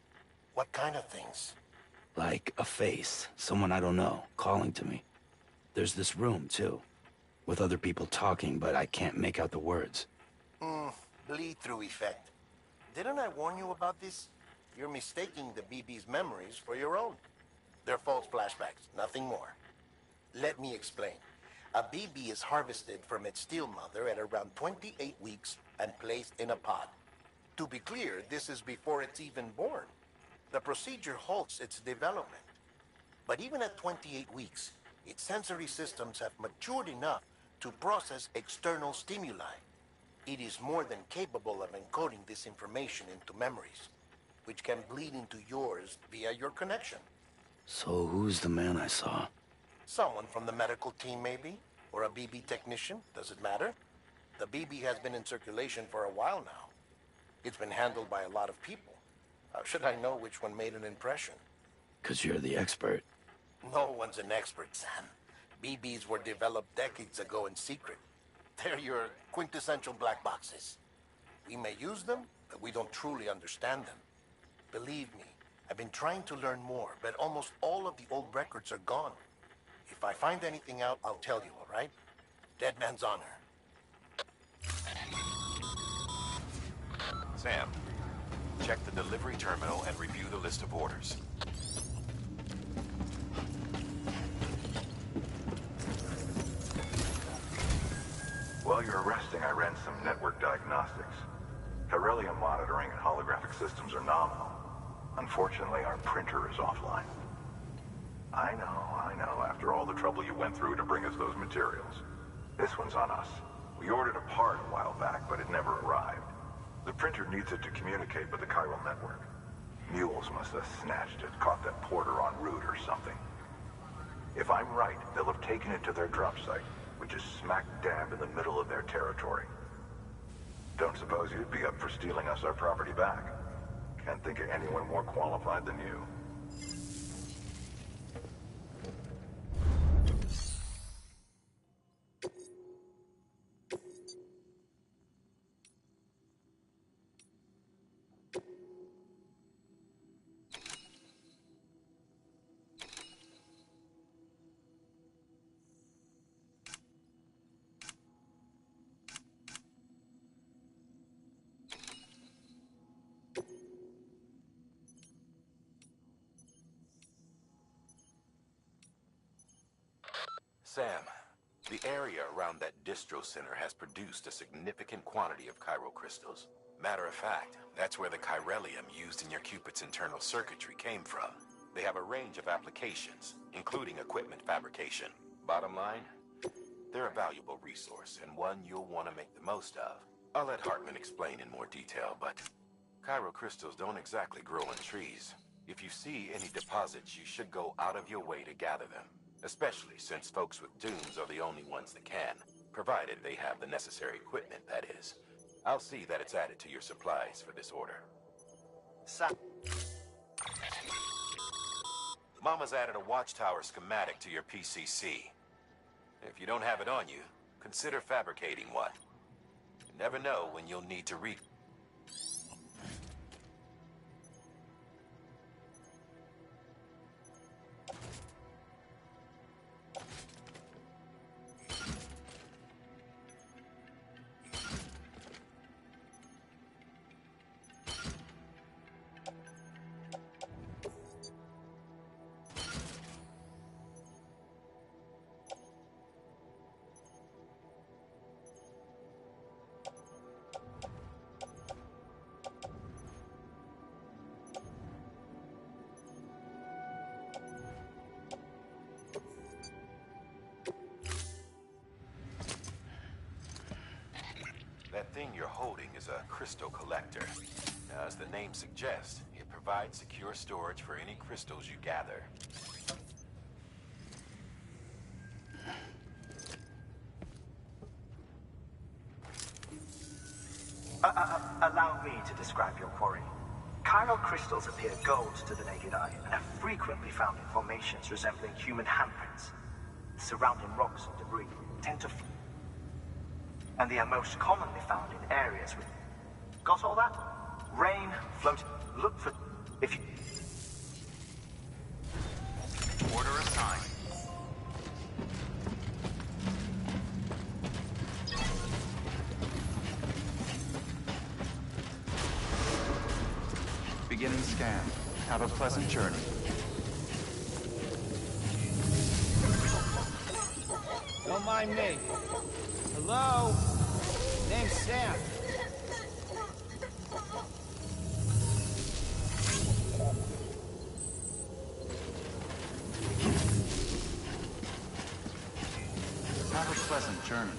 What kind of things? Like a face, someone I don't know, calling to me. There's this room, too, with other people talking, but I can't make out the words. Bleed-through effect. Didn't I warn you about this? You're mistaking the BB's memories for your own. They're false flashbacks, nothing more. Let me explain. A BB is harvested from its steel mother at around 28 weeks and placed in a pod. To be clear, this is before it's even born. The procedure halts its development. But even at 28 weeks, its sensory systems have matured enough to process external stimuli. It is more than capable of encoding this information into memories, which can bleed into yours via your connection. So who's the man I saw? Someone from the medical team, maybe? Or a BB technician? Does it matter? The BB has been in circulation for a while now. It's been handled by a lot of people. How should I know which one made an impression? 'Cause you're the expert. No one's an expert, Sam. BBs were developed decades ago in secret. They're your quintessential black boxes. We may use them, but we don't truly understand them. Believe me, I've been trying to learn more, but almost all of the old records are gone. If I find anything out, I'll tell you, all right? Dead man's honor. Sam, check the delivery terminal and review the list of orders. While you're resting, I ran some network diagnostics. Beryllium monitoring and holographic systems are nominal. Unfortunately, our printer is offline. I know, after all the trouble you went through to bring us those materials. This one's on us. We ordered a part a while back, but it never arrived. The printer needs it to communicate with the chiral network. Mules must have snatched it, caught that porter en route or something. If I'm right, they'll have taken it to their drop site, which is smack dab in the middle of their territory. Don't suppose you'd be up for stealing us our property back? Can't think of anyone more qualified than you. Sam, the area around that distro center has produced a significant quantity of chiral crystals. Matter of fact, that's where the chiralium used in your Cupid's internal circuitry came from. They have a range of applications, including equipment fabrication. Bottom line, they're a valuable resource and one you'll want to make the most of. I'll let Hartman explain in more detail, but chiral crystals don't exactly grow on trees. If you see any deposits, you should go out of your way to gather them, especially since folks with dooms are the only ones that can, provided they have the necessary equipment, that is. I'll see that it's added to your supplies for this order. Mama's added a watchtower schematic to your PCC. If you don't have it on you, consider fabricating one. You never know when you'll need to read. That thing you're holding is a crystal collector. Now, as the name suggests, it provides secure storage for any crystals you gather. Allow me to describe your quarry. Chiral crystals appear gold to the naked eye and are frequently found in formations resembling human handprints. Surrounding rocks and debris tend to... and they are most commonly found in areas with... Got all that? Rain, float... Look for... if you... Order assigned. Beginning scan. Have a pleasant journey. Don't mind me. Hello? Name's Sam. Have a pleasant journey.